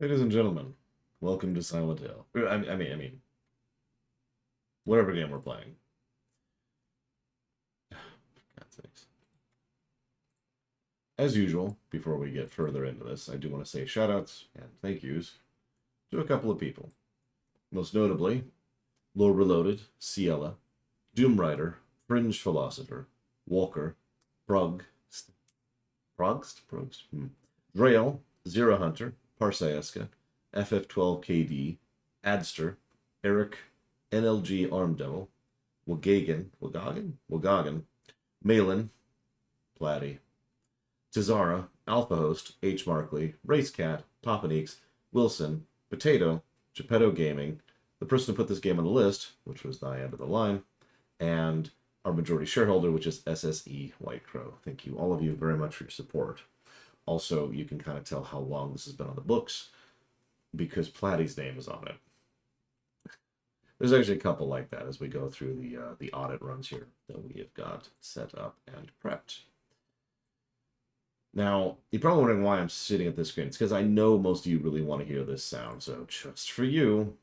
Ladies and gentlemen, welcome to Silent Hill. I mean, whatever game we're playing. God's sakes. As usual, before we get further into this, I do want to say shoutouts and thank yous to a couple of people. Most notably, Lore Reloaded, Ciela, Doom Rider, Fringe Philosopher, Walker, Progst, Drael, Zero Hunter, Parsaeska, FF12KD, Adster, Eric, NLG Arm Devil, Wagagan, Malin, Platty, Tizara, Alpha Host, H. Markley, Racecat, Papaneeks, Wilson, Potato, Geppetto Gaming, the person who put this game on the list, which was the end of the line, and our majority shareholder, which is SSE White Crow. Thank you, all of you, very much for your support. Also, you can kind of tell how long this has been on the books because Platty's name is on it. There's actually a couple like that as we go through the audit runs here that we have got set up and prepped. Now, you're probably wondering why I'm sitting at this screen. It's because I know most of you really want to hear this sound, so just for you.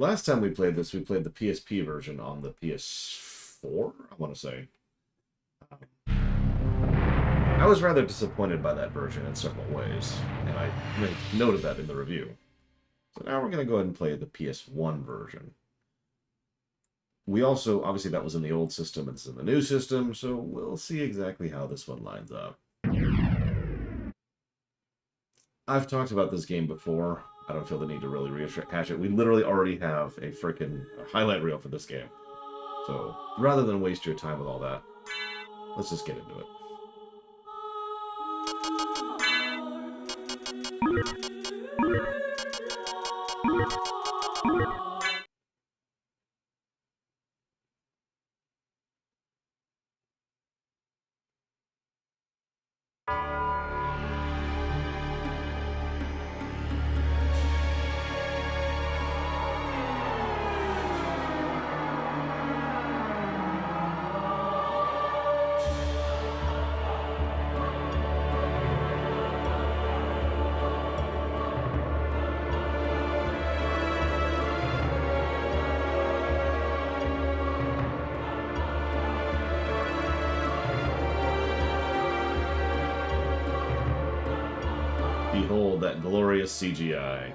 Last time we played this, we played the PSP version on the PS4, I want to say. I was rather disappointed by that version in several ways, and I noted that in the review. So now we're going to go ahead and play the PS1 version. We also, obviously that was in the old system, and it's in the new system, so we'll see exactly how this one lines up. I've talked about this game before. I don't feel the need to really rehash it. We literally already have a freaking highlight reel for this game. So, rather than waste your time with all that, let's just get into it. Behold that glorious CGI.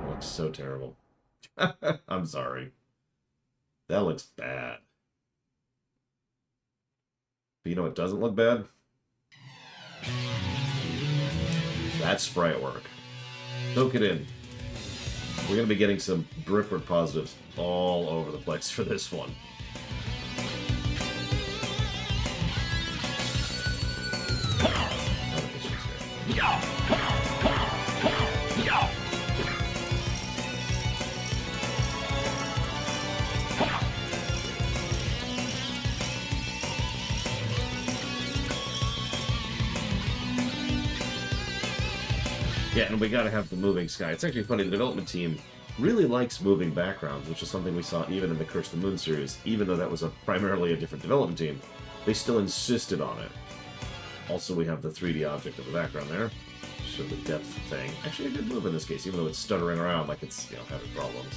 Looks so terrible. I'm sorry. That looks bad. But you know what doesn't look bad? That's sprite work. Soak it in. We're going to be getting some brickwork positives all over the place for this one. Yeah, and we gotta have the moving sky. It's actually funny, the development team really likes moving backgrounds, which is something we saw even in the Curse of the Moon series. Even though that was primarily a different development team, they still insisted on it. Also, we have the 3D object in the background there. So the depth thing. Actually, a good move in this case, even though it's stuttering around like it's, you know, having problems.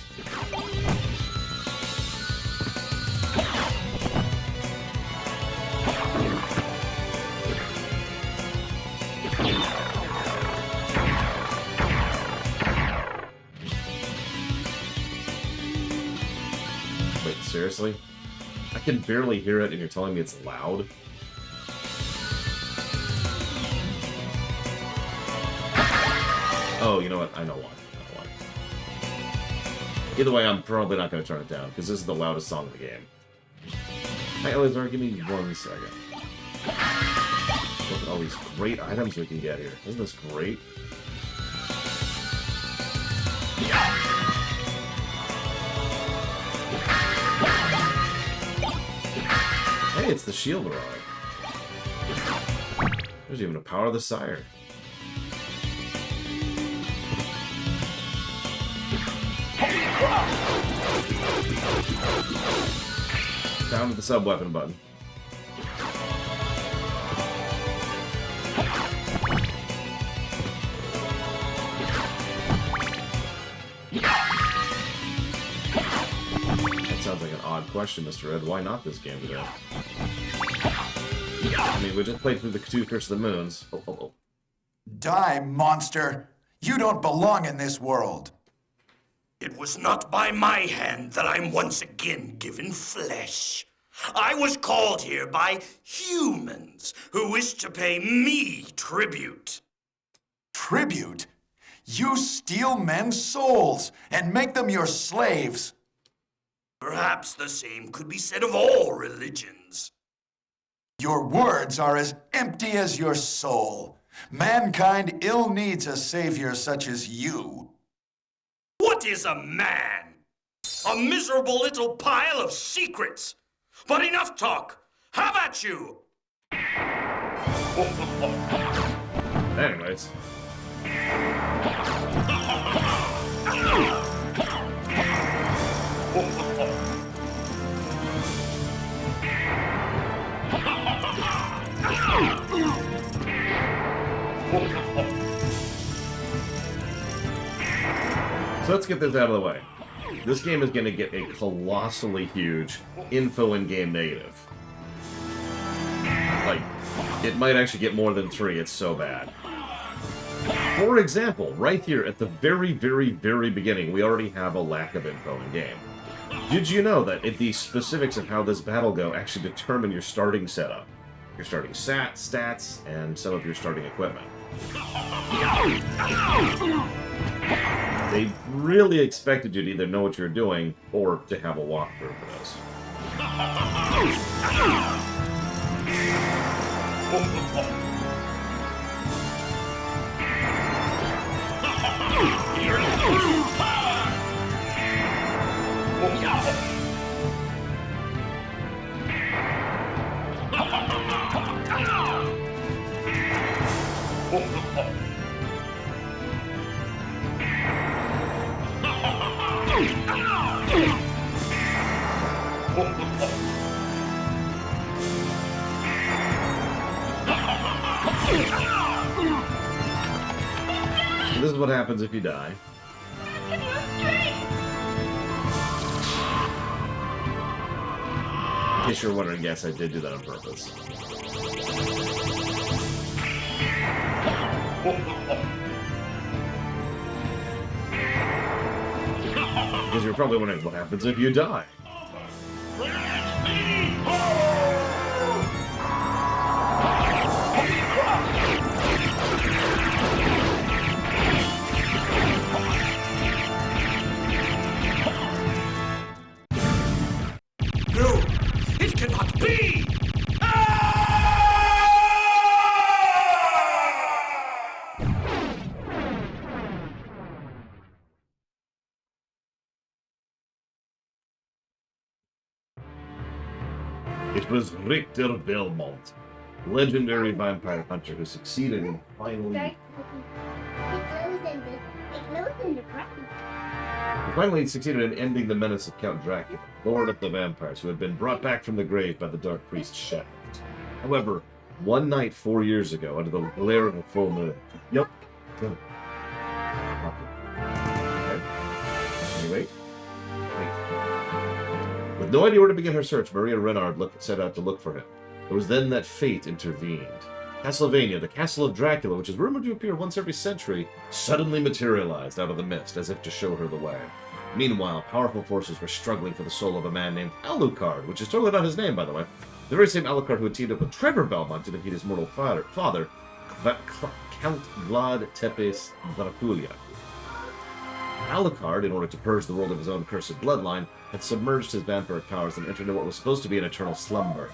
Wait, seriously? I can barely hear it and you're telling me it's loud? Oh, you know what? I know why. Either way, I'm probably not going to turn it down, because this is the loudest song in the game. Hi, Eleazar, give me 1 second. Look at all these great items we can get here. Isn't this great? Hey, it's the shield rod. There's even a power of the sire. Down to the sub-weapon button. That sounds like an odd question, Mr. Ed. Why not this game today? I mean, we just played through the 2 Curse of the Moons. Oh. Die, monster! You don't belong in this world! It was not by my hand that I'm once again given flesh. I was called here by humans who wish to pay me tribute. Tribute? You steal men's souls and make them your slaves. Perhaps the same could be said of all religions. Your words are as empty as your soul. Mankind ill needs a savior such as you. What is a man? A miserable little pile of secrets. But enough talk. How about you? Anyways. So let's get this out of the way. This game is going to get a colossally huge info in-game negative. Like, it might actually get more than 3, it's so bad. For example, right here at the very, very, very beginning, we already have a lack of info in-game. Did you know that the specifics of how this battle go actually determine your starting setup? Your starting stats, and some of your starting equipment. They really expected you to either know what you're doing, or to have a walkthrough for this. This is what happens if you die. In case you're wondering, yes, I did do that on purpose. Because you're probably wondering what happens if you die. No, it cannot be! It was Richter Belmont, legendary vampire hunter who succeeded in finally succeeded in ending the menace of Count Dracula, Lord of the Vampires, who had been brought back from the grave by the Dark Priest Shaft. However, one night 4 years ago, under the glare of a full moon. Yep. Good. Okay. Anyway. With no idea where to begin her search, Maria Renard set out to look for him. It was then that fate intervened. Castlevania, the castle of Dracula, which is rumored to appear once every century, suddenly materialized out of the mist, as if to show her the way. Meanwhile, powerful forces were struggling for the soul of a man named Alucard, which is totally not his name, by the way. The very same Alucard who had teamed up with Trevor Belmont to defeat his mortal father, Count Vlad Tepes Dracula. Alucard, in order to purge the world of his own cursed bloodline, had submerged his vampiric powers and entered into what was supposed to be an eternal slumber.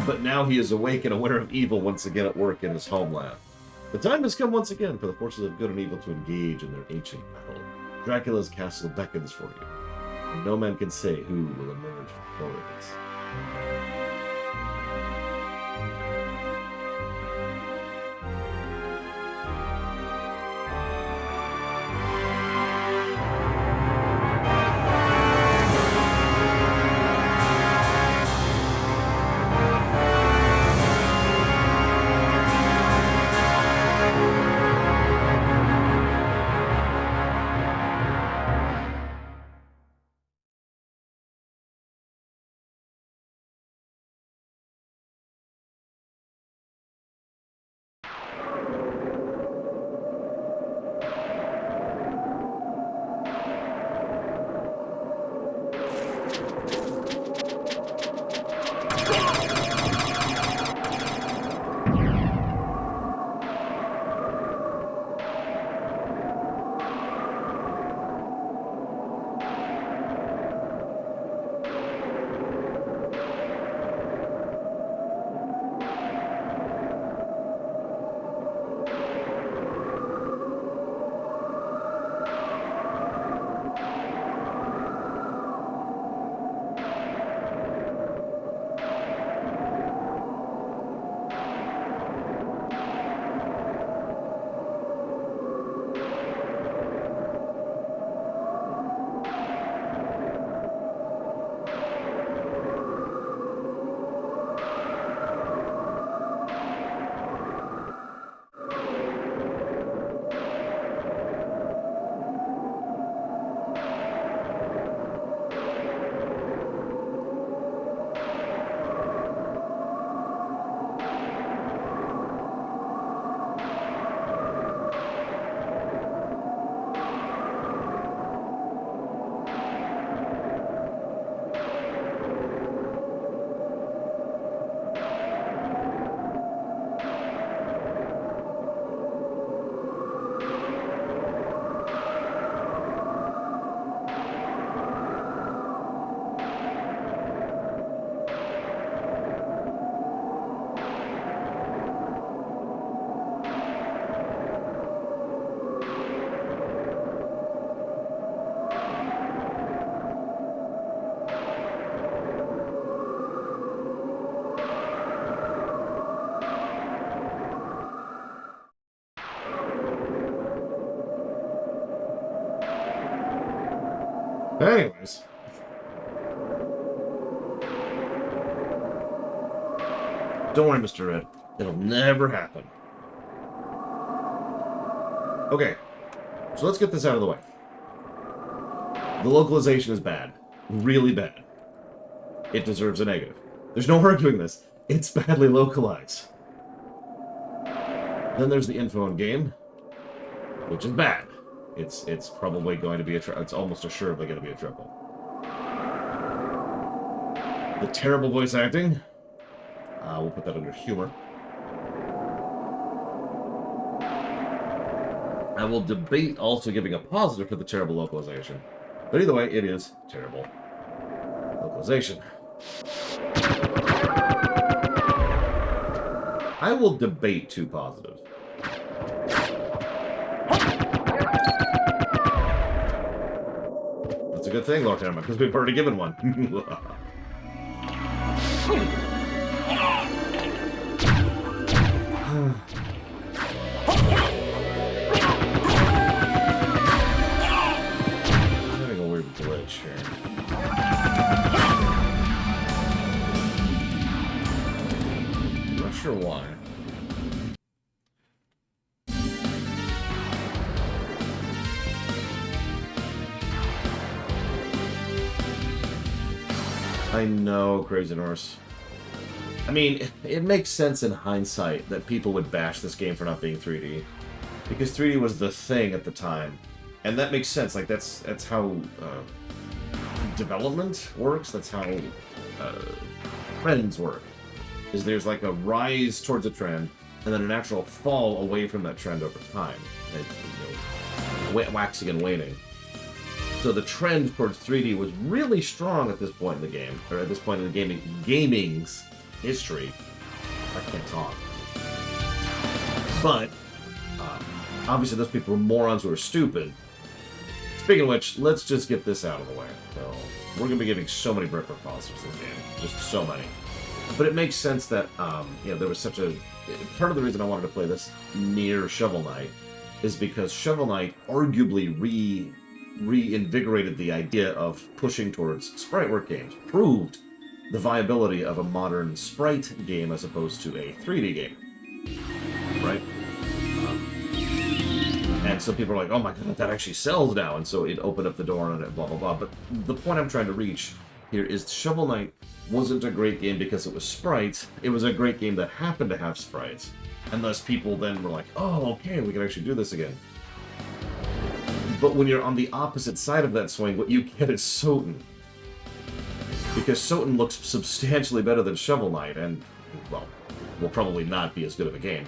But now he is awake and aware of evil once again at work in his homeland. The time has come once again for the forces of good and evil to engage in their ancient battle. Dracula's castle beckons for you, and no man can say who will emerge victorious. Anyways. Don't worry, Mr. Red. It'll never happen. Okay. So let's get this out of the way. The localization is bad. Really bad. It deserves a negative. There's no arguing this. It's badly localized. Then there's the info in game, which is bad. It's probably going to be it's almost assuredly going to be a triple. The terrible voice acting. We'll put that under humor. I will debate also giving a positive for the terrible localization. But either way, it is terrible localization. I will debate two positives. That's a good thing, Lord Hammer, because we've already given one. I'm having a weird glitch here. I'm not sure why. I know, Crazy Norse. I mean, it makes sense in hindsight that people would bash this game for not being 3D. Because 3D was the thing at the time. And that makes sense. Like, that's how development works. That's how trends work. Is there's like a rise towards a trend, and and then a natural fall away from that trend over time, waxing and waning. So the trend towards 3D was really strong at this point in the game, or at this point in the gaming's history. I can't talk. But obviously those people were morons who were stupid. Speaking of which, let's just get this out of the way. So we're going to be giving so many brickwork positives to this game. Just so many. But it makes sense that, there was such a... Part of the reason I wanted to play this near Shovel Knight is because Shovel Knight arguably reinvigorated the idea of pushing towards sprite work games. Proved the viability of a modern sprite game as opposed to a 3D game. Right? And so people are like, oh my god, that actually sells now, and so it opened up the door on it, blah, blah, blah. But the point I'm trying to reach here is Shovel Knight wasn't a great game because it was sprites. It was a great game that happened to have sprites. And thus people then were like, oh, okay, we can actually do this again. But when you're on the opposite side of that swing, what you get is Soten. Because Soten looks substantially better than Shovel Knight, and, well, will probably not be as good of a game.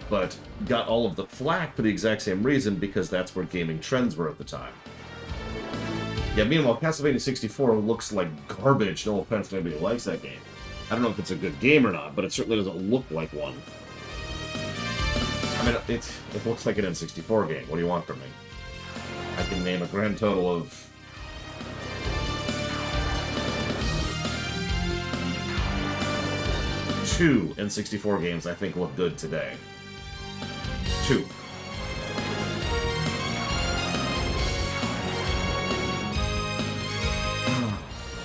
But got all of the flack for the exact same reason, because that's where gaming trends were at the time. Yeah, meanwhile, Castlevania 64 looks like garbage. No offense to anybody who likes that game. I don't know if it's a good game or not, but it certainly doesn't look like one. I mean, it looks like an N64 game. What do you want from me? I can name a grand total of... 2 N64 games I think look good today. 2.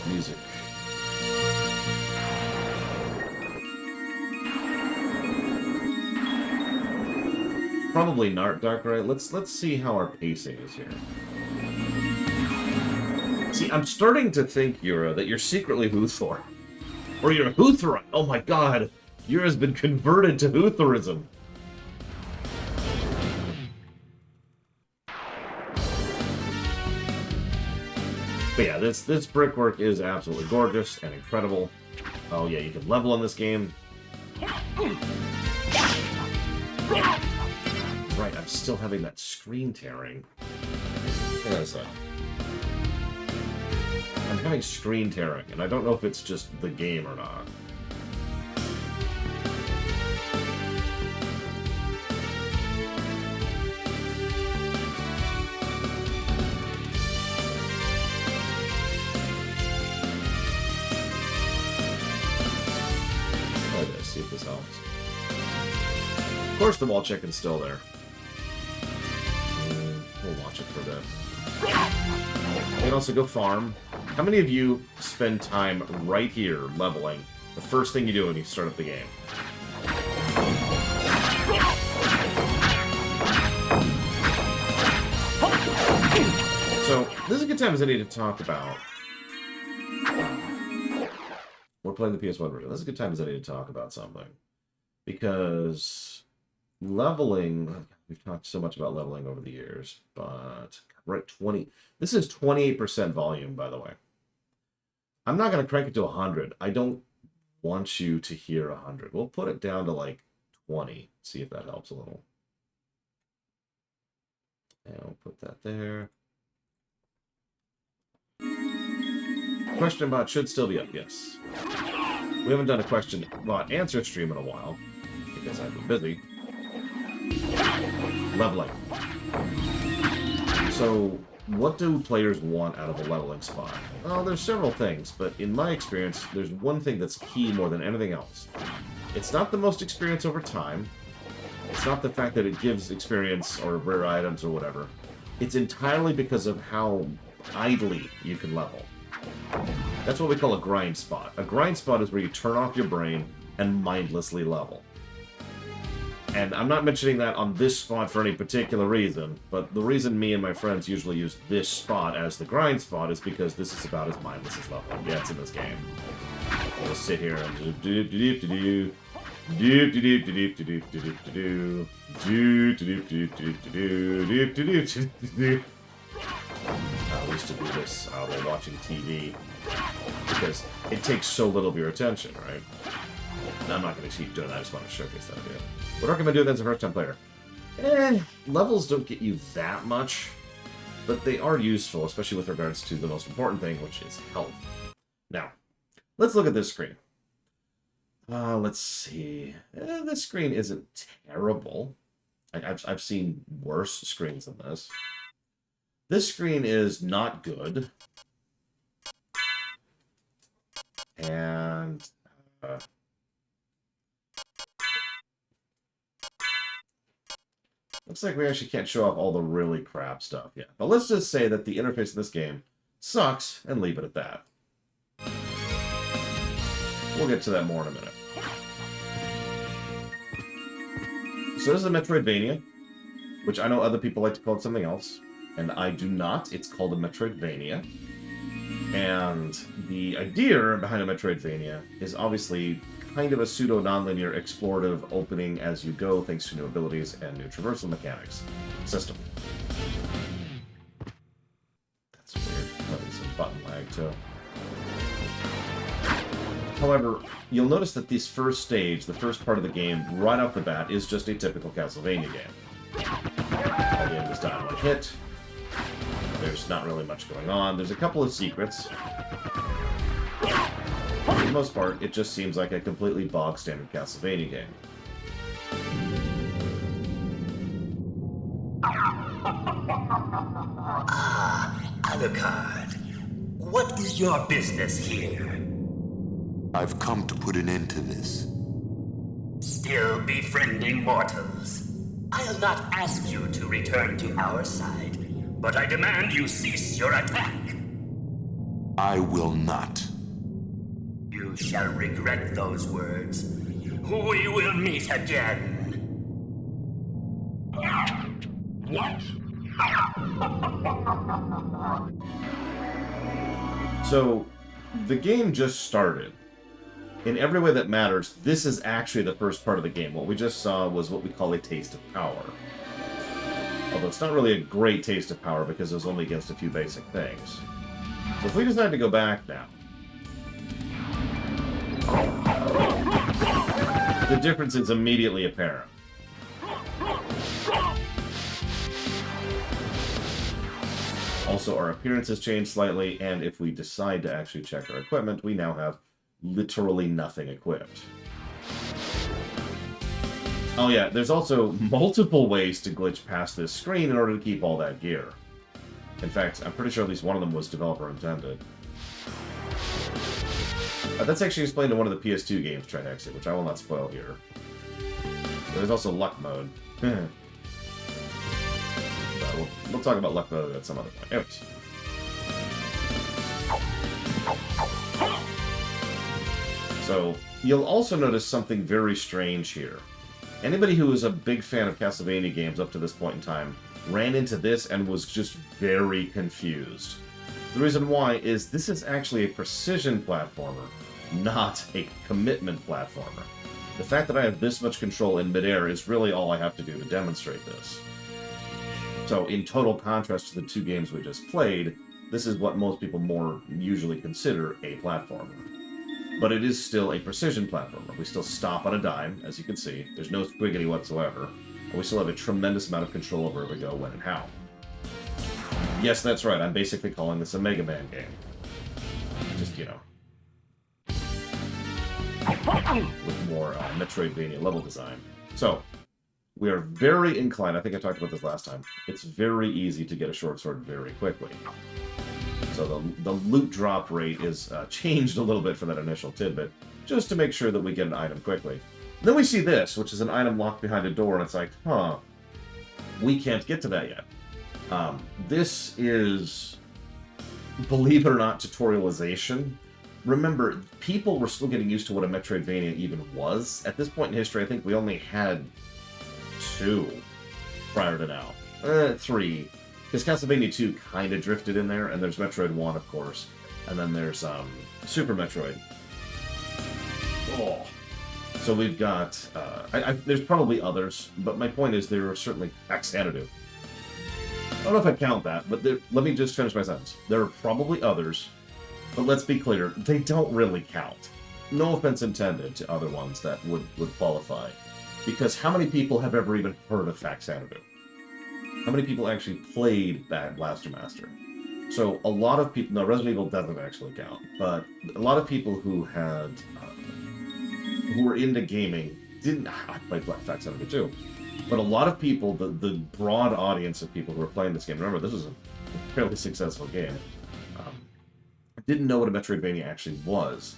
Music. Probably not Dark Right. Let's see how our pacing is here. See, I'm starting to think, Yura, that you're secretly Huthor. Or you're a Hutherite. Oh my god. Yura's been converted to Hutherism. But yeah, this brickwork is absolutely gorgeous and incredible. Oh yeah, you can level in this game. Right, I'm still having that screen tearing. Hang on a sec. I'm having screen tearing, and I don't know if it's just the game or not. See if this helps. Of course the wall chicken's still there. We'll watch it for a bit. You can also go farm. How many of you spend time right here leveling the first thing you do when you start up the game? So, this is a good time as any to talk about. We're playing the PS1 version. This is a good time as any to talk about something. Because leveling, we've talked so much about leveling over the years, but right, this is 28% volume, by the way. I'm not going to crank it to 100. I don't want you to hear 100. We'll put it down to like 20. See if that helps a little. And we'll put that there. Question bot should still be up, yes. We haven't done a question bot answer stream in a while, because I've been busy. Leveling. So, what do players want out of a leveling spot? Well, there's several things, but in my experience, there's one thing that's key more than anything else. It's not the most experience over time. It's not the fact that it gives experience or rare items or whatever. It's entirely because of how idly you can level. That's what we call a grind spot. A grind spot is where you turn off your brain and mindlessly level. And I'm not mentioning that on this spot for any particular reason, but the reason me and my friends usually use this spot as the grind spot is because this is about as mindless as leveling gets in this game. We'll just sit here and do I used to do this while watching TV, because it takes so little of your attention, right? I'm not going to keep doing that. I just want to showcase that idea. Would recommend doing that as a first-time player. Levels don't get you that much, but they are useful, especially with regards to the most important thing, which is health. Now, let's look at this screen. Let's see. This screen isn't terrible. I've seen worse screens than this. This screen is not good. And... looks like we actually can't show off all the really crap stuff yet. But let's just say that the interface in this game sucks and leave it at that. We'll get to that more in a minute. So this is a Metroidvania, which I know other people like to call it something else, and I do not. It's called a Metroidvania. And the idea behind a Metroidvania is obviously kind of a pseudo-nonlinear explorative opening as you go thanks to new abilities and new traversal mechanics system. That's weird. Probably some button lag too. However, you'll notice that this first stage, the first part of the game, right off the bat, is just a typical Castlevania game. All the enemies die in one hit. There's not really much going on. There's a couple of secrets. For the most part, it just seems like a completely bog-standard Castlevania game. Alucard, what is your business here? I've come to put an end to this. Still befriending mortals. I'll not ask you to return to our side, but I demand you cease your attack. I will not. You shall regret those words. We will meet again. What? So, the game just started. In every way that matters, this is actually the first part of the game. What we just saw was what we call a taste of power. Although it's not really a great taste of power because it was only against a few basic things. So if we decide to go back now, the difference is immediately apparent. Also, our appearance has changed slightly, and if we decide to actually check our equipment, we now have literally nothing equipped. Oh yeah, there's also multiple ways to glitch past this screen in order to keep all that gear. In fact, I'm pretty sure at least one of them was developer intended. That's actually explained in one of the PS2 games, Try to Exit, which I will not spoil here. There's also luck mode. We'll talk about luck mode at some other point. Anyways. So, you'll also notice something very strange here. Anybody who was a big fan of Castlevania games up to this point in time ran into this and was just very confused. The reason why is this is actually a precision platformer, not a commitment platformer. The fact that I have this much control in midair is really all I have to do to demonstrate this. So, in total contrast to the two games we just played, this is what most people more usually consider a platformer. But it is still a precision platformer. We still stop on a dime, as you can see. There's no squiggity whatsoever. And we still have a tremendous amount of control over where we go, when, and how. Yes, that's right. I'm basically calling this a Mega Man game. Just, you know, with more Metroidvania level design. So, we are very inclined, I think I talked about this last time, it's very easy to get a short sword very quickly. So the loot drop rate is changed a little bit for that initial tidbit, just to make sure that we get an item quickly. And then we see this, which is an item locked behind a door, and it's like, huh, we can't get to that yet. This is, believe it or not, tutorialization. Remember, people were still getting used to what a Metroidvania even was. At this point in history, I think we only had 2 prior to now. 3. Because Castlevania 2 kind of drifted in there, and there's Metroid 1, of course. And then there's Super Metroid. Oh. So we've got... there's probably others, but my point is there are certainly... Xanadu. I don't know if I count that, but let me just finish my sentence. There are probably others, but let's be clear, they don't really count. no offense intended to other ones that would qualify. Because how many people have ever even heard of Faxanadu? How many people actually played Bad Blaster Master? So a lot of people... No, Resident Evil doesn't actually count. But a lot of people who had... who were into gaming didn't... I played Faxanadu too. But a lot of people, the broad audience of people who were playing this game... Remember, this was a fairly successful game. Didn't know what a Metroidvania actually was.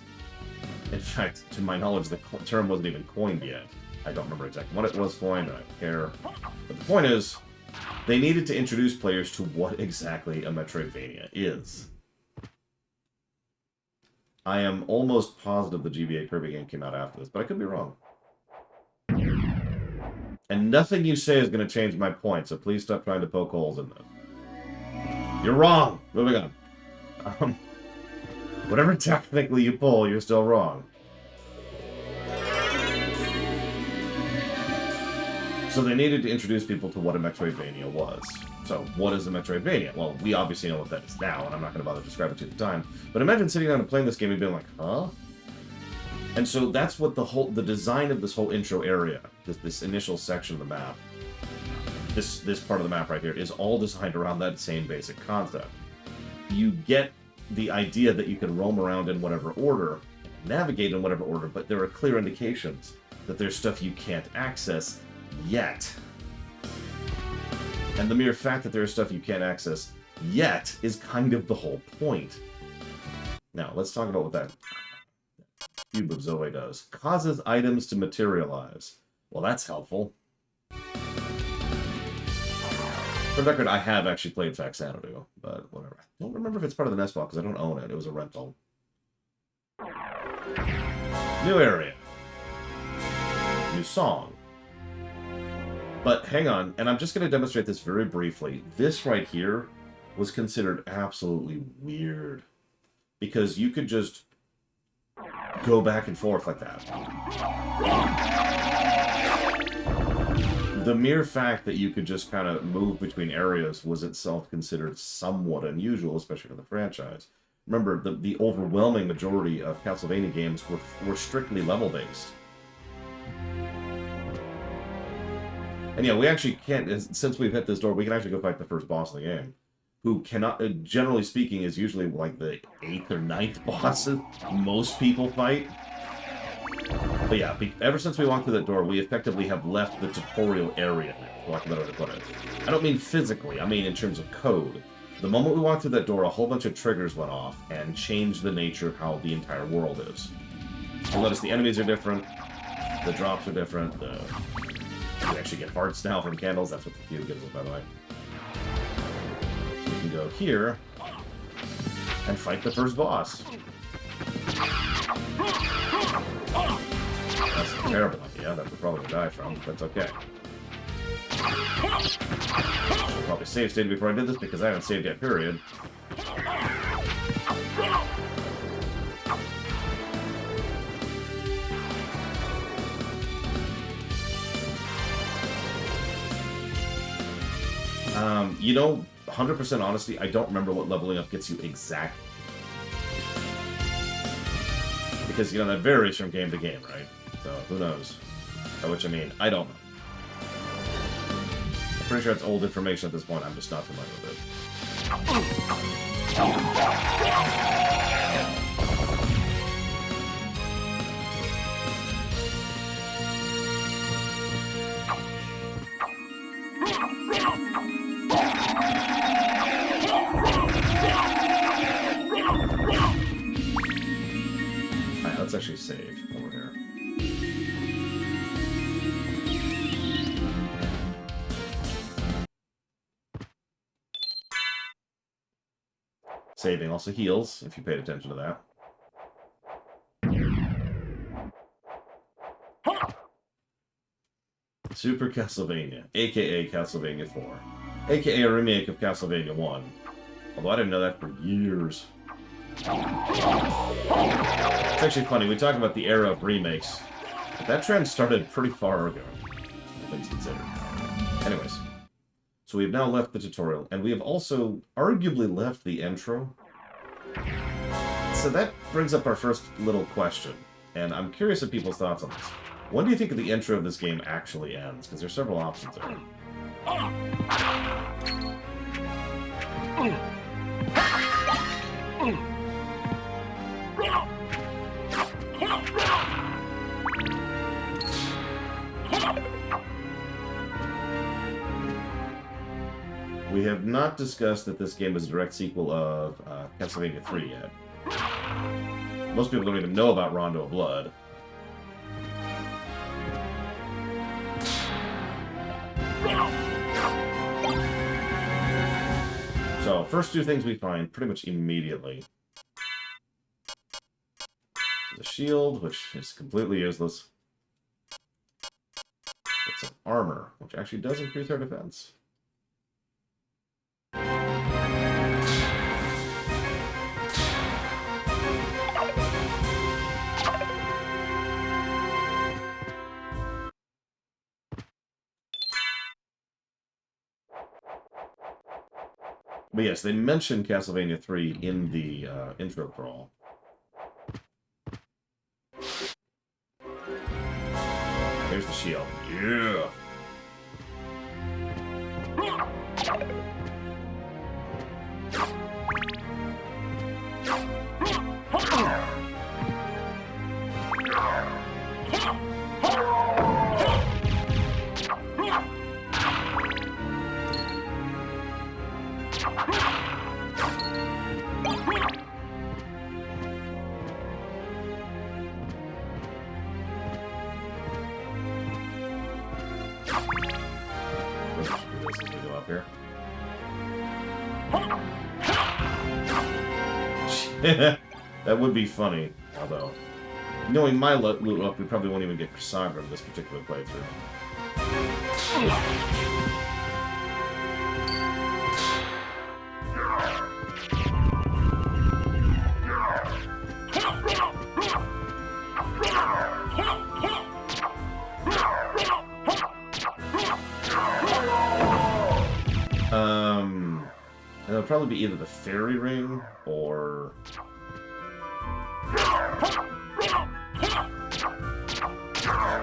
In fact, to my knowledge, the term wasn't even coined yet. I don't remember exactly what it was coined, I don't care. But the point is, they needed to introduce players to what exactly a Metroidvania is. I am almost positive the GBA Kirby game came out after this, but I could be wrong. And nothing you say is going to change my point, so please stop trying to poke holes in them. You're wrong! Moving on. Whatever technically you pull, you're still wrong. So they needed to introduce people to what a Metroidvania was. So, what is a Metroidvania? Well, we obviously know what that is now, and I'm not going to bother describing it to you at the time. But imagine sitting down and playing this game and being like, huh? And so that's what the design of this whole intro area, this initial section of the map, this part of the map right here, is all designed around that same basic concept. You get the idea that you can roam around in whatever order, navigate in whatever order, but there are clear indications that there's stuff you can't access yet. And the mere fact that there's stuff you can't access yet is kind of the whole point. Now, let's talk about what that cube of Zoe does. Causes items to materialize. Well, that's helpful. For the record, I have actually played Faxanadu, but whatever. I don't remember if it's part of the NES box, because I don't own it. It was a rental. New area. New song. But hang on, and I'm just going to demonstrate this very briefly. This right here was considered absolutely weird. Because you could just go back and forth like that. The mere fact that you could just kind of move between areas was itself considered somewhat unusual, especially for the franchise. Remember, the overwhelming majority of Castlevania games were strictly level-based. And yeah, we actually can't, since we've hit this door, we can actually go fight the first boss of the game. Who cannot, generally speaking, is usually like the 8th or 9th boss most people fight. But yeah, ever since we walked through that door, we effectively have left the tutorial area, for lack of a better way to put it. I don't mean physically, I mean in terms of code. The moment we walked through that door, a whole bunch of triggers went off and changed the nature of how the entire world is. You'll notice the enemies are different, the drops are different, you actually get hearts now from candles, that's what the cube gives us, by the way. So we can go here and fight the first boss. That's a terrible idea that we're probably gonna die from, but that's okay. Should probably save state before I did this because I haven't saved yet, period. You know, 100% honesty, I don't remember what leveling up gets you exactly. Because, you know, that varies from game to game, right? So, who knows? By which I mean, I don't know. I'm pretty sure it's old information at this point, I'm just not familiar with it. Alright, let's actually save over here. Saving also heals, if you paid attention to that. Super Castlevania, aka Castlevania 4. Aka a remake of Castlevania 1. Although I didn't know that for years. It's actually funny, we talk about the era of remakes, but that trend started pretty far ago, all things considered. Anyways. So we have now left the tutorial, and we have also arguably left the intro. So that brings up our first little question. and I'm curious of people's thoughts on this. When do you think the intro of this game actually ends? Because there's several options there. We have not discussed that this game is a direct sequel of Castlevania 3 yet. Most people don't even know about Rondo of Blood. So, first two things we find pretty much immediately. The shield, which is completely useless. But some armor, which actually does increase our defense. But yes, they mentioned Castlevania 3 in the intro crawl. Here's the shield. Yeah! That would be funny, although, knowing my loot up, we probably won't even get Cassandra in this particular playthrough. It'll probably be either the fairy ring or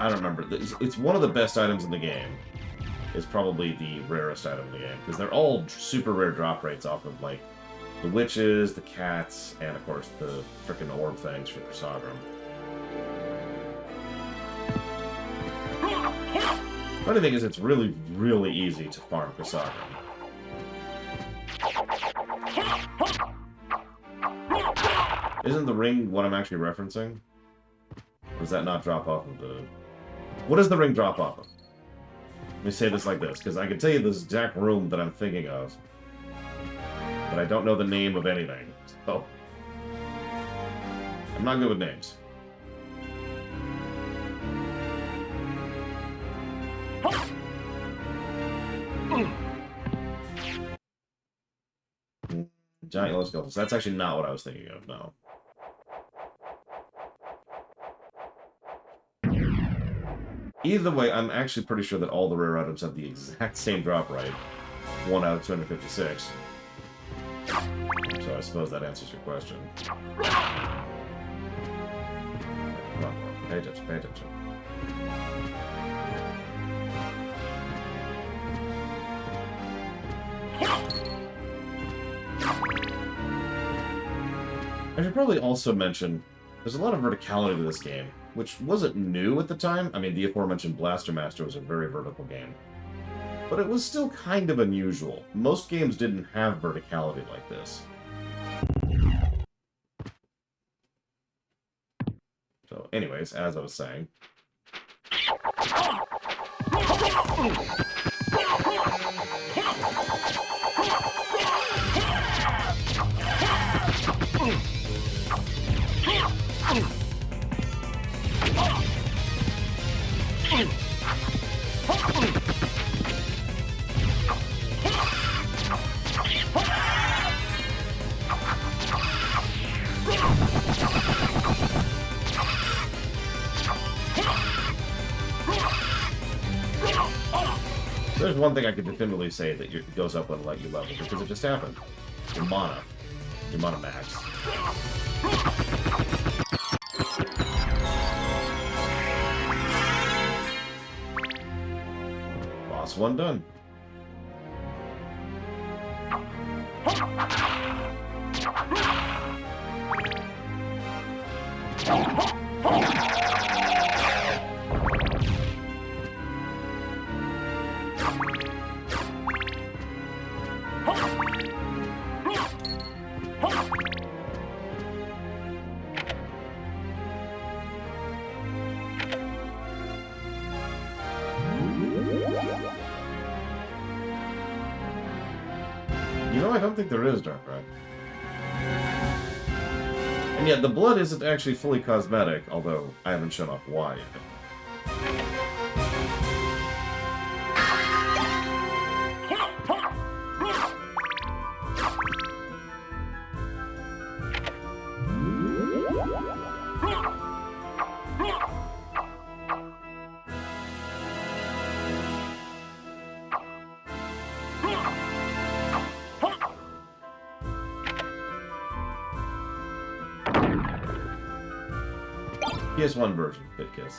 I don't remember. It's one of the best items in the game. It's probably the rarest item in the game because they're all super rare drop rates off of like the witches, the cats, and of course the frickin' orb things for Chrysagram. Funny thing is, it's really, really easy to farm Chrysagram. Isn't the ring what I'm actually referencing? Or does that not drop off of the... What does the ring drop off of? Let me say this like this, because I can tell you this exact room that I'm thinking of. But I don't know the name of anything. So... I'm not good with names. Giant yellow skeletons. That's actually not what I was thinking of, no. Either way, I'm actually pretty sure that all the rare items have the exact same drop rate. 1 out of 256. So I suppose that answers your question. Come on, pay attention, pay attention. I should probably also mention, there's a lot of verticality to this game, which wasn't new at the time. I mean, the aforementioned Blaster Master was a very vertical game. But it was still kind of unusual. Most games didn't have verticality like this. So, anyways, as I was saying... There's one thing I could definitively say that it goes up when I let you level, because it just happened. Your mana. Your mana max. Boss 1 done. You know, I don't think there is Dark Red. And yet, the blood isn't actually fully cosmetic, although I haven't shown off why yet. PS1 version, BitKiss.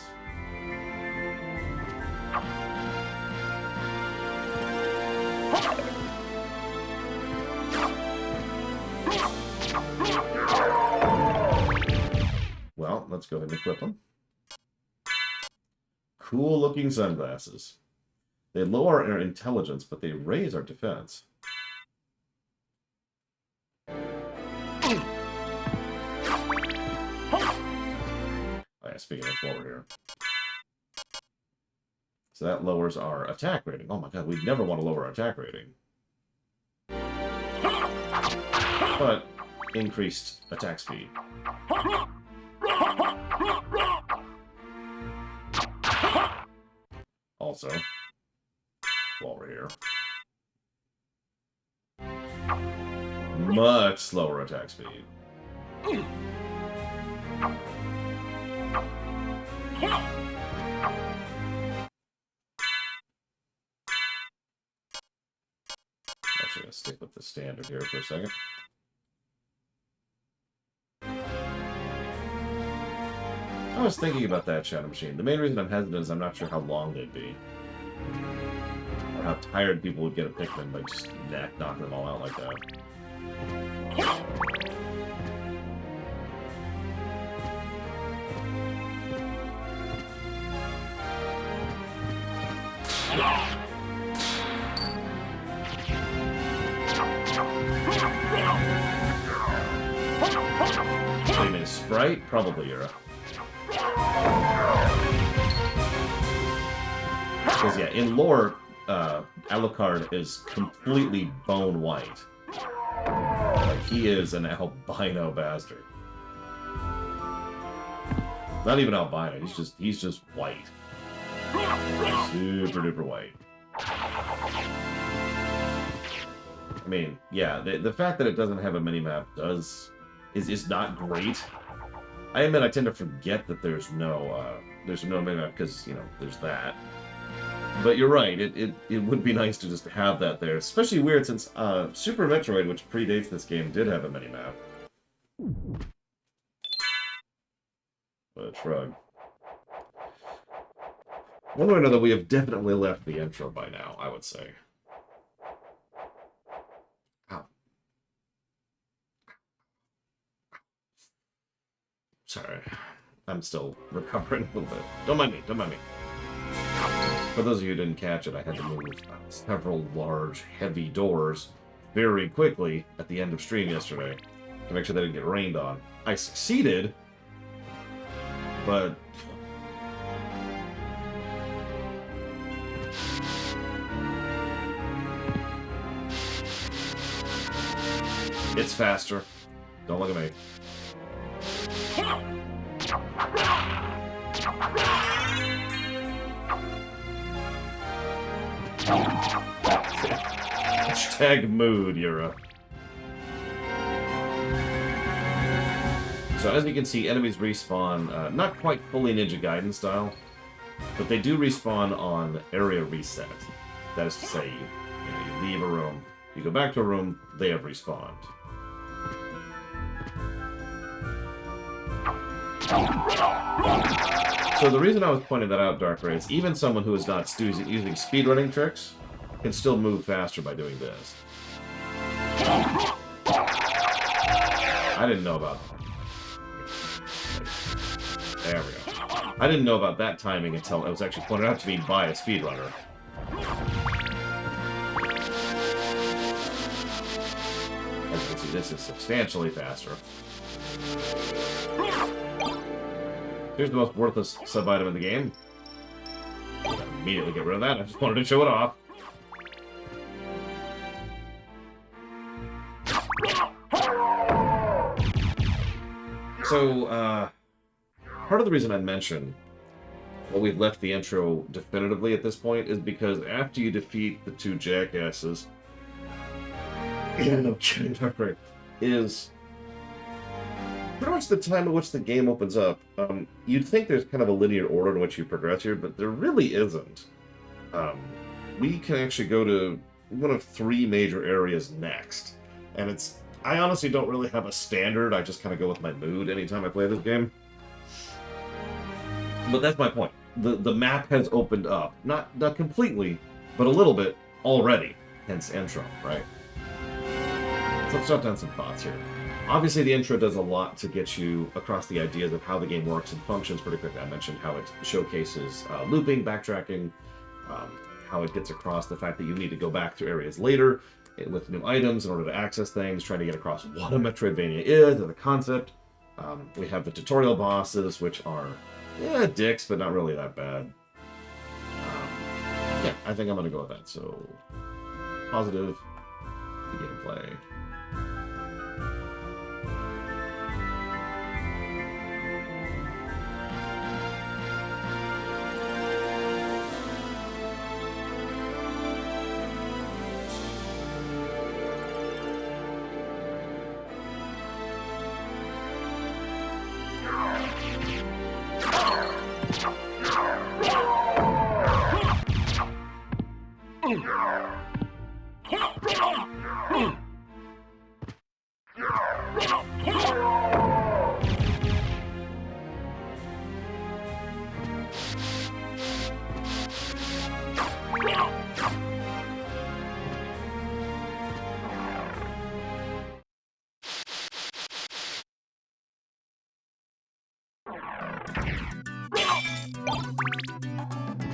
Well, let's go ahead and equip them. Cool looking sunglasses. They lower our intelligence, but they raise our defense. Speaking of while we're here. So that lowers our attack rating. Oh my god, we'd never want to lower our attack rating. But increased attack speed. Also, while we're here. Much slower attack speed. Actually, gonna stick with the standard here for a second. I was thinking about that Shadow Machine. The main reason I'm hesitant is I'm not sure how long they'd be. Or how tired people would get a Pikmin by just knocking them all out like that. What do you mean, Sprite? Probably Yura. Because, yeah, in lore, Alucard is completely bone white. Like, he is an albino bastard. Not even albino, he's just white. Super duper white. I mean, yeah, the fact that it doesn't have a minimap is not great. I admit I tend to forget that there's no minimap because, you know, there's that. But you're right, it would be nice to just have that there. Especially weird since Super Metroid, which predates this game, did have a minimap. But a shrug. One way or another, we have definitely left the intro by now, I would say. Ow. Sorry. I'm still recovering a little bit. Don't mind me, don't mind me. For those of you who didn't catch it, I had to move several large, heavy doors very quickly at the end of stream yesterday to make sure they didn't get rained on. I succeeded, but... It's faster. Don't look at me. Hashtag mood, Yura. So as you can see, enemies respawn, not quite fully Ninja Gaiden style, but they do respawn on area reset. That is to say, you leave a room, you go back to a room, they have respawned. So the reason I was pointing that out, Dark Ray, is even someone who is not using speedrunning tricks can still move faster by doing this. I didn't know about that. There we go. I didn't know about that timing until it was actually pointed out to me by a speedrunner. As you can see, this is substantially faster. Here's the most worthless sub-item in the game. Immediately get rid of that. I just wanted to show it off. So, part of the reason I mentioned well, we've left the intro definitively at this point is because after you defeat the two jackasses, no kidding, Dark Ray, is pretty much the time at which the game opens up. You'd think there's kind of a linear order in which you progress here, but there really isn't. We can actually go to one of three major areas next, and I honestly don't really have a standard. I just kind of go with my mood anytime I play this game. But that's my point. The map has opened up. Not completely, but a little bit already. Hence intro, right? So let's jot down some thoughts here. Obviously, the intro does a lot to get you across the ideas of how the game works and functions pretty quickly. I mentioned how it showcases looping, backtracking, how it gets across the fact that you need to go back to areas later with new items in order to access things, trying to get across what a Metroidvania is, and the concept. We have the tutorial bosses, which are, dicks, but not really that bad. Yeah, I think I'm going to go with that. So, positive, begin play.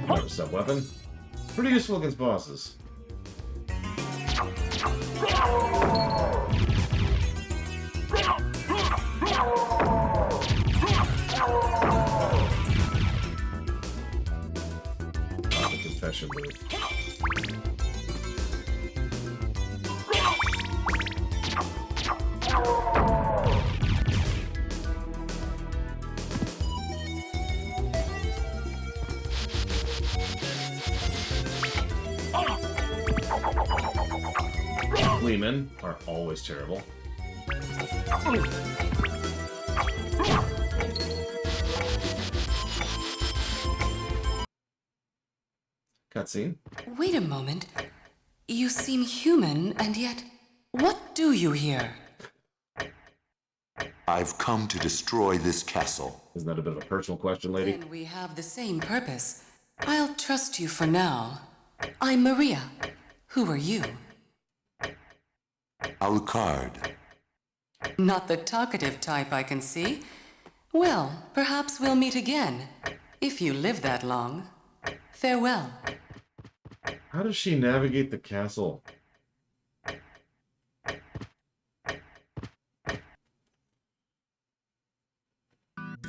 Another sub-weapon. Pretty useful against bosses. The confession booth. Gleemen are always terrible. Cutscene. Wait a moment. You seem human, and yet, what do you here? I've come to destroy this castle. Isn't that a bit of a personal question, lady? Then we have the same purpose. I'll trust you for now. I'm Maria. Who are you? Alucard. Not the talkative type, I can see. Well, perhaps we'll meet again, if you live that long. Farewell. How does she navigate the castle?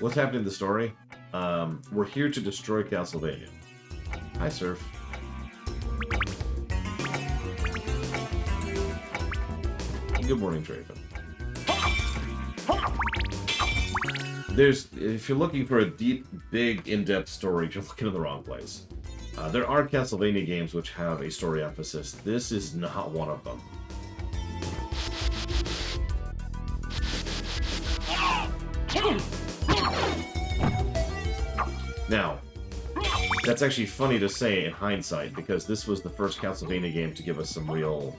What's happening in the story? We're here to destroy Castlevania. Hi, Surf. Good morning, Draven. If you're looking for a deep, big, in-depth story, you're looking in the wrong place. There are Castlevania games which have a story emphasis. This is not one of them. Now, that's actually funny to say in hindsight, because this was the first Castlevania game to give us some real,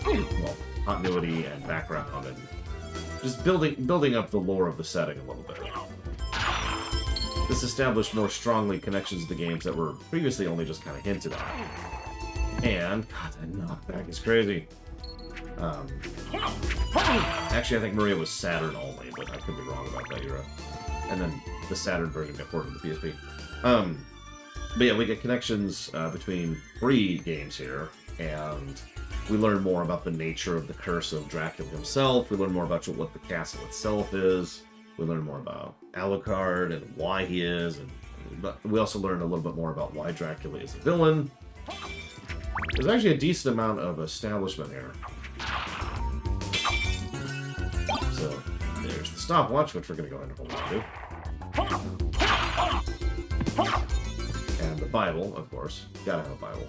well, continuity and background and just building up the lore of the setting a little bit. This established more strongly connections to the games that were previously only just kind of hinted at. And, God, that knockback is crazy. Actually, I think Maria was Saturn only, but I could be wrong about that era. And then the Saturn version got ported to the PSP. But yeah, we get connections between 3 games here, and we learn more about the nature of the curse of Dracula himself. We learn more about what the castle itself is. We learn more about Alucard and why he is, but we also learn a little bit more about why Dracula is a villain. There's actually a decent amount of establishment here. So, there's the stopwatch, which we're going to go into hold on to. And the Bible, of course. Gotta have a Bible.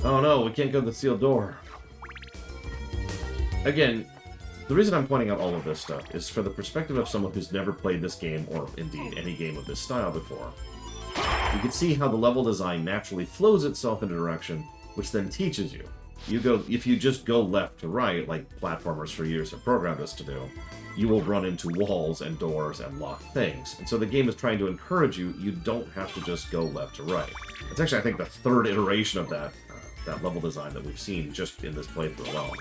Oh no, we can't go to the sealed door. Again, the reason I'm pointing out all of this stuff is for the perspective of someone who's never played this game, or indeed any game of this style before. You can see how the level design naturally flows itself in a direction, which then teaches you. If you just go left to right, like platformers for years have programmed us to do, you will run into walls and doors and locked things. And so the game is trying to encourage you, you don't have to just go left to right. It's actually, I think, the 3rd iteration of that level design that we've seen just in this playthrough alone.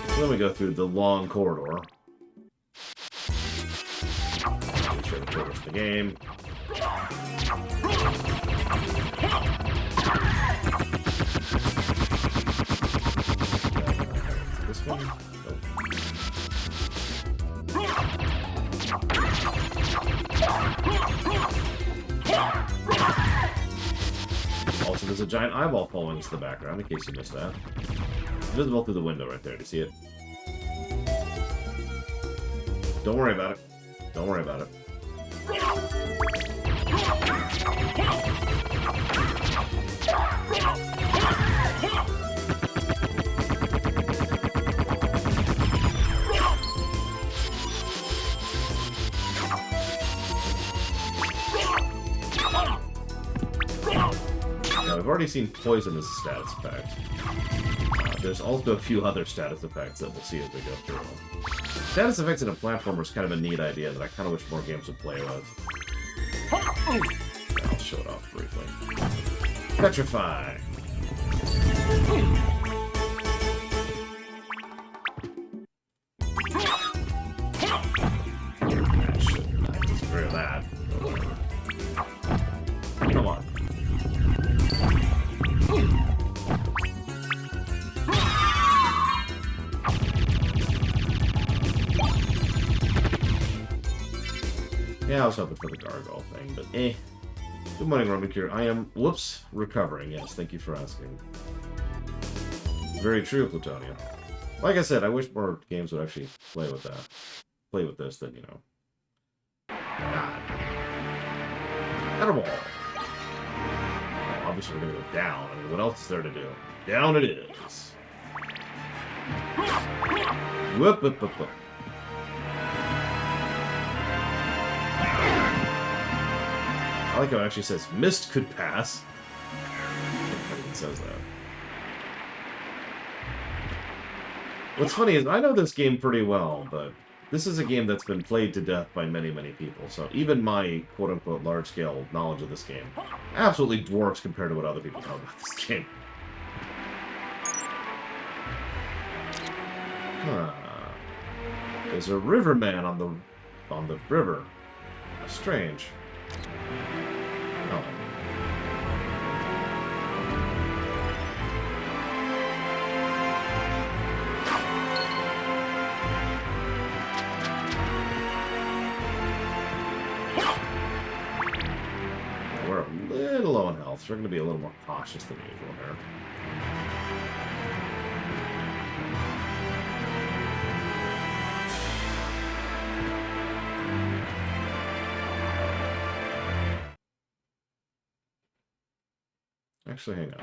So then we go through the long corridor. Make sure to progress the game. This one? Nope. Also, there's a giant eyeball falling into the background, in case you missed that. It's visible through the window right there. Do you see it? Don't worry about it. Don't worry about it. Now, we've already seen poison as a status effect. There's also a few other status effects that we'll see as we go through. Status effects in a platformer is kind of a neat idea that I kind of wish more games would play with. I'll show it off briefly. Petrify! I should not disagree with that. Come on. Yeah, I was hoping for the gargoyle thing, but eh. Good morning, Roman Cure. I am, recovering. Yes, thank you for asking. Very true, Plutonia. Like I said, I wish more games would actually play with that. Play with this, then, you know. God. Edible! Well, obviously, we're gonna go down. I mean, what else is there to do? Down it is. Whoop, whoop, whoop, whoop. I like how it actually says, mist could pass. It even says that. What's funny is, I know this game pretty well, but this is a game that's been played to death by many, many people, so even my quote-unquote large-scale knowledge of this game absolutely dwarfs compared to what other people know about this game. Huh. There's a riverman on the river. Strange. Oh. We're a little low in health, so we're going to be a little more cautious than usual here. Actually, hang on.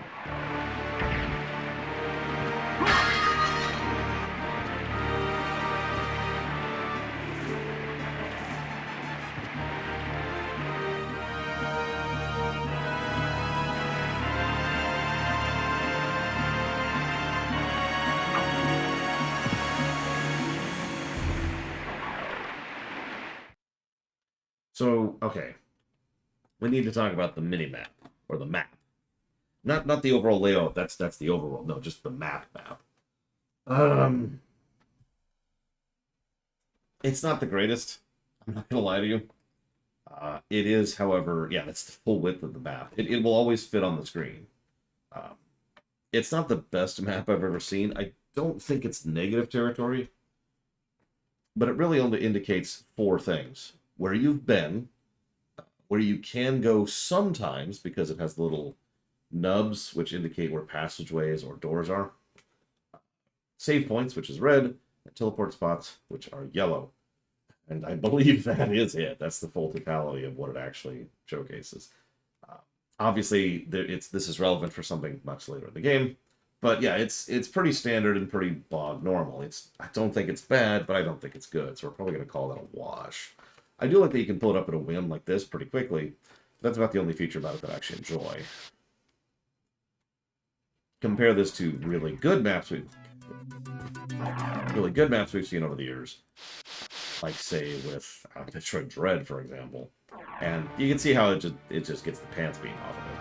So, okay. We need to talk about the mini-map, or the map. Not the overall layout, that's the overworld. No, just the map. It's not the greatest. I'm not gonna lie to you. It is, however, yeah, that's the full width of the map. It will always fit on the screen. Um, it's not the best map I've ever seen. I don't think it's negative territory, but it really only indicates 4 things: where you've been, where you can go sometimes because it has little nubs which indicate where passageways or doors are, save points, which is red, and teleport spots, which are yellow. And I believe that is it. That's the full totality of what it actually showcases. Obviously, this is relevant for something much later in the game, but yeah, it's pretty standard and pretty bog normal. I don't think it's bad, but I don't think it's good. So we're probably going to call that a wash. I do like that you can pull it up at a whim like this pretty quickly. That's about the only feature about it that I actually enjoy. Compare this to really good maps we've seen over the years, like say with Metroid Dread, for example, and you can see how it just gets the pants beaten off of it.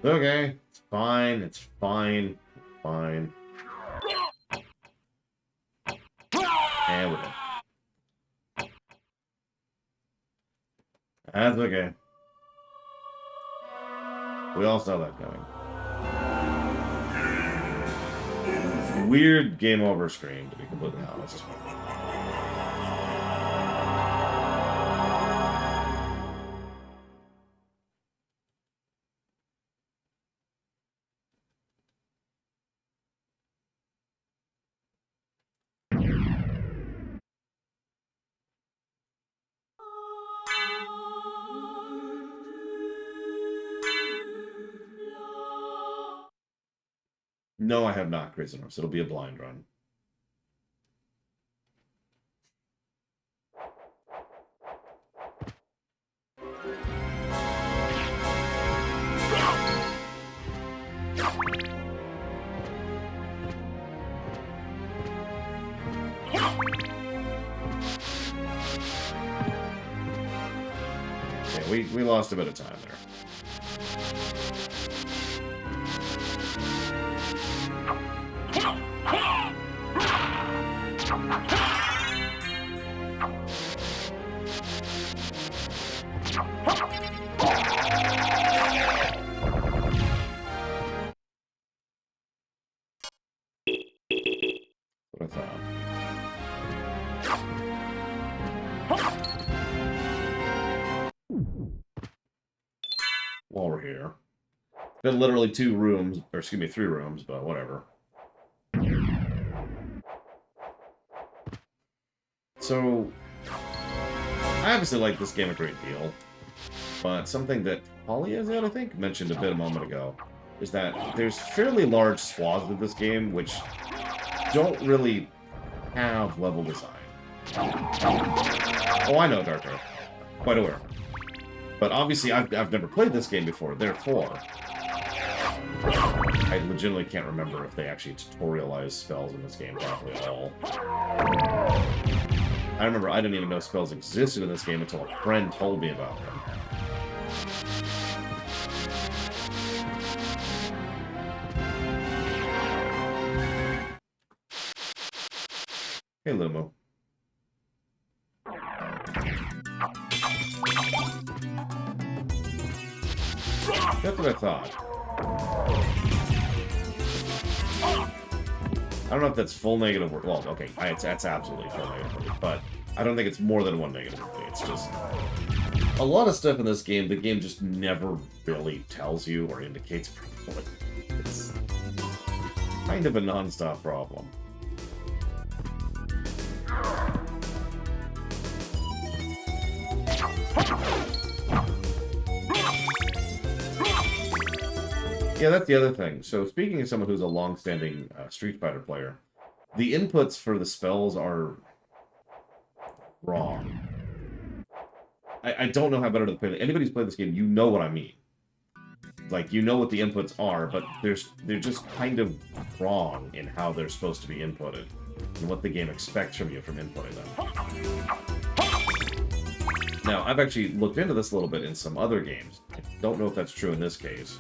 Okay, it's fine. It's fine. Fine. And we're done. That's okay. We all saw that coming. Weird game over screen, to be completely honest. No, I have not, Crazy Norse. It'll be a blind run. Okay, we lost a bit of time there. What I thought. While we're here. Been literally 2 rooms, or excuse me, 3 rooms, but whatever. So, I obviously like this game a great deal, but something that Holly, I think, mentioned a bit a moment ago, is that there's fairly large swaths of this game which don't really have level design. Oh, I know, Darko. Quite aware. But obviously, I've never played this game before, therefore, I legitimately can't remember if they actually tutorialize spells in this game properly at all. I remember I didn't even know spells existed in this game until a friend told me about them. Hey, Lumo. That's what I thought. I don't know if that's full negative word. Well, okay, that's absolutely full negative word, but I don't think it's more than 1 negative word. It's just a lot of stuff in this game. The game just never really tells you or indicates properly. It's kind of a non-stop problem. Yeah, that's the other thing. So speaking of someone who's a long-standing Street Fighter player, The inputs for the spells are wrong. I don't know how better to play it. Anybody who's played this game, you know what I mean. Like, you know what the inputs are, but they're just kind of wrong in how they're supposed to be inputted and what the game expects from you from inputting them. Now, I've actually looked into this a little bit in some other games. I don't know if that's true in this case,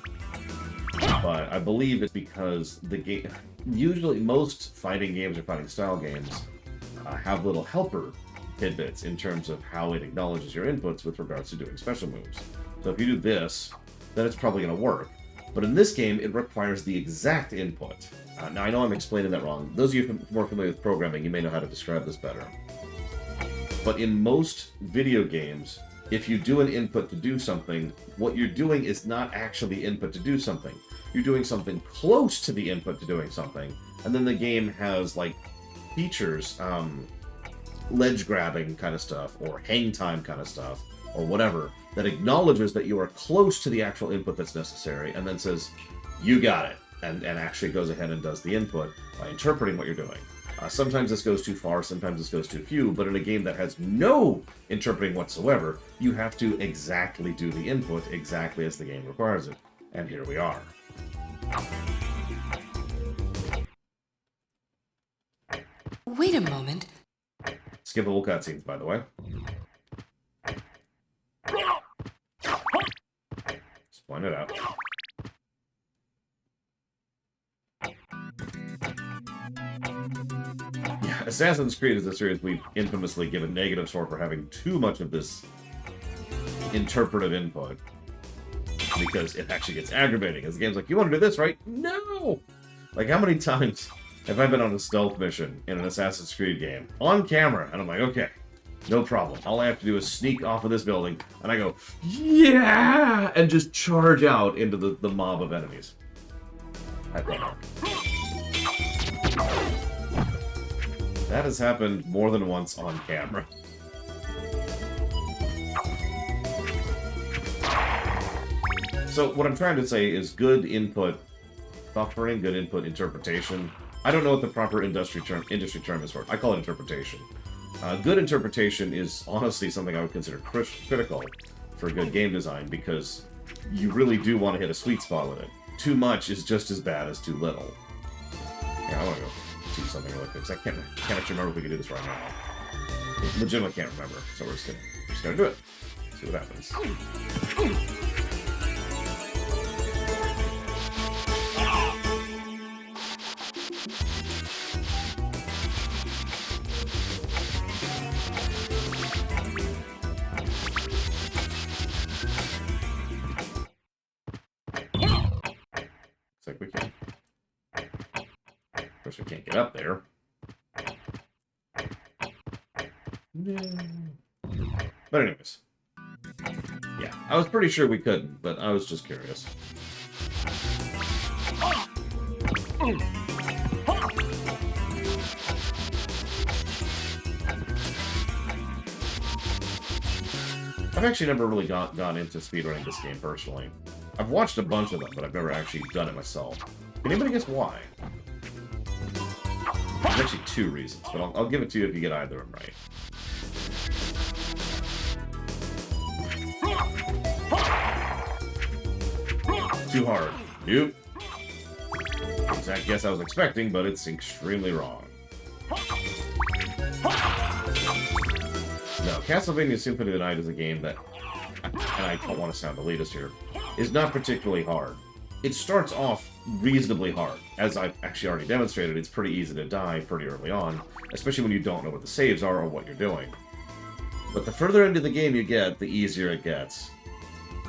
but I believe it's because the game... Usually, most fighting games or fighting style games have little helper tidbits in terms of how it acknowledges your inputs with regards to doing special moves. So if you do this, then it's probably going to work. But in this game, it requires the exact input. Now, I know I'm explaining that wrong. Those of you more familiar with programming, you may know how to describe this better. But in most video games, if you do an input to do something, what you're doing is not actually input to do something. You're doing something close to the input to doing something, and then the game has, like, features, ledge grabbing kind of stuff, or hang time kind of stuff, or whatever, that acknowledges that you are close to the actual input that's necessary, and then says, you got it, and actually goes ahead and does the input by interpreting what you're doing. Sometimes this goes too far, sometimes this goes too few, but in a game that has no interpreting whatsoever, you have to exactly do the input exactly as the game requires it. And here we are. Wait a moment. Skippable cutscenes, by the way. Just point it out. Yeah, Assassin's Creed is a series we've infamously given negative score for having too much of this interpretive input. Because it actually gets aggravating. As the game's like, you want to do this, right? No! Like, how many times have I been on a stealth mission in an Assassin's Creed game on camera? And I'm like, okay, no problem. All I have to do is sneak off of this building, and I go, yeah! And just charge out into the mob of enemies. I've done that. That has happened more than once on camera. So what I'm trying to say is good input buffering, good input interpretation. I don't know what the proper industry term is for it. I call it interpretation. Good interpretation is honestly something I would consider critical for good game design because you really do want to hit a sweet spot with it. Too much is just as bad as too little. Yeah, I want to go do something like this. I can't actually remember if we can do this right now. I legitimately can't remember, so we're just gonna do it. See what happens. Looks like we can. Of course, we can't get up there. No. But anyways. Yeah, I was pretty sure we couldn't, but I was just curious. I've actually never really gone into speedrunning this game personally. I've watched a bunch of them, but I've never actually done it myself. Can anybody guess why? There's actually two reasons, but I'll give it to you if you get either of them right. Too hard. Nope. Exact guess I was expecting, but it's extremely wrong. No, Castlevania Symphony of the Night is a game that, and I don't want to sound elitist here, is not particularly hard. It starts off reasonably hard. As I've actually already demonstrated, it's pretty easy to die pretty early on, especially when you don't know what the saves are or what you're doing. But the further into the game you get, the easier it gets.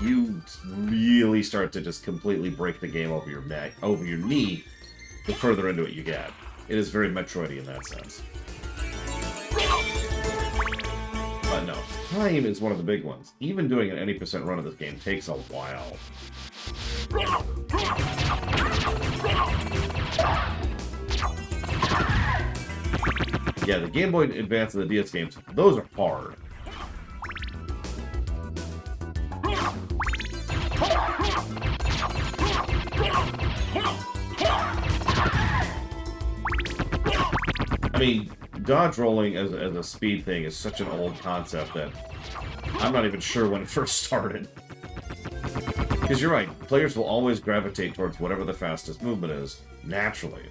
You really start to just completely break the game over your knee, the further into it you get. It is very Metroidy in that sense. But no, time is one of the big ones. Even doing an any % run of this game takes a while. Yeah, the Game Boy Advance and the DS games, those are hard. mean, dodge rolling as a speed thing is such an old concept that I'm not even sure when it first started. Because you're right, players will always gravitate towards whatever the fastest movement is, naturally.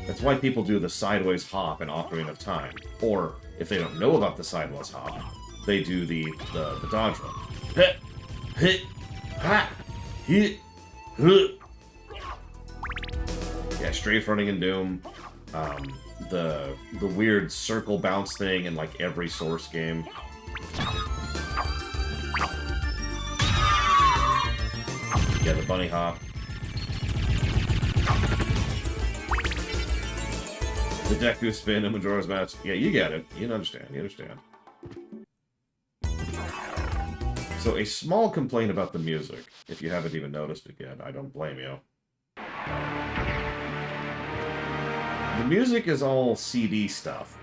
That's why people do the sideways hop in Ocarina of Time. Or, if they don't know about the sideways hop, they do the dodge roll. Hit, hit, ha, hit, hit. Yeah, strafe running in Doom. The weird circle bounce thing in like every Source game. Yeah, the bunny hop. The Deku spin in Majora's Mask. Yeah, you get it. You understand. You understand. So a small complaint about the music. If you haven't even noticed it yet, I don't blame you. The music is all CD stuff.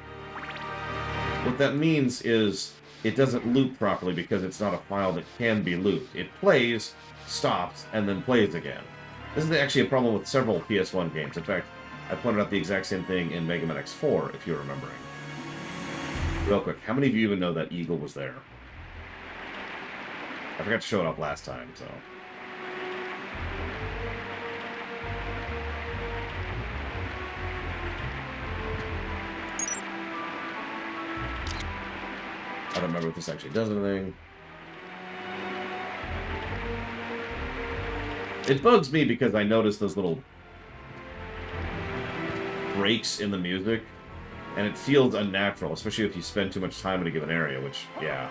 What that means is it doesn't loop properly because it's not a file that can be looped. It plays, stops, and then plays again. This is actually a problem with several PS1 games. In fact, I pointed out the exact same thing in Mega Man X4, if you're remembering. Real quick, how many of you even know that Eagle was there? I forgot to show it up last time, so... I don't remember if this actually does anything. It bugs me because I notice those little breaks in the music, and it feels unnatural, especially if you spend too much time in a given area, which, yeah.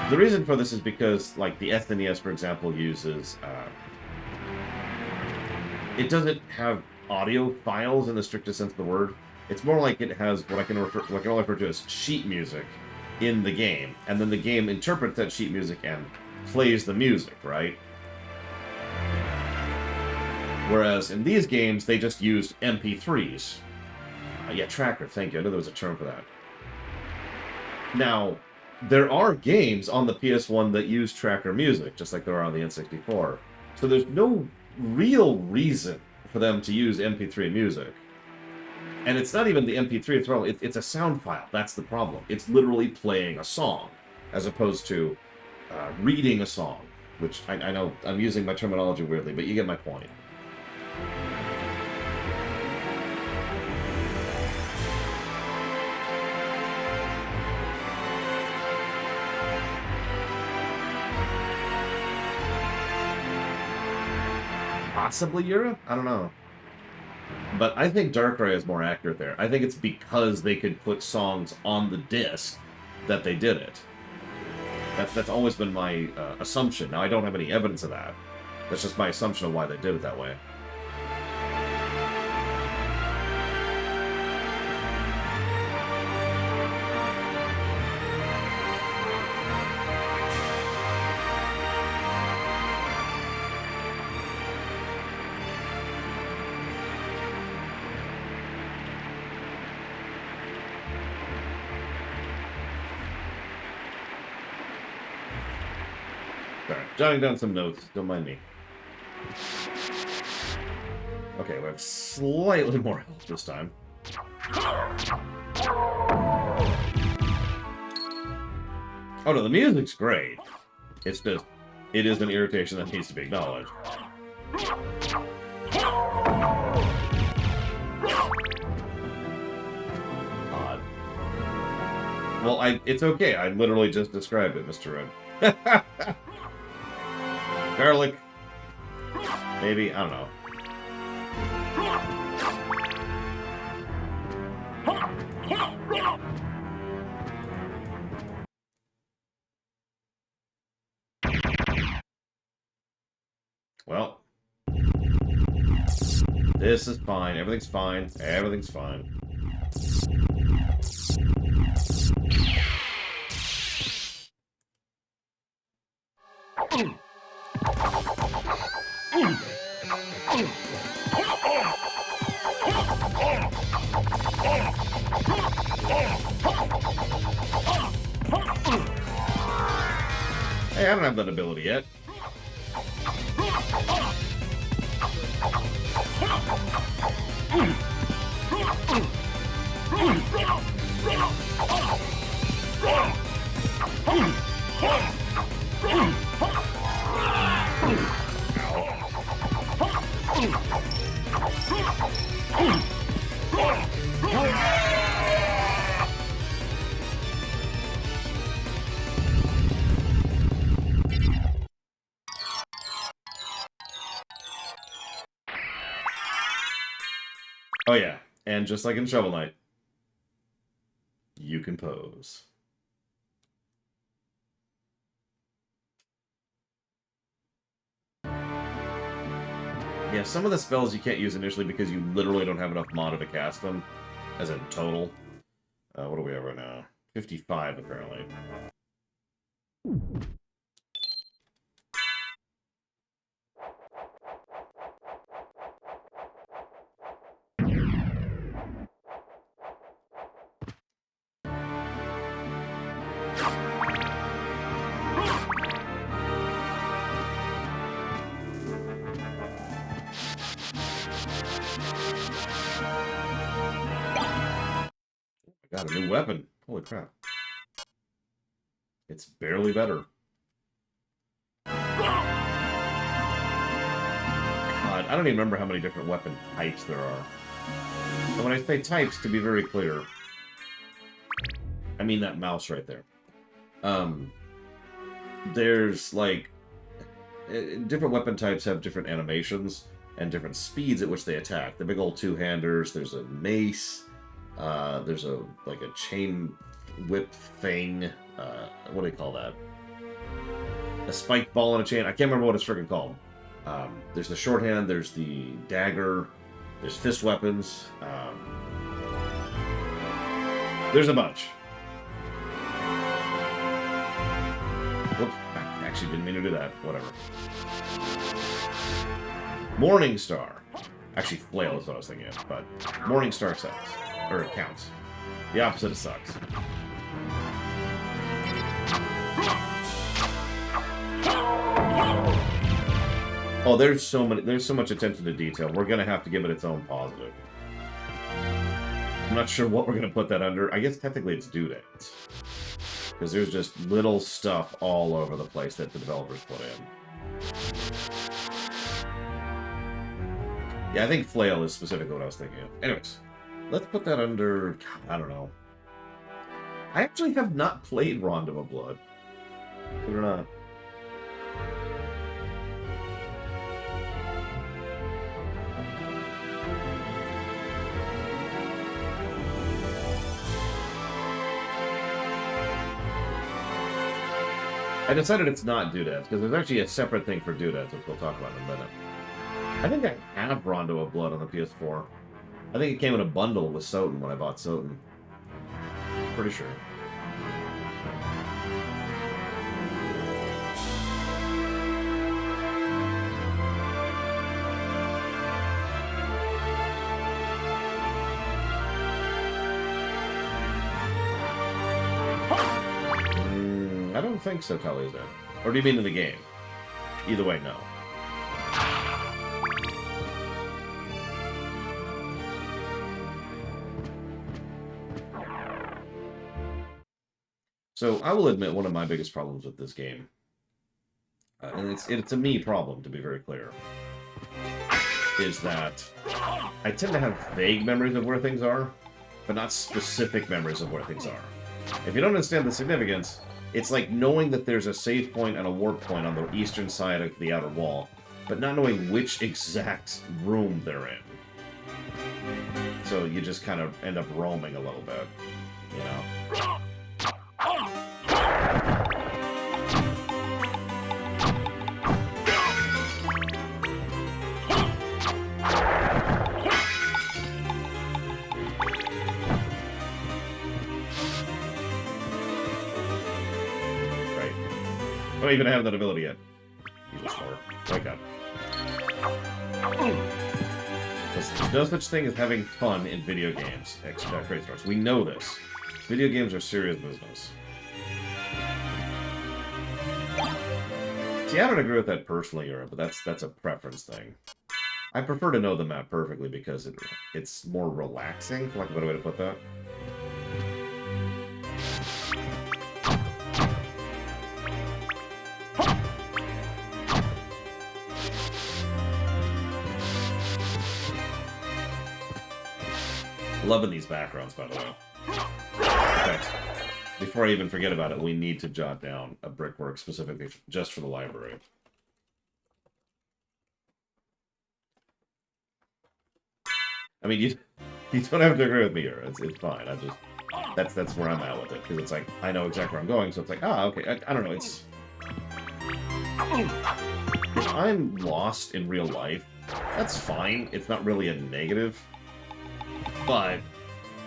The reason for this is because, like, the SNES, for example, uses... it doesn't have audio files in the strictest sense of the word. It's more like it has what I can only refer to as sheet music in the game, and then the game interprets that sheet music and plays the music, right? Whereas in these games, they just used MP3s. Yeah, tracker, thank you. I knew there was a term for that. Now, there are games on the PS1 that use tracker music, just like there are on the N64. So there's no real reason for them to use MP3 music. And it's not even the MP3, it's a sound file. That's the problem. It's literally playing a song, as opposed to reading a song, which I know I'm using my terminology weirdly, but you get my point. Possibly Europe? I don't know. But I think Darkrai is more accurate there. I think it's because they could put songs on the disc that they did it. That's always been my assumption. Now, I don't have any evidence of that. That's just my assumption of why they did it that way. Jotting down some notes, don't mind me. Okay, we have slightly more health this time. Oh no, the music's great. It's just, it is an irritation that needs to be acknowledged. Odd. Well, it's okay, I literally just described it, Mr. Red. Garlic. Maybe, I don't know. Well. This is fine. Everything's fine. Everything's fine. Hey, I don't have that ability yet. Oh yeah, and just like in Shovel Knight, you can pose. Yeah, some of the spells you can't use initially because you literally don't have enough mana to cast them, as in total. What do we have right now? 55, apparently. Got a new weapon. Holy crap. It's barely better. God, I don't even remember how many different weapon types there are. And when I say types, to be very clear, I mean that mouse right there. There's, like, different weapon types have different animations and different speeds at which they attack. The big old two-handers, there's a mace, there's a chain whip thing. What do they call that? A spiked ball on a chain. I can't remember what it's freaking called. There's the shorthand, there's the dagger, there's fist weapons. There's a bunch. Whoops, I actually didn't mean to do that. Whatever. Morning Star. Actually, flail is what I was thinking of, but Morning Star sucks. Or it counts. The opposite of sucks. Oh, there's so much attention to detail. We're gonna have to give it its own positive. I'm not sure what we're gonna put that under. I guess technically it's due dates. Because there's just little stuff all over the place that the developers put in. Yeah, I think flail is specifically what I was thinking of. Anyways, let's put that under... I don't know. I actually have not played Rondo of Blood. Believe it or not. I decided it's not doodads, because there's actually a separate thing for doodads, which we'll talk about in a minute. I think I have Rondo of Blood on the PS4. I think it came in a bundle with Soten when I bought Soten. Pretty sure. I don't think so, Tully's in. Or do you mean in the game? Either way, no. So, I will admit one of my biggest problems with this game, and it's a me problem, to be very clear, is that I tend to have vague memories of where things are, but not specific memories of where things are. If you don't understand the significance, it's like knowing that there's a save point and a warp point on the eastern side of the outer wall, but not knowing which exact room they're in. So you just kind of end up roaming a little bit, you know? I don't even have that ability yet. You just wake up. There's no such thing as having fun in video games. Crazy Stars. We know this. Video games are serious business. See, I don't agree with that personally, Europe, but that's a preference thing. I prefer to know the map perfectly because it's more relaxing, for lack of a better way to put that. Loving these backgrounds, by the way. In fact, before I even forget about it, we need to jot down a brickwork specifically just for the library. I mean, you don't have to agree with me here. It's fine. I just that's where I'm at with it, because it's like I know exactly where I'm going, so it's like, ah, okay. I don't know. It's if I'm lost in real life, that's fine. It's not really a negative, but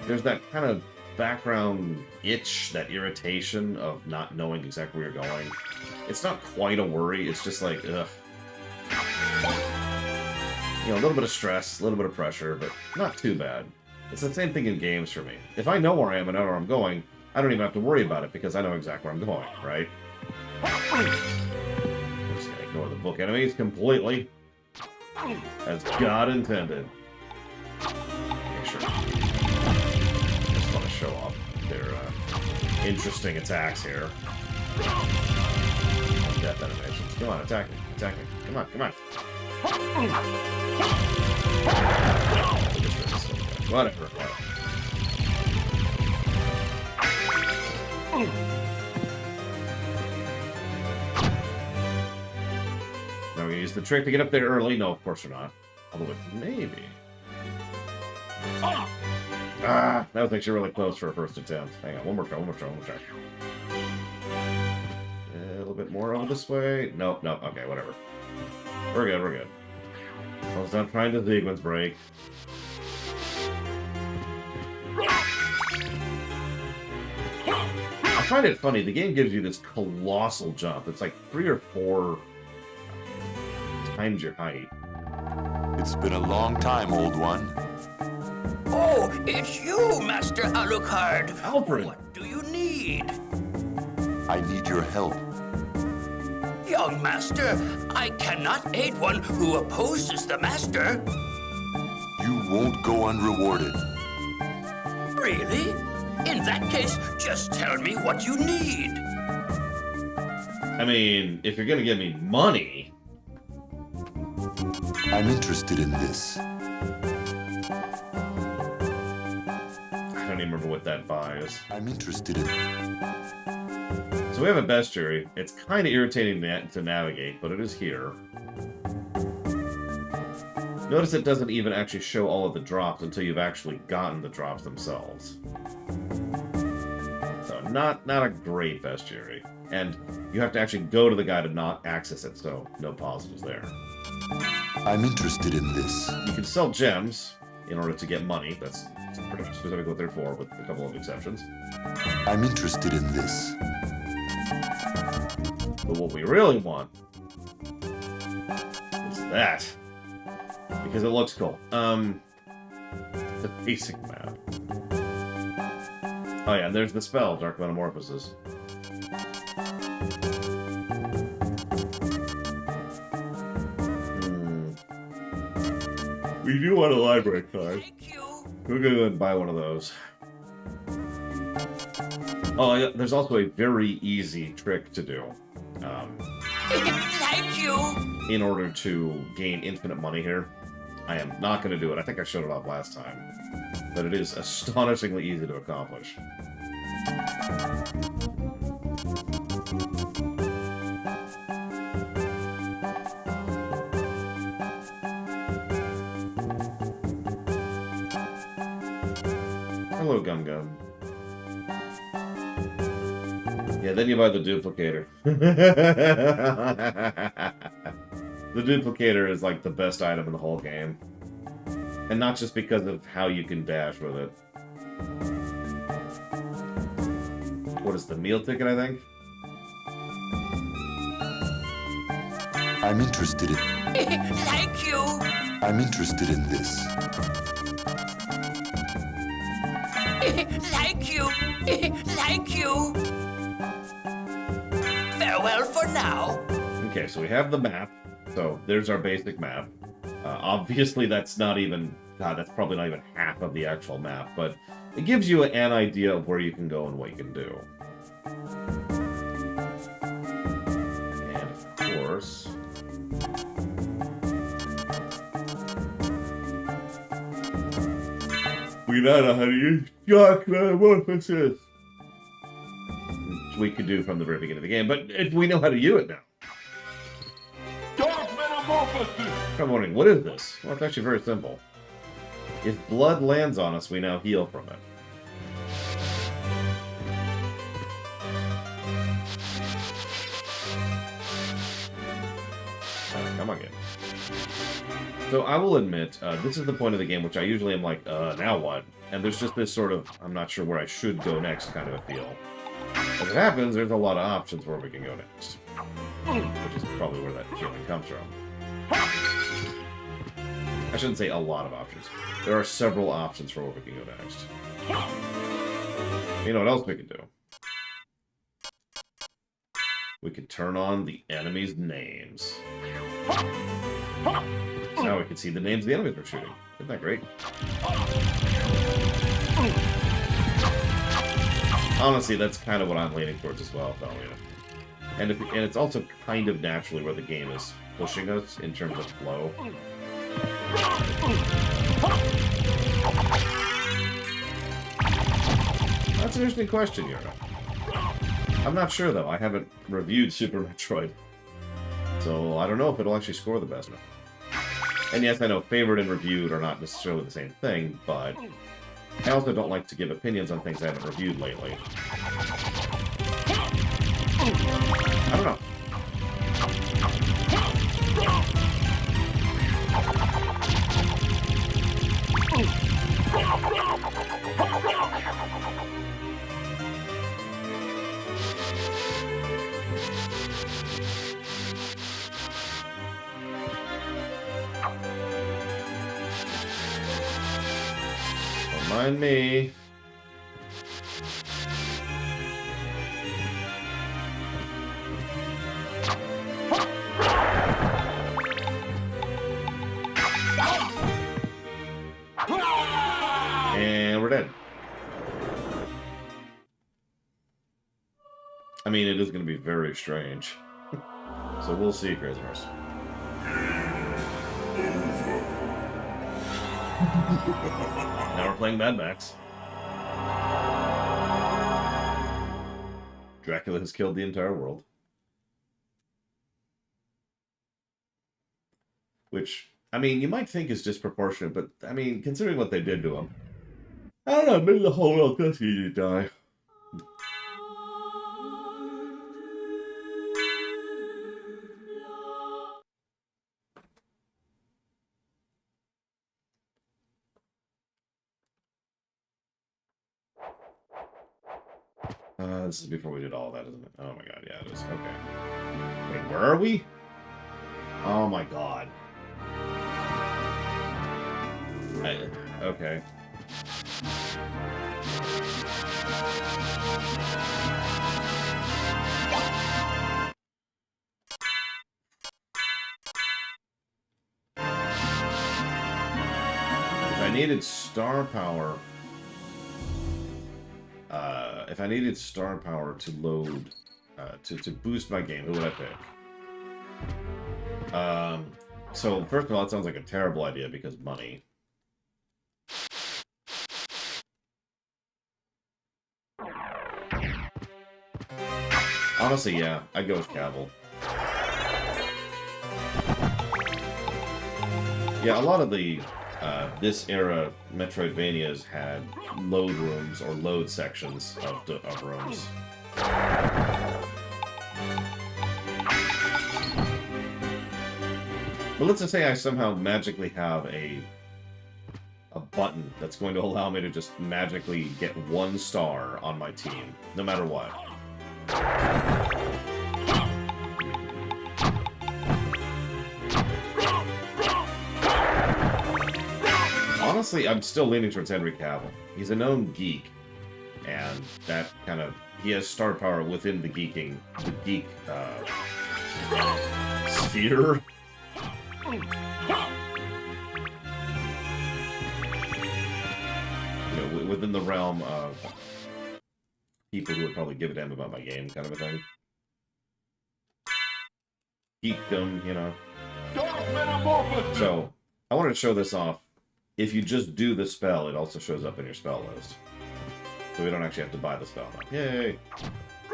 there's that kind of background itch, that irritation of not knowing exactly where you're going. It's not quite a worry. It's just like, ugh. You know, a little bit of stress, a little bit of pressure, but not too bad. It's the same thing in games for me. If I know where I am and know where I'm going, I don't even have to worry about it because I know exactly where I'm going, right? I'm just gonna ignore the book enemies completely. As God intended. Make sure. Just want to show off their interesting attacks here. Death animations. Come on, attack me. Attack me. Come on, come on. Whatever. Now we're gonna use the trick to get up there early. No, of course we're not. Although maybe. Ah, that was actually really close for a first attempt. Hang on, one more try. A little bit more over this way. Nope. Okay, whatever. We're good. Well, it's not trying to sequence break. I find it funny, the game gives you this colossal jump. It's like 3 or 4 times your height. It's been a long time, old one. Oh, it's you, Master Alucard. Alfred! What do you need? I need your help. Young Master, I cannot aid one who opposes the Master. You won't go unrewarded. Really? In that case, just tell me what you need. I mean, if you're gonna give me money... I'm interested in this. I don't even remember what that buys. I'm interested in... So we have a bestiary. It's kind of irritating to navigate, but it is here. Notice it doesn't even actually show all of the drops until you've actually gotten the drops themselves. So not a great bestiary. And you have to actually go to the guy to not access it, so no positives there. I'm interested in this. You can sell gems in order to get money. That's pretty specific what they're for, with a couple of exceptions. I'm interested in this. But what we really want is that. Because it looks cool. The basic map. Oh yeah, and there's the spell, Dark Metamorphosis. We do want a library card. Thank you. We're gonna go ahead and buy one of those. Oh, yeah, there's also a very easy trick to do. Thank you. In order to gain infinite money here. I am not going to do it. I think I showed it off last time. But it is astonishingly easy to accomplish. Hello, Gum Gum. Yeah, then you buy the duplicator. The duplicator is like the best item in the whole game. And not just because of how you can dash with it. What is the meal ticket, I think? I'm interested in... Thank you. I'm interested in this. Thank you. Thank you. Farewell for now. Okay, so we have the map. So there's our basic map. Obviously, that's not even... God, that's probably not even half of the actual map, but it gives you an idea of where you can go and what you can do. And, of course... we know how to use Dark Metamorphosis! Which we could do from the very beginning of the game, but we know how to use it now. Dark Metamorphosis! I'm wondering, what is this? Well, it's actually very simple. If blood lands on us, we now heal from it. Come on, game. So I will admit, this is the point of the game which I usually am like, now what? And there's just this sort of, I'm not sure where I should go next kind of a feel. As it happens, there's a lot of options where we can go next. Which is probably where that feeling comes from. I shouldn't say a lot of options. There are several options for where we can go next. You know what else we can do? We could turn on the enemies' names. So now we can see the names of the enemies we're shooting. Isn't that great? Honestly, that's kind of what I'm leaning towards as well, Thalia. And it's also kind of naturally where the game is pushing us in terms of flow. That's an interesting question, Yura. I'm not sure, though. I haven't reviewed Super Metroid. So I don't know if it'll actually score the best. And yes, I know favored and reviewed are not necessarily the same thing, but I also don't like to give opinions on things I haven't reviewed lately. I don't know. Don't mind me. And we're dead. I mean, it is going to be very strange. So we'll see, Crazy Horse. Now we're playing Mad Max. Dracula has killed the entire world. Which, I mean, you might think is disproportionate, but, I mean, considering what they did to him, I don't know, maybe the whole world does need to die. This is before we did all that, isn't it? Oh my god, yeah, it is. Okay. Wait, where are we? Oh my god. Okay. If I needed star power... if I needed star power to load... to boost my game, who would I pick? So, first of all, it sounds like a terrible idea because money. Honestly, yeah, I'd go with Cavill. Yeah, a lot of the this era Metroidvanias had load rooms or load sections of rooms. But let's just say I somehow magically have a button that's going to allow me to just magically get 1 star on my team, no matter what. Honestly, I'm still leaning towards Henry Cavill. He's a known geek, and that kind of... he has star power within the geek sphere. you know, within the realm of people who would probably give a damn about my game, kind of a thing. Geekdom, you know. Dark Metamorphosis! So, I wanted to show this off. If you just do the spell, it also shows up in your spell list. So we don't actually have to buy the spell now. Yay!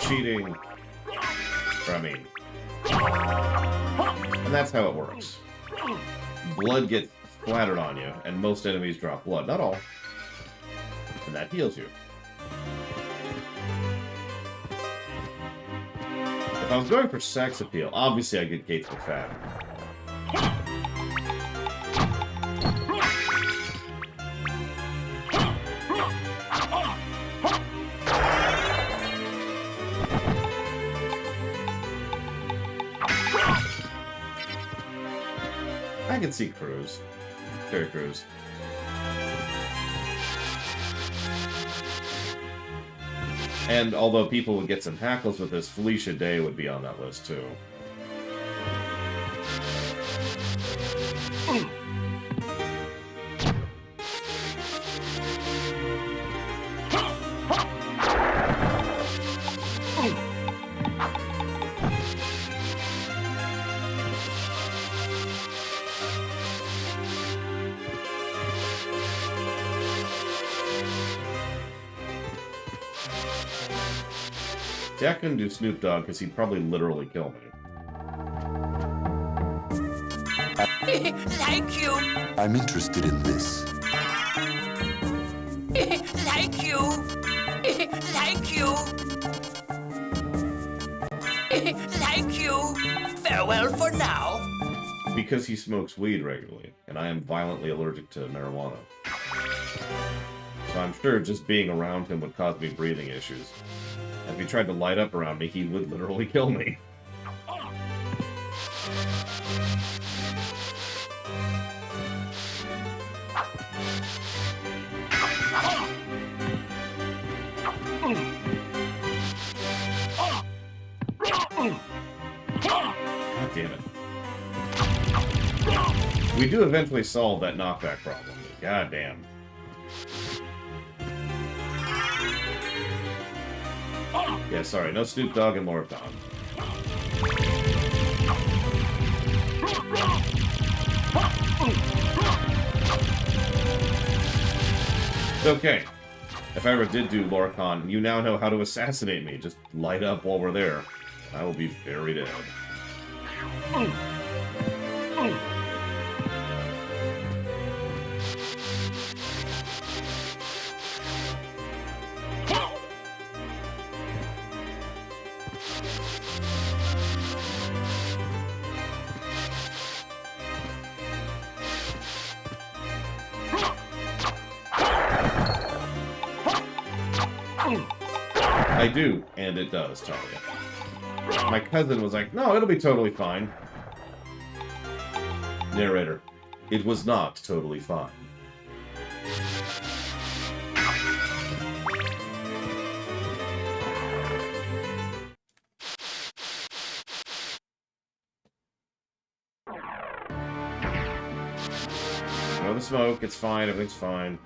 Cheating! Or, I mean... And that's how it works. Blood gets splattered on you, and most enemies drop blood. Not all. And that heals you. If I was going for sex appeal, obviously I get Gates McFadden. I can see Cruz. Terry Crews. And although people would get some hackles with this, Felicia Day would be on that list too. See, I couldn't do Snoop Dogg because he'd probably literally kill me. Thank you. I'm interested in this. Thank you. Thank you. Thank you. Farewell for now. Because he smokes weed regularly, and I am violently allergic to marijuana. So I'm sure just being around him would cause me breathing issues. If he tried to light up around me, he would literally kill me. God damn it. We do eventually solve that knockback problem. God damn. Yeah, sorry, no Snoop Dogg and Lorcon. It's okay. If I ever did do Lorcon, you now know how to assassinate me. Just light up while we're there. I will be very dead. I do, and it does, Talia. My cousin was like, no, it'll be totally fine. Narrator, it was not totally fine. No, the smoke, it's fine, everything's fine.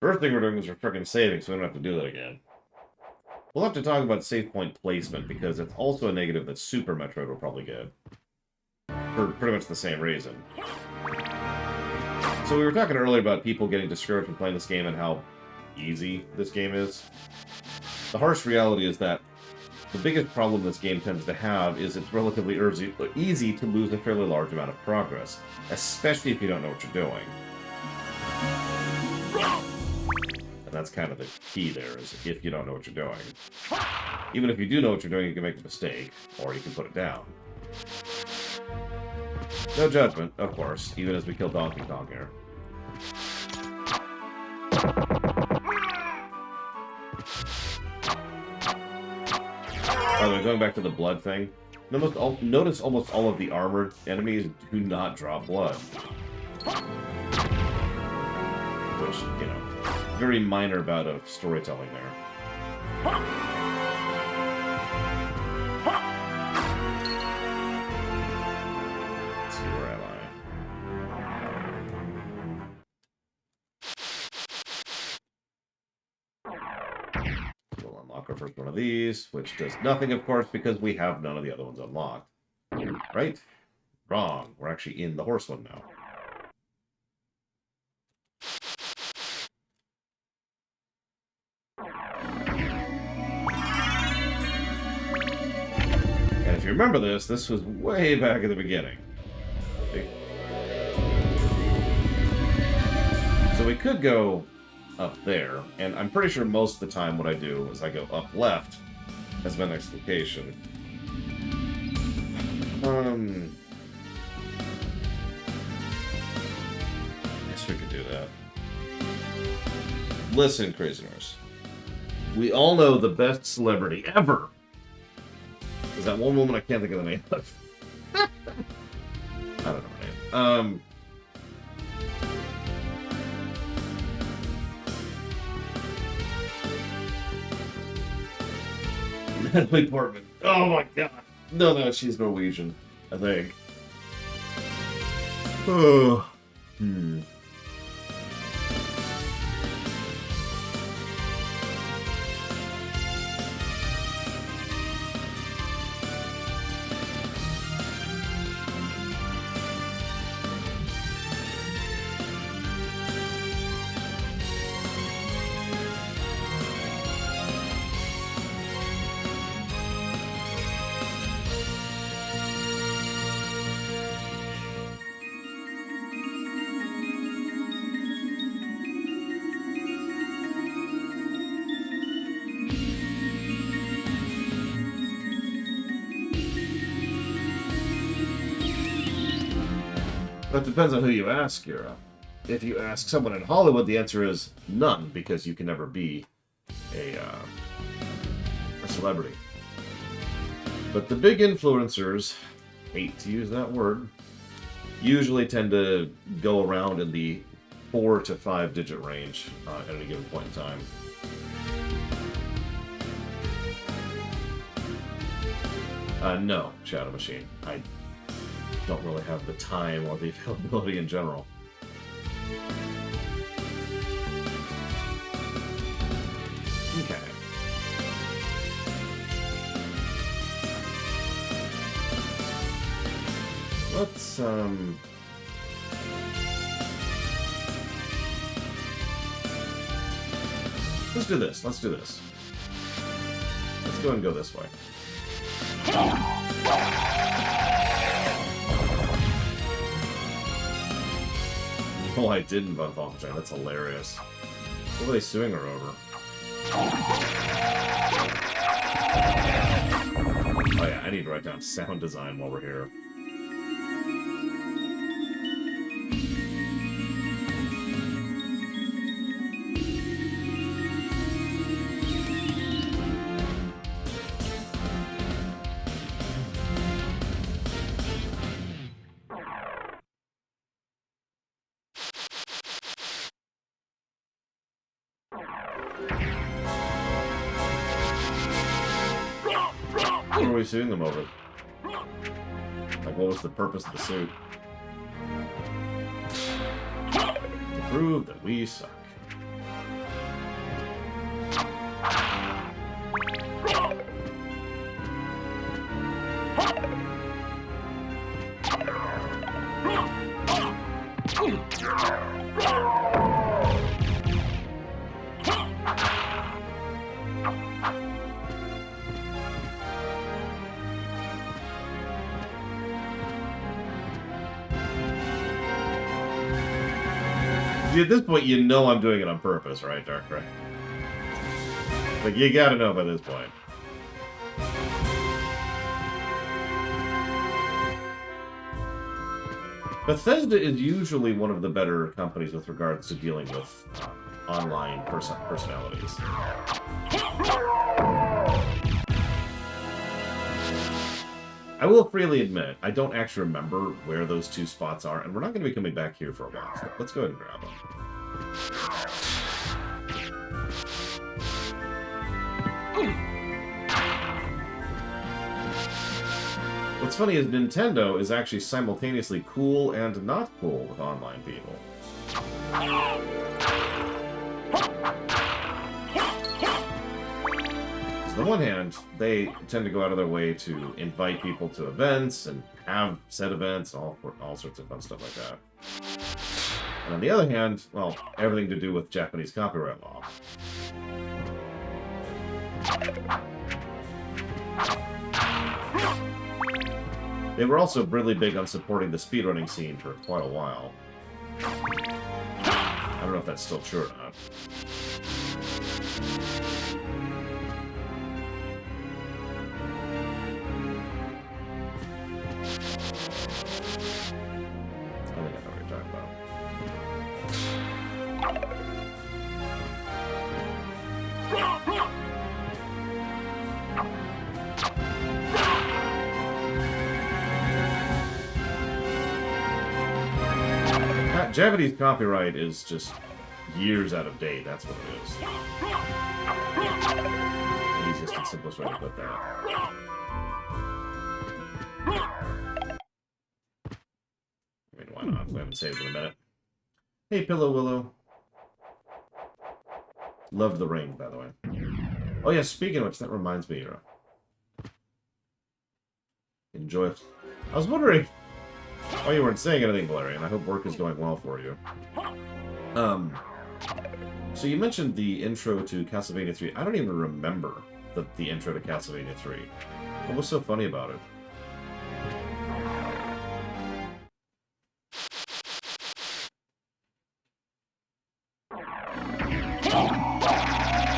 First thing we're doing is we're freaking saving, so we don't have to do that again. We'll have to talk about save point placement, because it's also a negative that Super Metroid will probably get. For pretty much the same reason. So we were talking earlier about people getting discouraged from playing this game and how easy this game is. The harsh reality is that the biggest problem this game tends to have is it's relatively easy to lose a fairly large amount of progress, especially if you don't know what you're doing. And that's kind of the key there, is if you don't know what you're doing. Even if you do know what you're doing, you can make a mistake, or you can put it down. No judgment, of course, even as we kill Donkey Kong here. By the way, going back to the blood thing, Notice almost all of the armored enemies do not drop blood. Which, you know, very minor bout of storytelling there. Let's see, where am I? We'll unlock our first one of these, which does nothing, of course, because we have none of the other ones unlocked. Right? Wrong. We're actually in the horse one now. And if you remember this was way back at the beginning. So we could go up there, and I'm pretty sure most of the time what I do is I go up left as my next location. Guess we could do that. Listen, Crazy Nurse. We all know the best celebrity ever is that one woman I can't think of the name of. I don't know her name. Natalie Portman. Oh my god. No, she's Norwegian, I think. Oh. That depends on who you ask, Kira. If you ask someone in Hollywood, the answer is none, because you can never be a celebrity. But the big influencers, hate to use that word, usually tend to go around in the 4 to 5 digit range at any given point in time. No, Shadow Machine. I don't really have the time or the availability in general. Okay. Let's do this. Let's do this. Let's go and go this way. Oh, I didn't vote Wolfenstein. That's hilarious. What were they suing her over? Oh yeah, I need to write down sound design while we're here. What were we suing them over? Like, what was the purpose of the suit? To prove that we suck. See, at this point, you know I'm doing it on purpose, right, Darkrai? Like, you gotta know by this point. Bethesda is usually one of the better companies with regards to dealing with online personalities. I will freely admit, I don't actually remember where those two spots are, and we're not going to be coming back here for a while, so let's go ahead and grab them. What's funny is Nintendo is actually simultaneously cool and not cool with online people. On the one hand, they tend to go out of their way to invite people to events and have said events, all sorts of fun stuff like that. And on the other hand, well, everything to do with Japanese copyright law. They were also really big on supporting the speedrunning scene for quite a while. I don't know if that's still true or not. Japanese copyright is just years out of date, that's what it is. The easiest and simplest way to put that. I mean, why not? We haven't saved in a minute. Hey, Pillow Willow. Loved the ring, by the way. Oh yeah, speaking of which, that reminds me, enjoy it. I was wondering why you weren't saying anything, Valerian. I hope work is going well for you. So you mentioned the intro to Castlevania 3. I don't even remember the intro to Castlevania 3. What was so funny about it?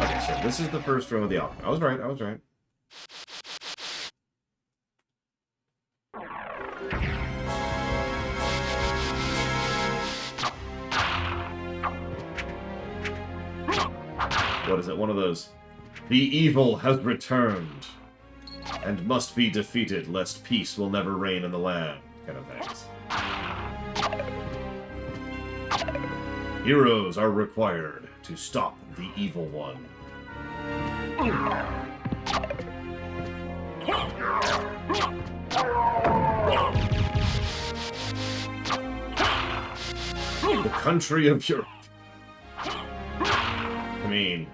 Okay, so this is the first room of the album. I was right, I was right. What is it? One of those, the evil has returned and must be defeated lest peace will never reign in the land kind of things. Heroes are required to stop the evil one. The country of Europe. I mean,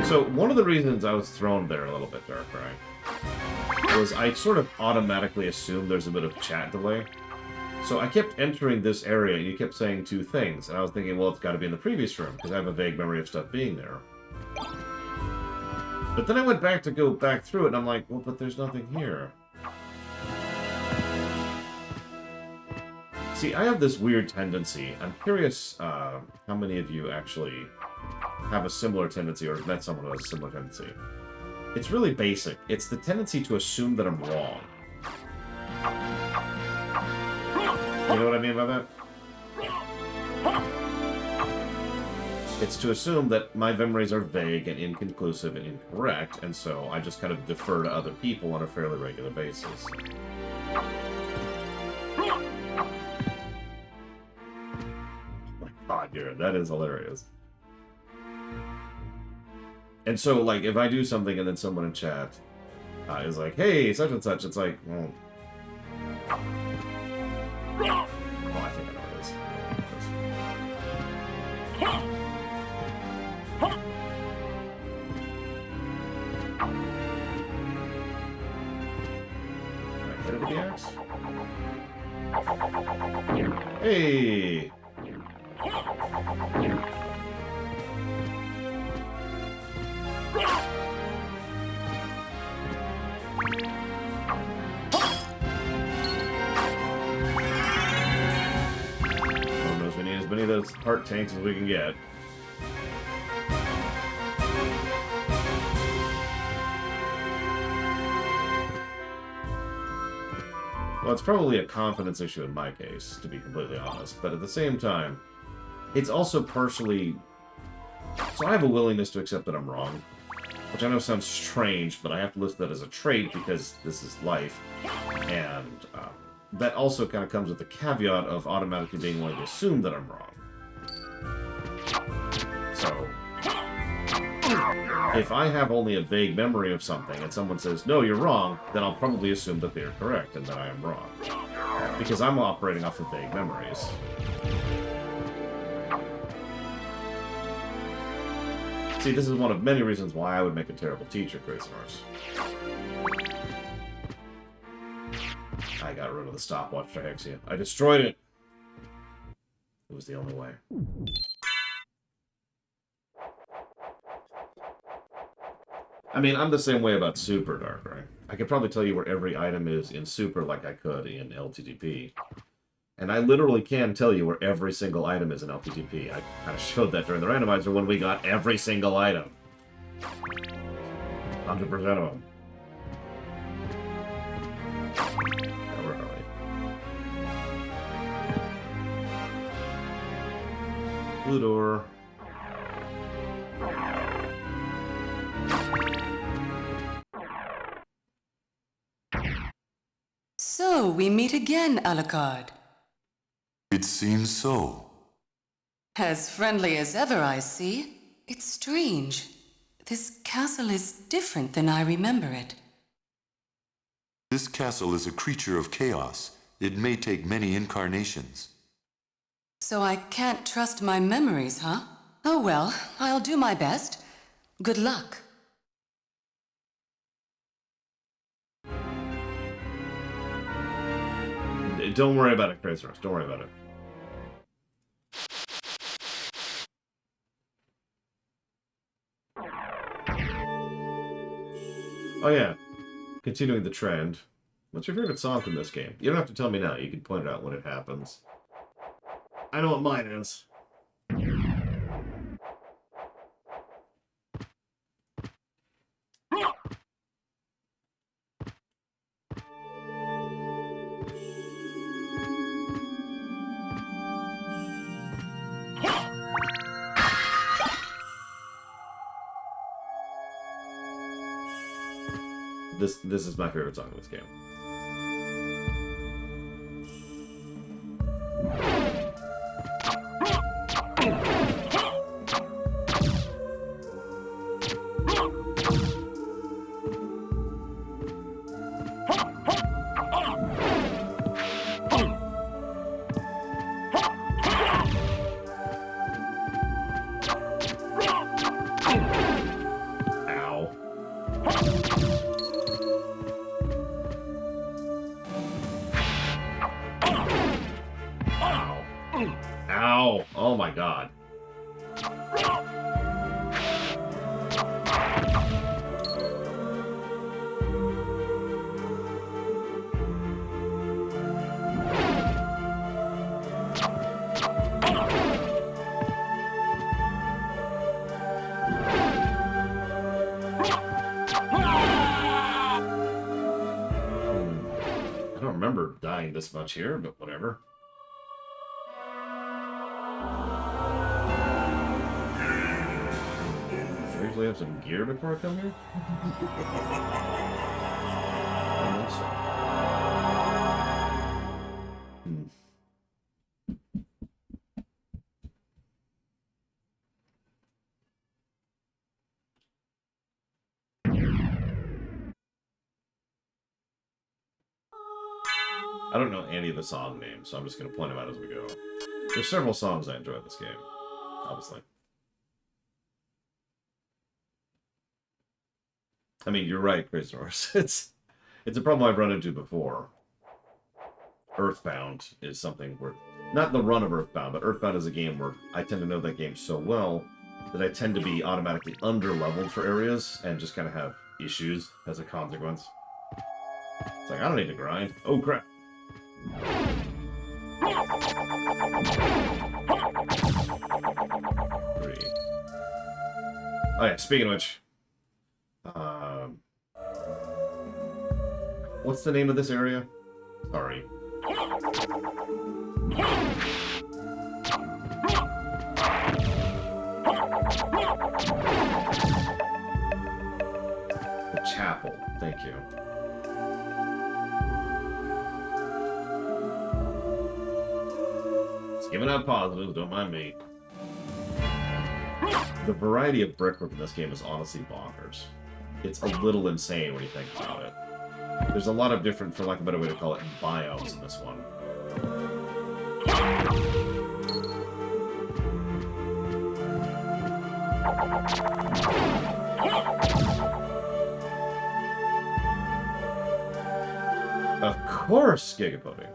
so one of the reasons I was thrown there a little bit, Darkrai, was I sort of automatically assumed there's a bit of chat delay. So I kept entering this area, and you kept saying two things, and I was thinking, well, it's got to be in the previous room, because I have a vague memory of stuff being there. But then I went back to go back through it, and I'm like, well, but there's nothing here. See, I have this weird tendency. I'm curious how many of you actually have a similar tendency or have met someone who has a similar tendency. It's really basic. It's the tendency to assume that I'm wrong. You know what I mean by that? It's to assume that my memories are vague and inconclusive and incorrect, and so I just kind of defer to other people on a fairly regular basis. God, Garrett, that is hilarious. And so, like, if I do something and then someone in chat is like, hey, such and such, it's like, well... Oh, I think I know what it is. Can I hit it with the axe? Hey! Lord knows we need as many of those heart tanks as we can get. Well, it's probably a confidence issue in my case, to be completely honest, but at the same time, it's also partially So I have a willingness to accept that I'm wrong. Which I know sounds strange, but I have to list that as a trait because this is life. And that also kind of comes with the caveat of automatically being willing to assume that I'm wrong. So, if I have only a vague memory of something and someone says, no, you're wrong, then I'll probably assume that they're correct and that I am wrong. Because I'm operating off of vague memories. See, this is one of many reasons why I would make a terrible teacher, Crazinors. I got rid of the stopwatch Trihexia. I destroyed it! It was the only way. I mean, I'm the same way about Super Dark, right? I could probably tell you where every item is in Super like I could in LTTP. And I literally can tell you where every single item is in LTTP. I kind of showed that during the randomizer when we got every single item. 100% of them. Never hurry. Blue door. So, we meet again, Alucard. It seems so. As friendly as ever, I see. It's strange. This castle is different than I remember it. This castle is a creature of chaos. It may take many incarnations. So I can't trust my memories, huh? Oh well, I'll do my best. Good luck. Don't worry about it, Crazinors. Don't worry about it. Oh yeah, continuing the trend. What's your favorite song from this game? You don't have to tell me now. You can point it out when it happens. I know what mine is. This is my favorite song in this game. Ow! Oh my god. I don't remember dying this much here, but whatever. I usually have some gear before I come here. I don't know any of the song names, so I'm just going to point them out as we go. There's several songs I enjoy in this game, obviously. I mean, you're right, Crazy Horse. It's a problem I've run into before. Earthbound is something where... Not the run of Earthbound, but Earthbound is a game where I tend to know that game so well that I tend to be automatically under-leveled for areas and just kind of have issues as a consequence. It's like, I don't need to grind. Oh, crap. Three. Oh yeah, speaking of which, what's the name of this area? Sorry. The chapel. Thank you. Just giving out positives, don't mind me. The variety of brickwork in this game is honestly bonkers. It's a little insane when you think about it. There's a lot of different, for lack of a better way to call it, biomes in this one. Of course, Giga Pudding.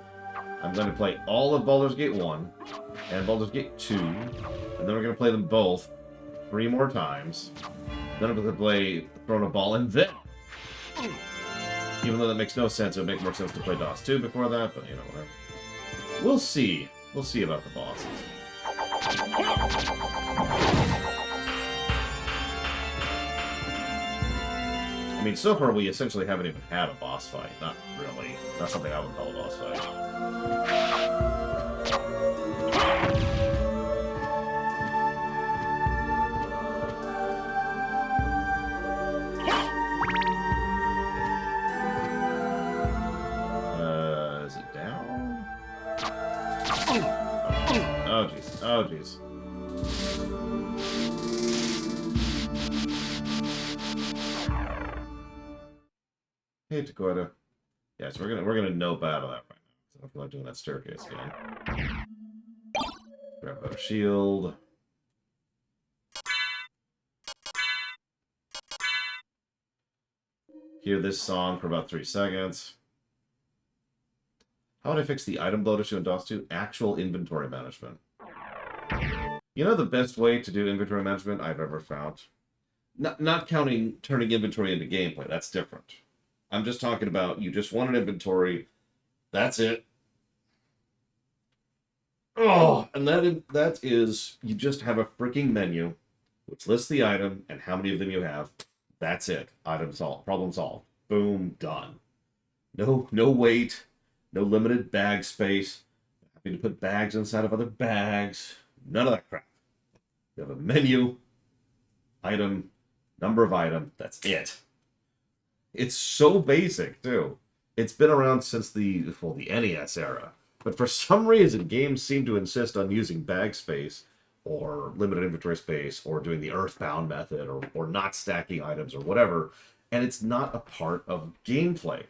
I'm going to play all of Baldur's Gate 1 and Baldur's Gate 2, and then we're going to play them both 3 more times. Then I'm going to play Throne of Ball, and then... Even though that makes no sense, it would make more sense to play DOS 2 before that, but you know, whatever. We'll see. We'll see about the bosses. I mean, so far we essentially haven't even had a boss fight. Not really. Not something I would call a boss fight. Is it down? Oh, jeez. Oh, jeez. Hey, Dakota. Yes, we're gonna no battle that right now. So I feel like doing that staircase again. Grab our shield. Hear this song for about 3 seconds. How would I fix the item bloat issue in DOS 2? Actual inventory management. You know the best way to do inventory management I've ever found? Not counting turning inventory into gameplay. That's different. I'm just talking about you just want an inventory. That's it. Oh, and that is you just have a freaking menu which lists the item and how many of them you have. That's it. Item solved. Problem solved. Boom. Done. No wait. No limited bag space. Having to put bags inside of other bags. None of that crap. You have a menu, item, number of item. That's it. It's so basic, too. It's been around since the NES era. But for some reason, games seem to insist on using bag space or limited inventory space or doing the Earthbound method or not stacking items or whatever. And it's not a part of gameplay.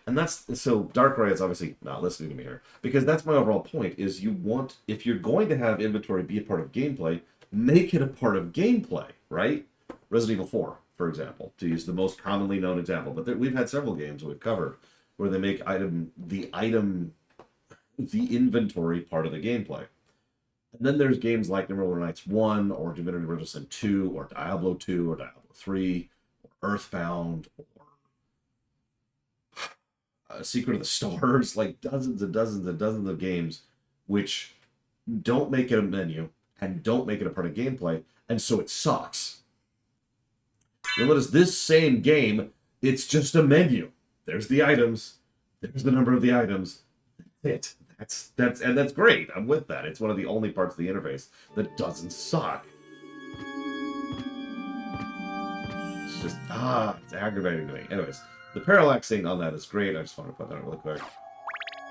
And that's, so Darkrai is obviously not listening to me here, because that's my overall point, is you want, if you're going to have inventory be a part of gameplay, make it a part of gameplay, right? Resident Evil 4, for example, to use the most commonly known example, but we've had several games we've covered where they make the inventory part of the gameplay. And then there's games like Neverwinter Nights 1, or Divinity Original Sin 2, or Diablo 2, or Diablo 3, or Earthbound, or Secret of the Stars, like dozens and dozens and dozens of games which don't make it a menu and don't make it a part of gameplay, and so it sucks. You'll notice this same game, it's just a menu. There's the items, there's the number of the items. That's great. I'm with that. It's one of the only parts of the interface that doesn't suck. It's just it's aggravating to me. Anyways. The parallaxing on that is great. I just want to put that in really quick.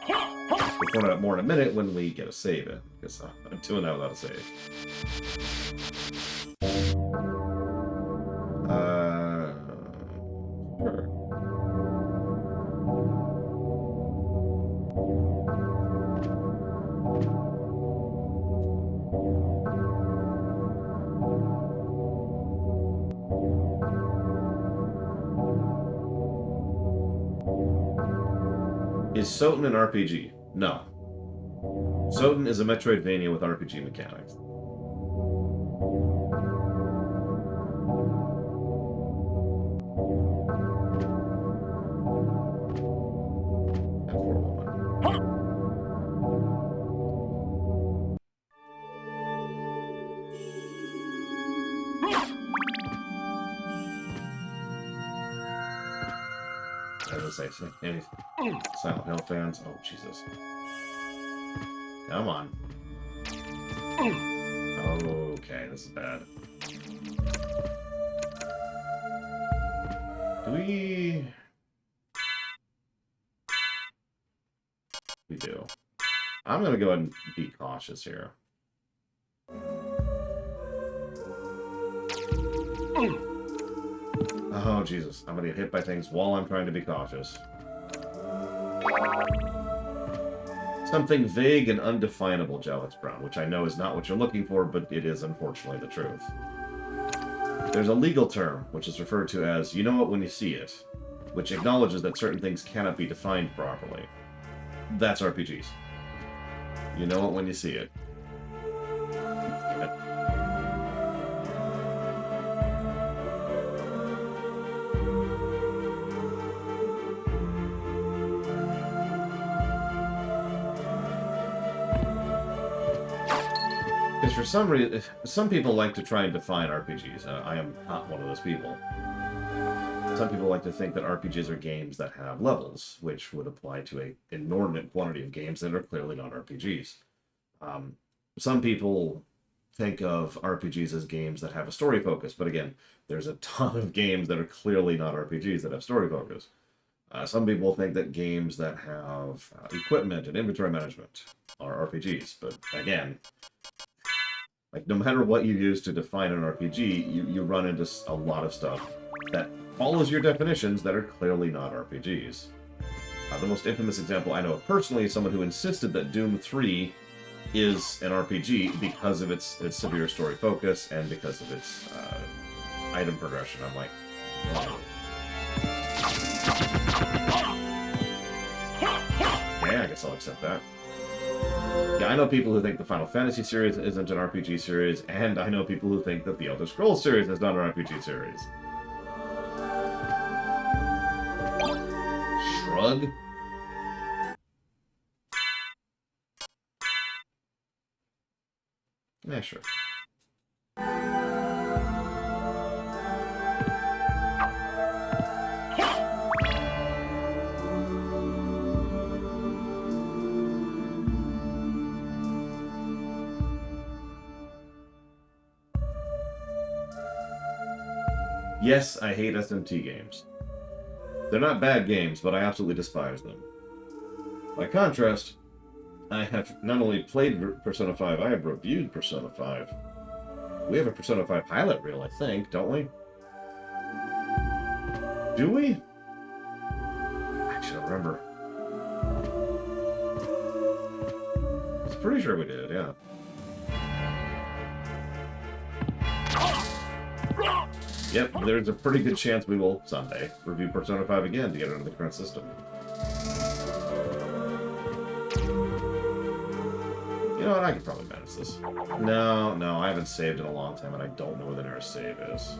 We'll point it out more in a minute when we get a save in, because I'm doing that without a save. Sure. Is Soten an RPG? No. Soten is a Metroidvania with RPG mechanics. And for a woman. As I say, any Silent Hill fans? Oh, Jesus. Come on. Okay, this is bad. Do we... We do. I'm gonna go ahead and be cautious here. Oh, Jesus. I'm gonna get hit by things while I'm trying to be cautious. Something vague and undefinable, Jelix Brown, which I know is not what you're looking for, but it is unfortunately the truth. There's a legal term, which is referred to as you know it when you see it, which acknowledges that certain things cannot be defined properly. That's RPGs. You know it when you see it. Damn it. Because for some reason, some people like to try and define RPGs. I am not one of those people. Some people like to think that RPGs are games that have levels, which would apply to an inordinate quantity of games that are clearly not RPGs. Some people think of RPGs as games that have a story focus, but again, there's a ton of games that are clearly not RPGs that have story focus. Some people think that games that have equipment and inventory management are RPGs, but again, like no matter what you use to define an RPG, you run into a lot of stuff that follows your definitions that are clearly not RPGs. The most infamous example I know of personally is someone who insisted that Doom 3 is an RPG because of its severe story focus and because of its item progression. I'm like, wow. Yeah, I guess I'll accept that. Yeah, I know people who think the Final Fantasy series isn't an RPG series, and I know people who think that the Elder Scrolls series is not an RPG series. Shrug? Yeah, sure. Yes, I hate SMT games. They're not bad games, but I absolutely despise them. By contrast, I have not only played Persona 5, I have reviewed Persona 5. We have a Persona 5 highlight reel, I think, don't we? Do we? I don't remember. I was pretty sure we did, yeah. Yep, there's a pretty good chance we will, someday, review Persona 5 again to get it into the current system. You know what, I could probably manage this. No, I haven't saved in a long time, and I don't know where the nearest save is.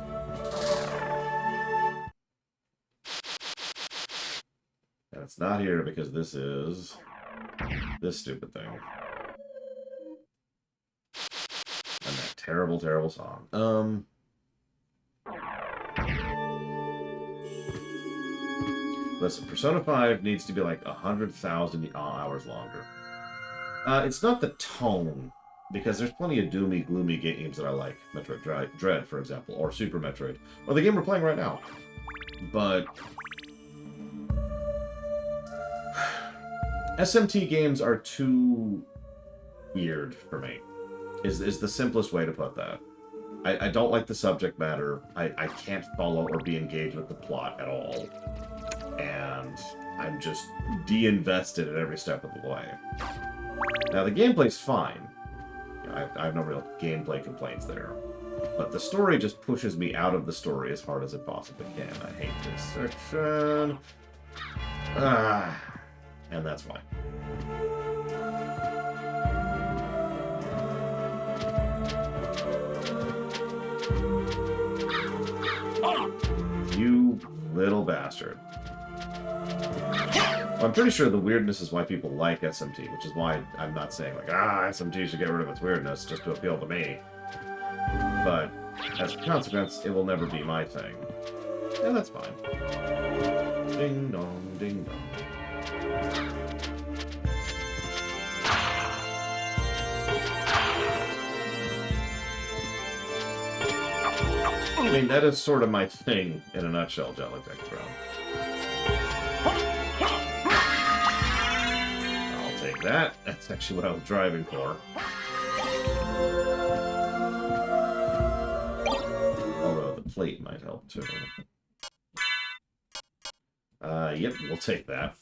And it's not here because this is... this stupid thing. And that terrible, terrible song. Listen, Persona 5 needs to be like 100,000 hours longer. It's not the tone, because there's plenty of doomy, gloomy games that I like. Metroid Dread, for example, or Super Metroid, or the game we're playing right now. But... SMT games are too weird for me, is the simplest way to put that. I don't like the subject matter. I can't follow or be engaged with the plot at all. And I'm just de-invested at every step of the way. Now, the gameplay's fine. You know, I have no real gameplay complaints there. But the story just pushes me out of the story as hard as it possibly can. I hate this section. And that's why. You little bastard. Well, I'm pretty sure the weirdness is why people like SMT, which is why I'm not saying like, SMT should get rid of its weirdness just to appeal to me. But as a consequence, it will never be my thing. And that's fine. Ding dong, ding dong. I mean, that is sort of my thing in a nutshell, Jellybeck Brown. I'll take that. That's actually what I was driving for. Although the plate might help too. Yep, we'll take that.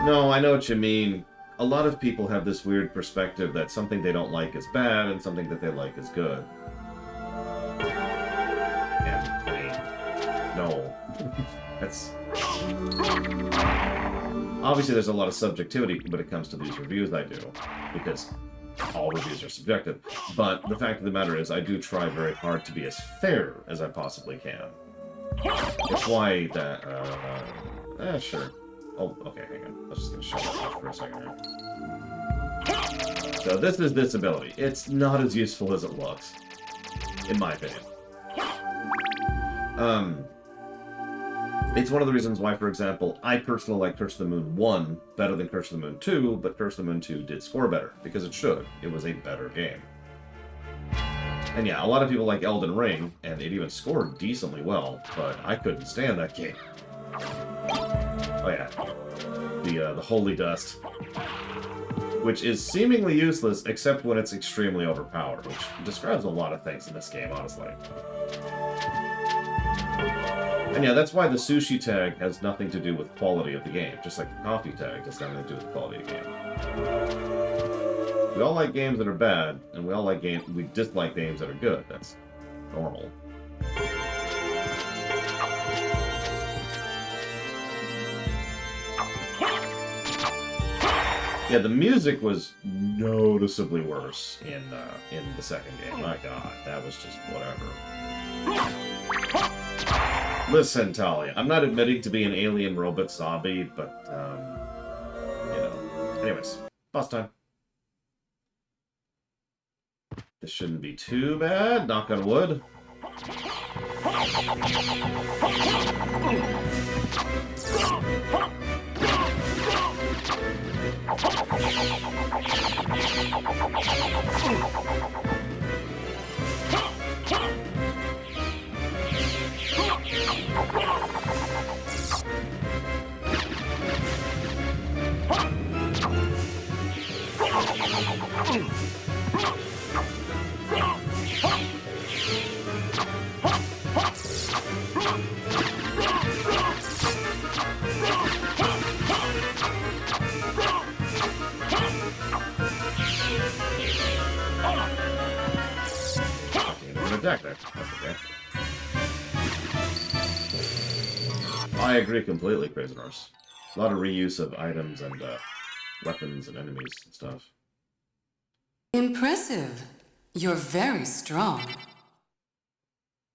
No, I know what you mean. A lot of people have this weird perspective that something they don't like is bad and something that they like is good. And, I mean, no. That's... Obviously, there's a lot of subjectivity when it comes to these reviews I do, because all reviews are subjective. But the fact of the matter is, I do try very hard to be as fair as I possibly can. It's why that, sure. Oh, okay, hang on. I was just gonna shut that off for a second here. So this is this ability. It's not as useful as it looks, in my opinion. It's one of the reasons why, for example, I personally like Curse of the Moon 1 better than Curse of the Moon 2, but Curse of the Moon 2 did score better, because it should. It was a better game. And yeah, a lot of people like Elden Ring, and it even scored decently well, but I couldn't stand that game. Oh yeah, the Holy Dust, which is seemingly useless except when it's extremely overpowered, which describes a lot of things in this game, honestly. And yeah, that's why the sushi tag has nothing to do with quality of the game, just like the coffee tag has nothing to do with the quality of the game. We all like games that are bad, and we dislike games that are good. That's normal. Yeah, the music was noticeably worse in the second game. My God, that was just whatever. Listen, Talia, I'm not admitting to be an alien robot zombie, but you know. Anyways, boss time. This shouldn't be too bad. Knock on wood. Attack there. That's okay. I agree completely, Crazy Horse. A lot of reuse of items and weapons and enemies and stuff. Impressive. You're very strong.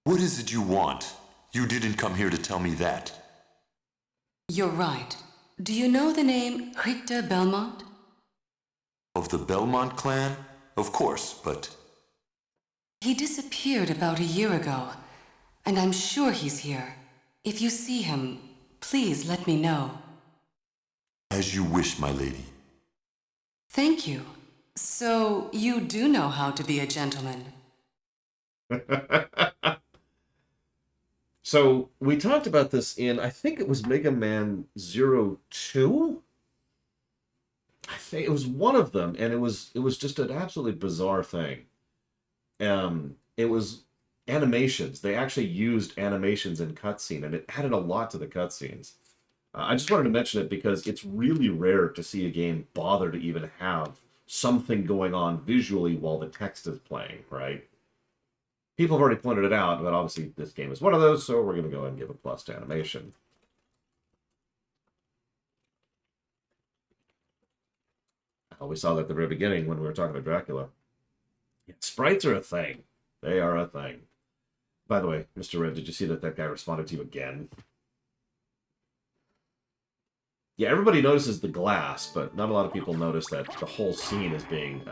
What is it you want? You didn't come here to tell me that. You're right. Do you know the name Richter Belmont? Of the Belmont clan? Of course, but... He disappeared about a year ago, and I'm sure he's here. If you see him, please let me know. As you wish, my lady. Thank you. So, you do know how to be a gentleman. So, we talked about this in, I think it was Mega Man 02? I think it was one of them, and it was just an absolutely bizarre thing. It was animations. They actually used animations in cutscene, and it added a lot to the cutscenes. I just wanted to mention it because it's really rare to see a game bother to even have something going on visually while the text is playing, right? People have already pointed it out, but obviously this game is one of those, so we're going to go ahead and give a plus to animation. We saw that at the very beginning when we were talking about Dracula. Yeah, sprites are a thing. They are a thing. By the way, Mr. Red, did you see that guy responded to you again? Yeah, everybody notices the glass, but not a lot of people notice that the whole scene is being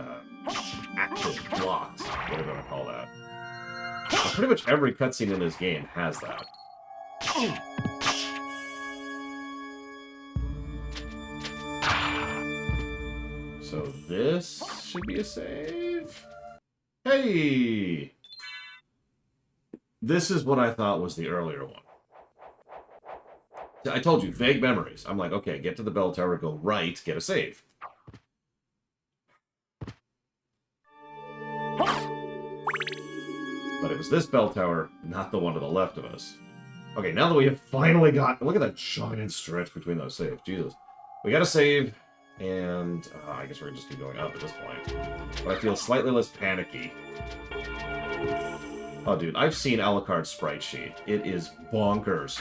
active blocked, whatever you want to call that. Well, pretty much every cutscene in this game has that. So this should be a save. Hey! This is what I thought was the earlier one. I told you, vague memories. I'm like, okay, get to the bell tower, go right, get a save. But it was this bell tower, not the one to the left of us. Okay, now that we have finally got... Look at that giant stretch between those saves. Jesus. We got a save, and... I guess we're going to just keep going up at this point. But I feel slightly less panicky. Oh, dude, I've seen Alucard's sprite sheet. It is bonkers.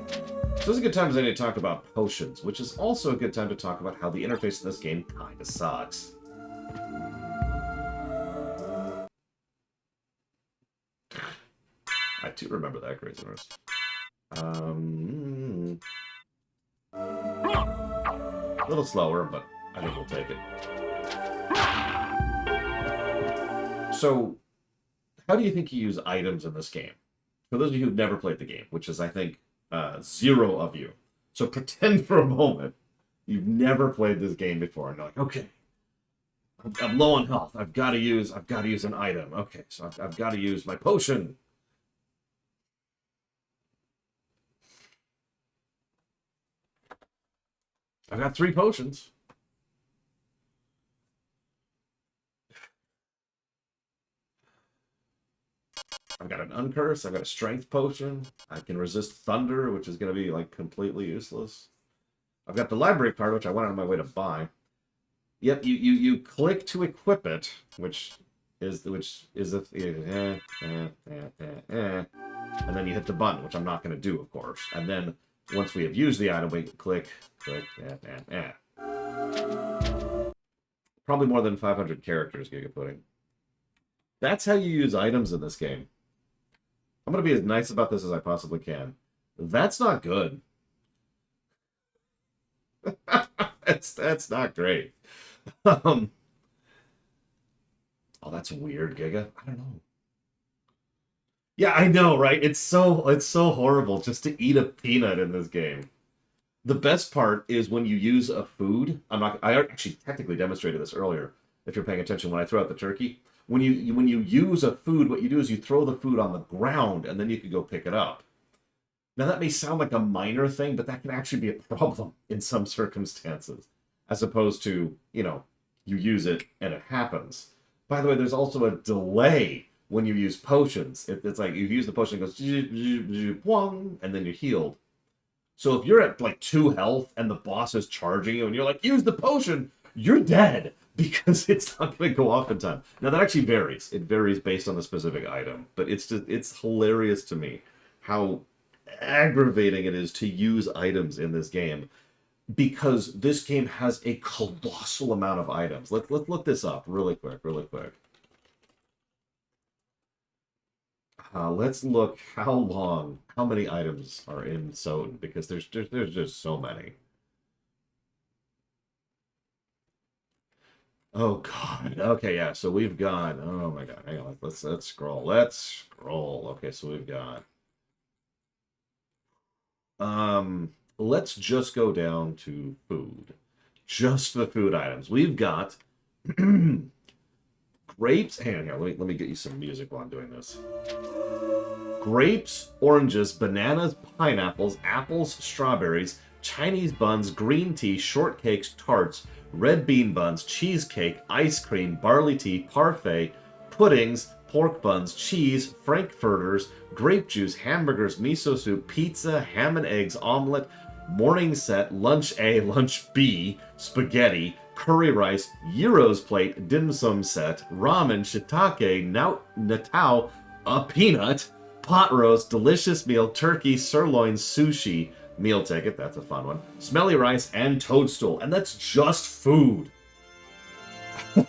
So this is a good time as any to talk about potions, which is also a good time to talk about how the interface in this game kind of sucks. I do remember that, Crazy Norse. A little slower, but I think we'll take it. So, how do you think you use items in this game? For those of you who've never played the game, which is, I think, 0 of you. So pretend for a moment you've never played this game before, and you're like, okay, I'm low on health. I've got to use an item. Okay, so I've got to use my potion. I've got 3 potions. I've got an uncurse, I've got a strength potion, I can resist thunder, which is going to be, like, completely useless. I've got the library card, which I went out of my way to buy. Yep, you click to equip it, which is and then you hit the button, which I'm not going to do, of course. And then, once we have used the item, we click, Probably more than 500 characters, Gigapudding. That's how you use items in this game. I'm going to be as nice about this as I possibly can. That's not good. that's not great. Oh, that's weird, Giga. I don't know. Yeah, I know, right? It's so horrible just to eat a peanut in this game. The best part is when you use a food. I actually technically demonstrated this earlier. If you're paying attention, when I throw out the turkey. When you use a food, what you do is you throw the food on the ground, and then you can go pick it up. Now, that may sound like a minor thing, but that can actually be a problem in some circumstances, as opposed to, you use it and it happens. By the way, there's also a delay when you use potions. It's like you use the potion, it goes, and then you're healed. So if you're at, like, 2 health, and the boss is charging you, and you're like, use the potion, you're dead. Because it's not going to go off in time. Now, that actually varies. It varies based on the specific item. But it's hilarious to me how aggravating it is to use items in this game. Because this game has a colossal amount of items. Let's look this up really quick. Let's look how many items are in Soden. Because there's just so many. Oh god. Okay, yeah. So we've got. Oh my god. Hang on. Let's scroll. Let's scroll. Okay, so we've got. Let's just go down to food. Just the food items. We've got grapes. Hang on here. Let me get you some music while I'm doing this. Grapes, oranges, bananas, pineapples, apples, strawberries, Chinese buns, green tea, shortcakes, tarts, red bean buns, cheesecake, ice cream, barley tea, parfait, puddings, pork buns, cheese, frankfurters, grape juice, hamburgers, miso soup, pizza, ham and eggs, omelet, morning set, lunch A, lunch B, spaghetti, curry rice, gyros plate, dim sum set, ramen, shiitake, natao, a peanut, pot roast, delicious meal, turkey, sirloin, sushi, meal ticket, that's a fun one, smelly rice, and toadstool. And that's just food. And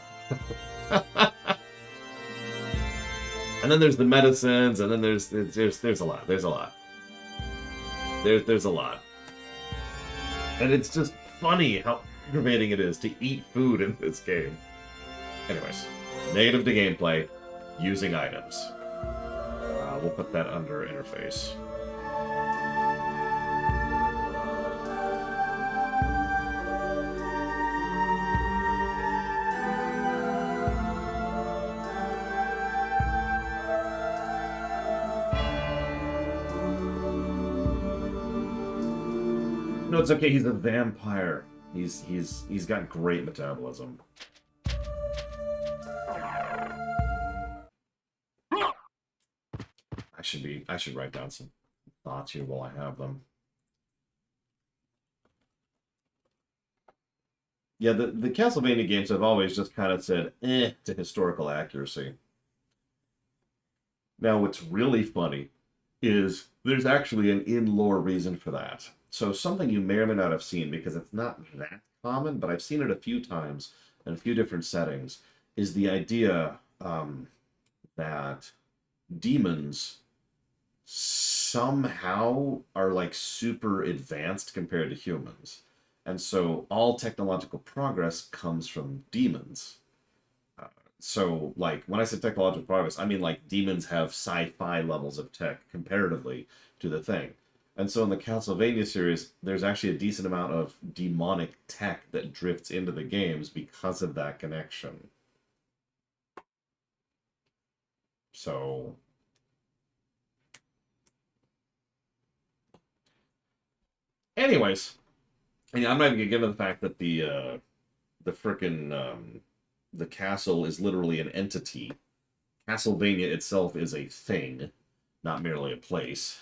then there's the medicines, and then there's a lot. There's a lot. There's a lot. And it's just funny how aggravating it is to eat food in this game. Anyways, native to gameplay, using items. We'll put that under interface. No, it's okay. He's a vampire. He's got great metabolism. I should write down some thoughts here while I have them. Yeah, the Castlevania games have always just kind of said to historical accuracy. Now, what's really funny is there's actually an in-lore reason for that. So something you may or may not have seen, because it's not that common, but I've seen it a few times in a few different settings, is the idea that demons somehow are like super advanced compared to humans. And so all technological progress comes from demons. So, like, when I say technological progress, I mean, like, demons have sci-fi levels of tech comparatively to the thing. And so in the Castlevania series, there's actually a decent amount of demonic tech that drifts into the games because of that connection. So... anyways, I'm not even gonna get into the fact that the frickin' the castle is literally an entity. Castlevania itself is a thing, not merely a place.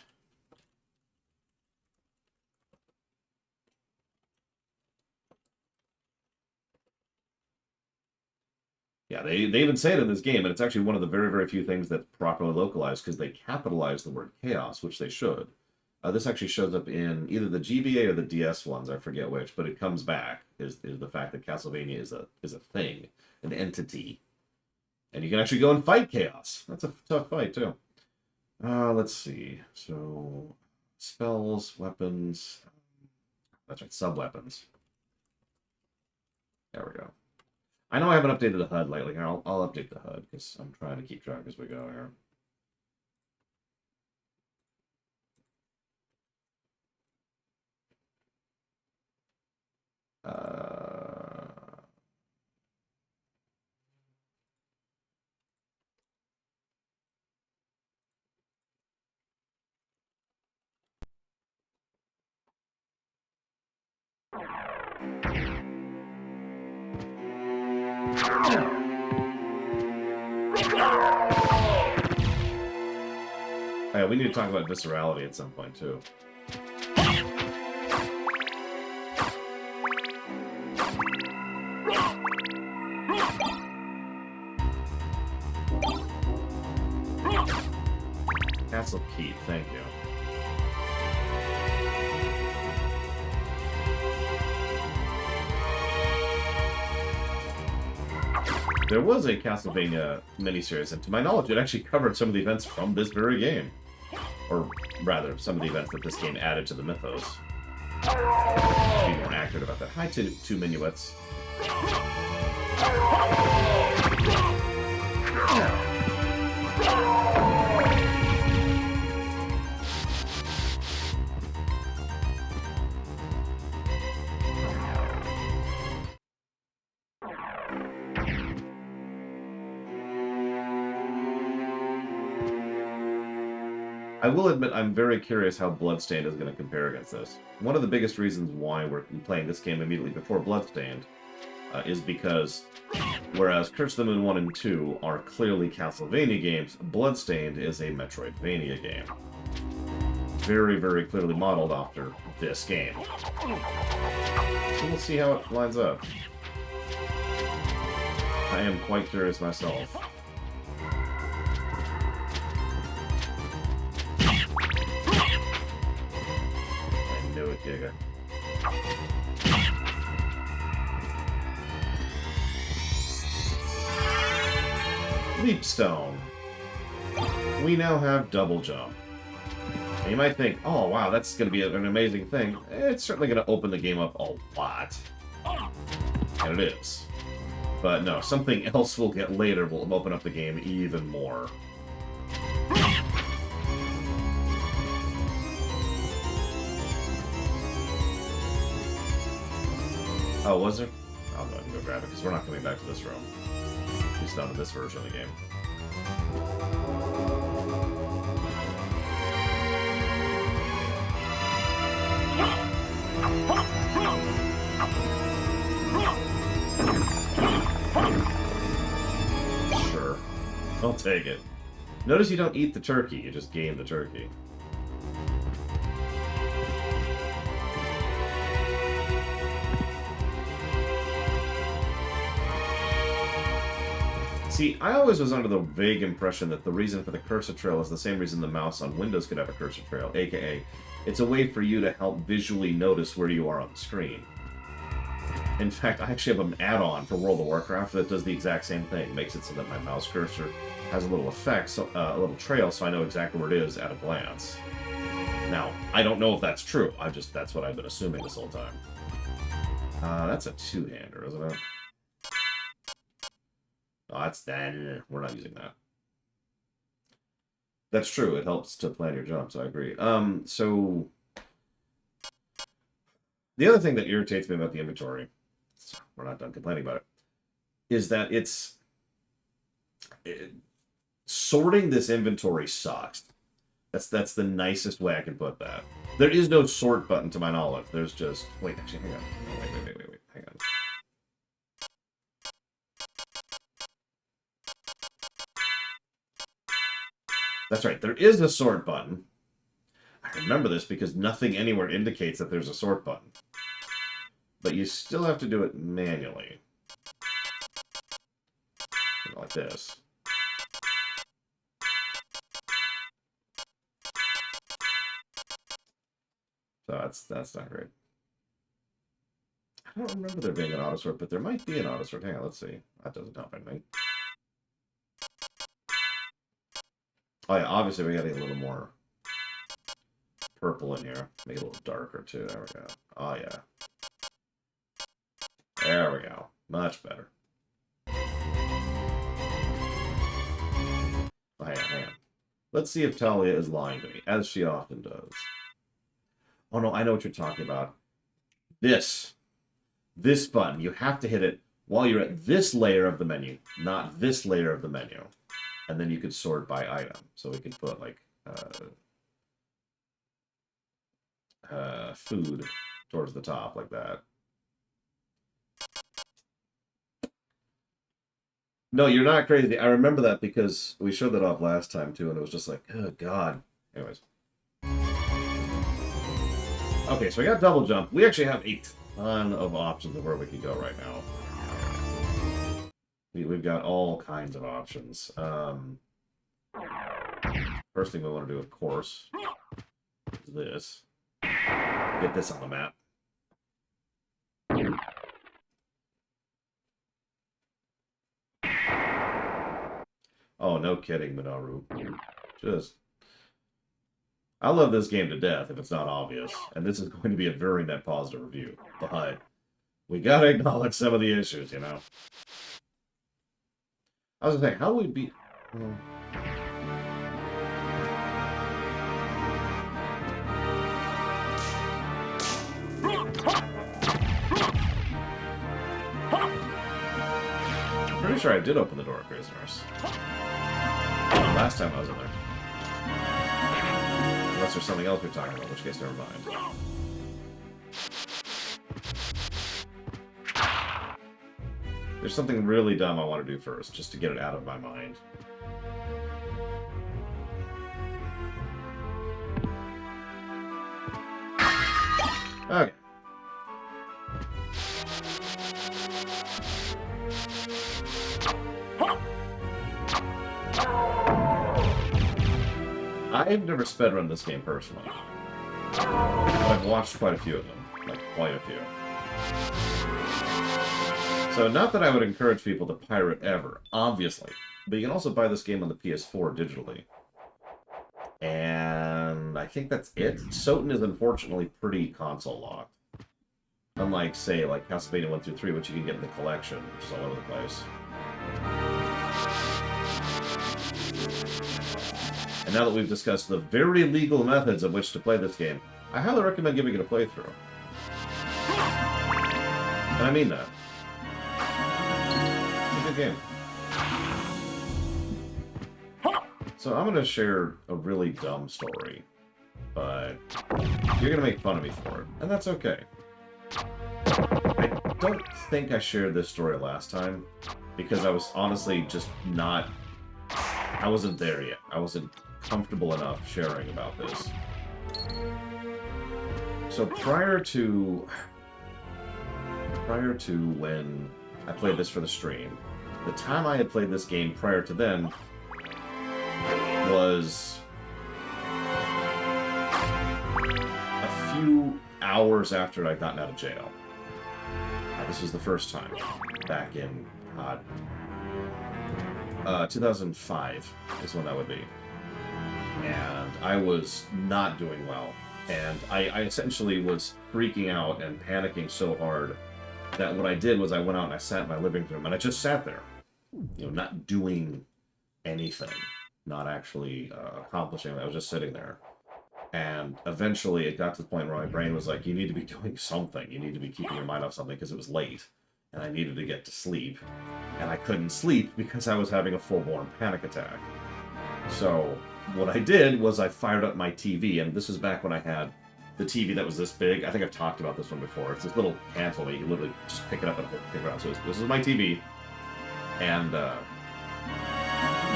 Yeah, they even say it in this game, and it's actually one of the very, very few things that's properly localized, because they capitalize the word chaos, which they should. This actually shows up in either the GBA or the DS ones, I forget which, but it comes back, is the fact that Castlevania is a thing, an entity. And you can actually go and fight chaos. That's a tough fight, too. Let's see. So, spells, weapons. That's right, sub-weapons. There we go. I know I haven't updated the HUD lately. I'll update the HUD, because I'm trying to keep track as we go here. Yeah, we need to talk about viscerality at some point, too. Castle Keith, thank you. There was a Castlevania miniseries, and to my knowledge, it actually covered some of the events from this very game. Or rather, some of the events that this game added to the mythos. To be more accurate about that. Hi, two minuets. I will admit I'm very curious how Bloodstained is going to compare against this. One of the biggest reasons why we're playing this game immediately before Bloodstained is because, whereas Curse of the Moon 1 and 2 are clearly Castlevania games, Bloodstained is a Metroidvania game. Very, very clearly modeled after this game. So we'll see how it lines up. I am quite curious myself. Giga. Leapstone. We now have double jump. And you might think, oh wow, that's going to be an amazing thing. It's certainly going to open the game up a lot. And it is. But no, something else we'll get later will open up the game even more. Oh, was there? I'll go ahead and go grab it, because we're not coming back to this room. At least not in this version of the game. Sure. I'll take it. Notice you don't eat the turkey, you just game the turkey. See, I always was under the vague impression that the reason for the cursor trail is the same reason the mouse on Windows could have a cursor trail, aka, it's a way for you to help visually notice where you are on the screen. In fact, I actually have an add-on for World of Warcraft that does the exact same thing. Makes it so that my mouse cursor has a little effect, so, a little trail, so I know exactly where it is at a glance. Now, I don't know if that's true. That's what I've been assuming this whole time. That's a two-hander, isn't it? Oh, that's that. We're not using that. That's true. It helps to plan your jumps. I agree. So the other thing that irritates me about the inventory, we're not done complaining about it, is that sorting this inventory sucks. That's the nicest way I can put that. There is no sort button to my knowledge. There's just actually, hang on. Oh, wait, hang on. That's right, there is a sort button. I remember this because nothing anywhere indicates that there's a sort button. But you still have to do it manually. Like this. So that's not great. I don't remember there being an auto sort, but there might be an auto sort. Hang on, let's see. That doesn't help anything. Oh yeah, obviously we gotta get a little more purple in here. Make it a little darker too. There we go. Oh yeah. There we go. Much better. Oh, hang on. Let's see if Talia is lying to me, as she often does. Oh no, I know what you're talking about. This button, you have to hit it while you're at this layer of the menu, not this layer of the menu. And then you could sort by item. So we could put, like, food towards the top, like that. No, you're not crazy. I remember that because we showed that off last time, too, and it was just like, oh, God. Anyways. Okay, so we got double jump. We actually have a ton of options of where we can go right now. We've got all kinds of options. First thing we want to do, of course, is this. Get this on the map. Oh, no kidding, Minoru. I love this game to death, if it's not obvious. And this is going to be a very net positive review. But we gotta acknowledge some of the issues, you know? I was gonna say, how would we beat... I'm pretty sure I did open the door at Prisoners. Last time I was in there. Unless there's something else we're talking about, in which case, never mind. There's something really dumb I want to do first, just to get it out of my mind. Okay. I've never speedrun this game personally, but I've watched quite a few of them, like quite a few. So not that I would encourage people to pirate ever, obviously, but you can also buy this game on the PS4 digitally. And I think that's it. Soten is unfortunately pretty console locked. Unlike, say, like Castlevania 1 through 3, which you can get in the collection, which is all over the place. And now that we've discussed the very legal methods of which to play this game, I highly recommend giving it a playthrough. And I mean that. It's a good game. So I'm going to share a really dumb story, but you're going to make fun of me for it, and that's okay. don't think I shared this story last time, because I was honestly just not... I wasn't there yet. I wasn't comfortable enough sharing about this. So prior to when I played this for the stream, the time I had played this game prior to then was a few hours after I'd gotten out of jail. This was the first time, back in 2005 is when that would be. And I was not doing well. And I essentially was freaking out and panicking so hard that what I did was I went out and I sat in my living room, and I just sat there, you know, not doing anything, not actually accomplishing it. I was just sitting there. And eventually it got to the point where my brain was like, you need to be doing something. You need to be keeping your mind off something, because it was late and I needed to get to sleep. And I couldn't sleep because I was having a full-blown panic attack. So what I did was I fired up my TV, and this was back when I had the TV that was this big. I think I've talked about this one before. It's this little handle that you literally just pick it up and pick it around. So this was my TV. And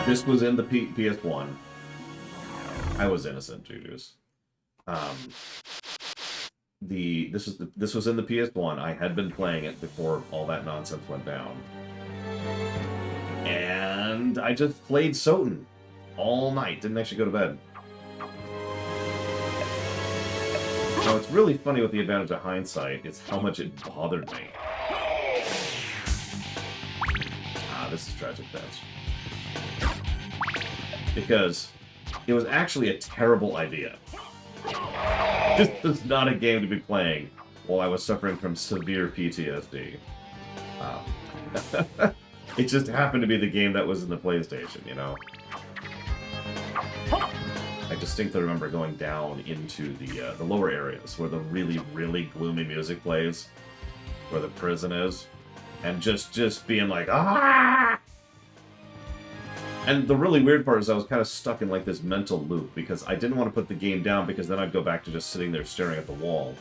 this was in the PS1. I was innocent, Juju's. This was in the PS1. I had been playing it before all that nonsense went down, and I just played Soten all night. Didn't actually go to bed. Now it's really funny with the advantage of hindsight. It's how much it bothered me. This is tragic, Bench. Because it was actually a terrible idea. This was not a game to be playing while I was suffering from severe PTSD. It just happened to be the game that was in the PlayStation, you know? I distinctly remember going down into the lower areas where the really, really gloomy music plays, where the prison is, and just being like, ah! And the really weird part is I was kind of stuck in like this mental loop, because I didn't want to put the game down, because then I'd go back to just sitting there staring at the wall.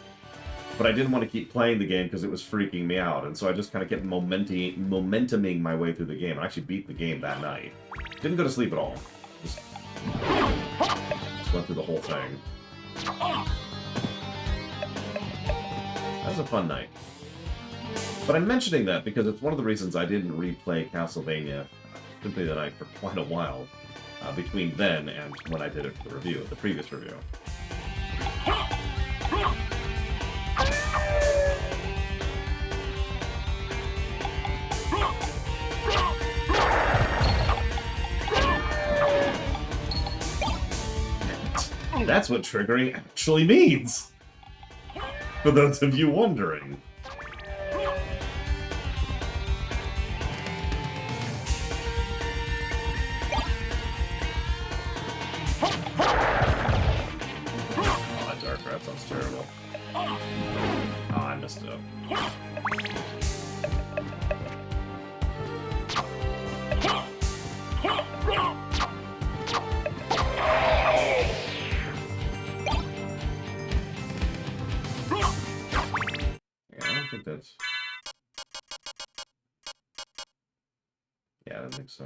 But I didn't want to keep playing the game because it was freaking me out, and so I just kind of kept momentuming my way through the game. I actually beat the game that night. Didn't go to sleep at all. Just went through the whole thing. That was a fun night. But I'm mentioning that because it's one of the reasons I didn't replay Castlevania Symphony of the Night for quite a while, between then and when I did it for the review, the previous review. That's what triggering actually means! For those of you wondering. Yeah, I don't think so.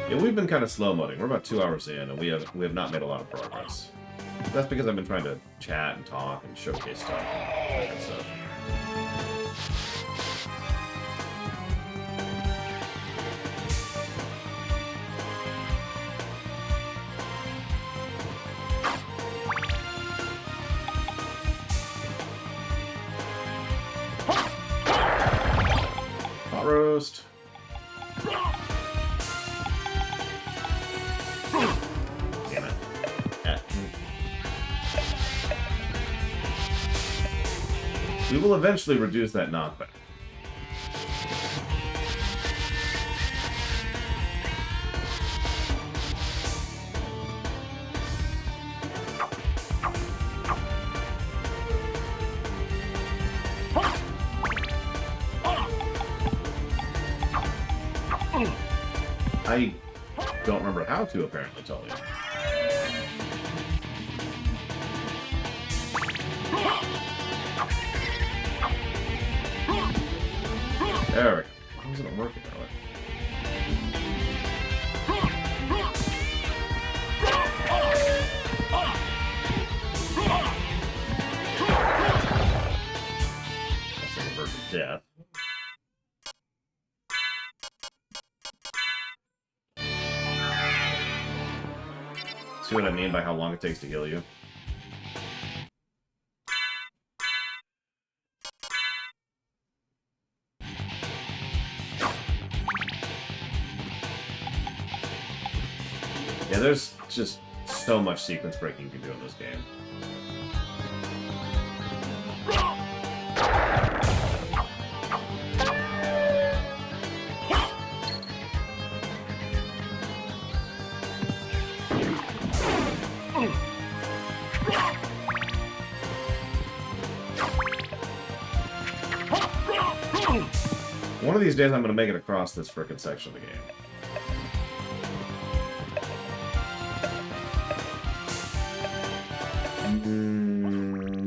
Yeah, we've been kind of slow-moding. We're about 2 hours in, and we have not made a lot of progress. That's because I've been trying to chat and talk and showcase stuff and that stuff. Hot roast. Damn it. We will eventually reduce that knockback. I don't remember how to apparently tell you. There we go. Why wasn't it working that way? That's like a version of death. See what I mean by how long it takes to heal you? Yeah, there's just so much sequence breaking you can do in this game. One of these days I'm going to make it across this frickin' section of the game.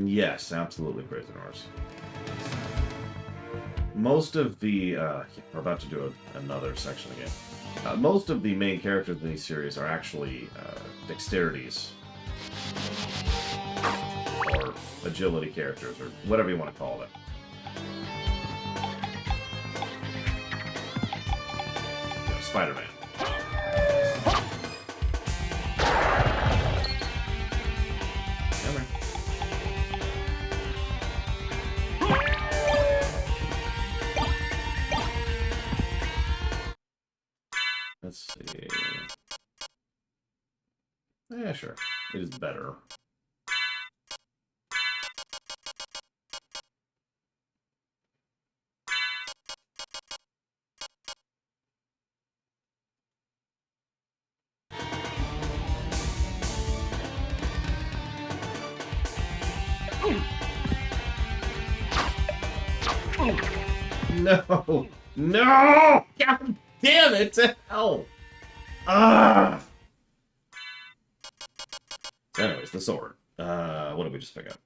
Yes, absolutely, Crazy Norse. Most of the... we're about to do another section again. Most of the main characters in these series are actually dexterities. Or agility characters, or whatever you want to call it. Spider-Man. Come here. Let's see. Yeah, sure. It is better. No! No! God damn it! To hell! Ah! Anyways, the sword. What did we just pick up?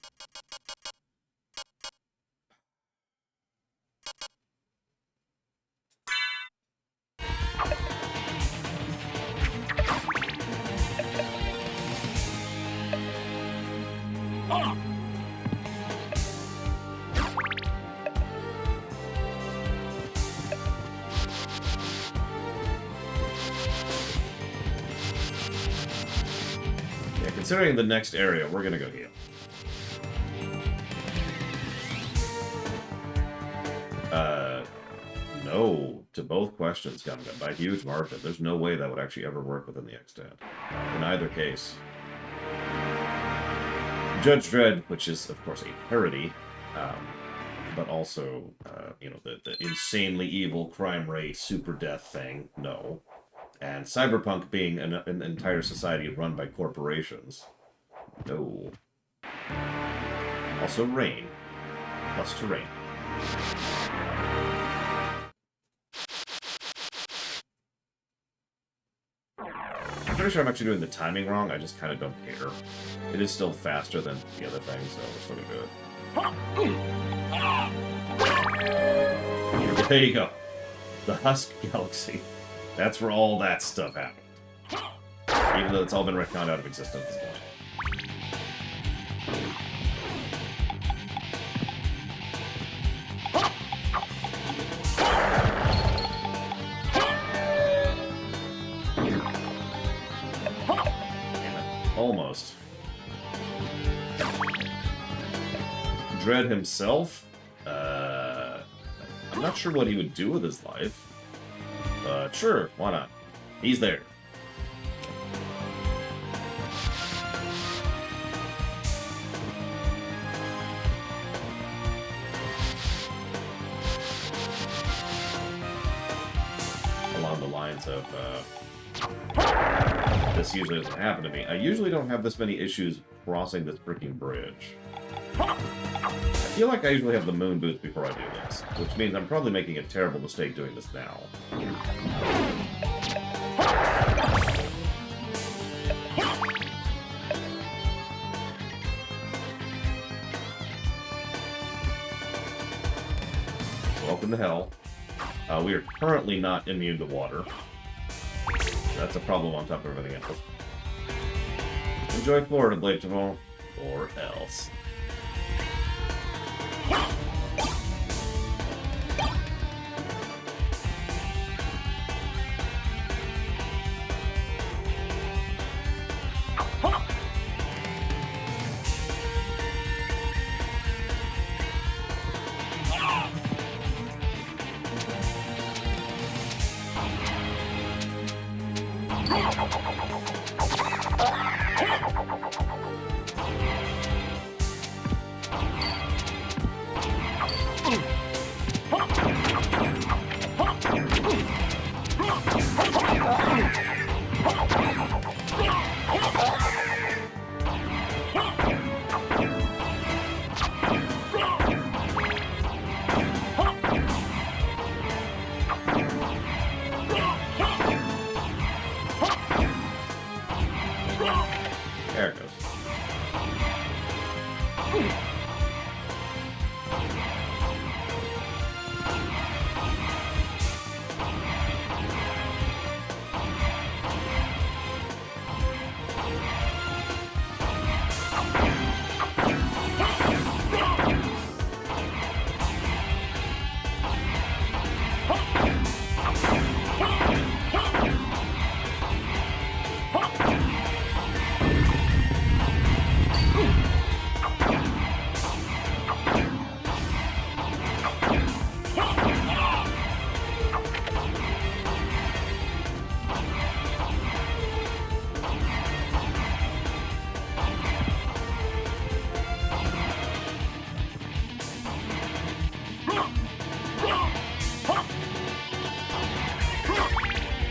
Considering the next area, we're gonna go heal. No to both questions, Gumgum, by a huge margin. There's no way that would actually ever work within the extant. In either case. Judge Dredd, which is, of course, a parody, but also, you know, the insanely evil crime rate, super death thing, no. And Cyberpunk being an entire society run by corporations. No. Also rain. Plus terrain. I'm pretty sure I'm actually doing the timing wrong, I just kind of don't care. It is still faster than the other thing, so we're still gonna do it. There you go. The Husk Galaxy. That's where all that stuff happened. Even though it's all been retconned out of existence at this point. Damn it. Almost. Dredd himself? I'm not sure what he would do with his life. But sure, why not? He's there. Along the lines of, this usually doesn't happen to me. I usually don't have this many issues crossing this freaking bridge. I feel like I usually have the moon boots before I do this, which means I'm probably making a terrible mistake doing this now. Welcome to hell. We are currently not immune to water. That's a problem on top of everything else. Enjoy Florida, Blade Jamal, or else. There it goes.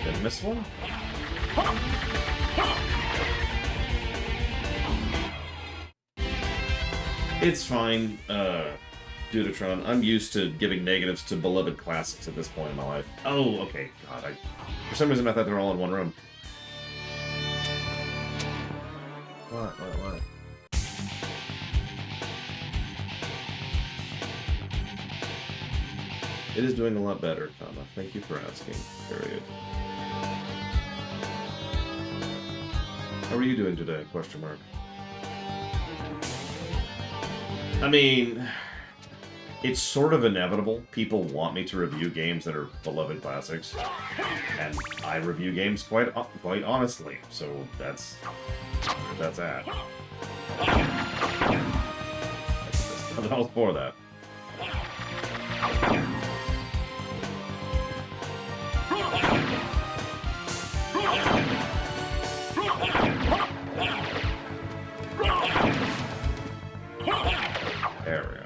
Did I miss one? It's fine, Dudatron. I'm used to giving negatives to beloved classics at this point in my life. Oh, okay. God, for some reason I thought they were all in one room. What? It is doing a lot better, comma. Thank you for asking. Period. How are you doing today? Question mark. I mean, it's sort of inevitable. People want me to review games that are beloved classics, and I review games quite honestly. So that's that. I'm all for that. There we go.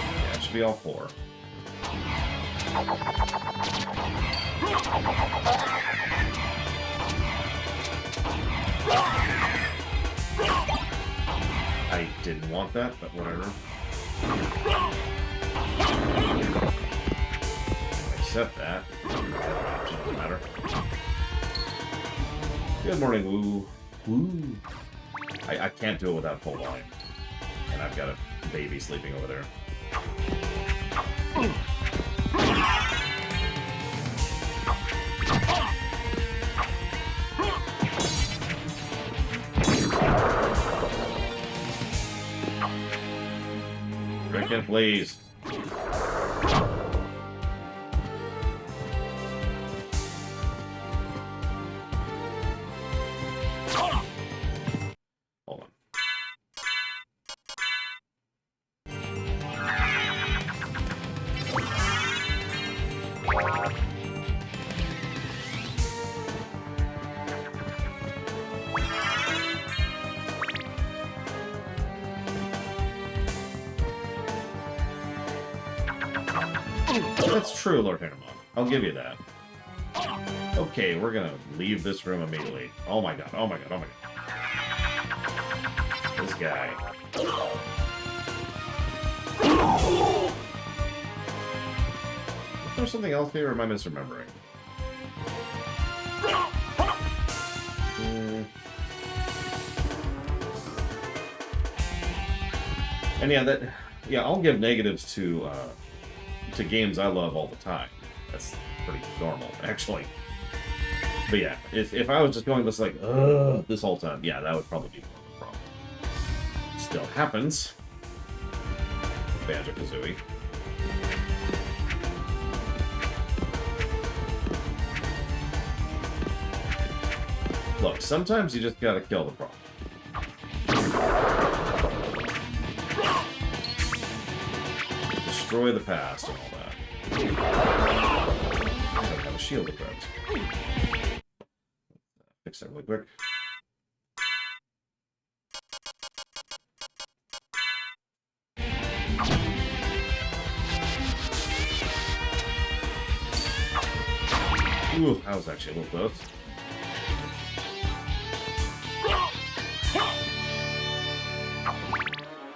Yeah, it should be all four. I didn't want that, but whatever. Accept that. Doesn't matter. Good morning, Woo. Woo. I can't do it without full volume. And I've got a baby sleeping over there. Drink in, please. Hold on. That's true, Lord Hairmon. I'll give you that. Okay, we're gonna leave this room immediately. Oh my god, oh my god, oh my god. This guy. Is there something else here, or am I misremembering? And yeah, I'll give negatives to games I love all the time. That's pretty normal, actually. But yeah, if I was just going this like, ugh, this whole time, yeah, that would probably be more of a problem. Still happens. Banjo-Kazooie. Look, sometimes you just gotta kill the problem. Destroy the past and all that. I don't have a shield equipped. Fix that really quick. Ooh, that was actually a little close.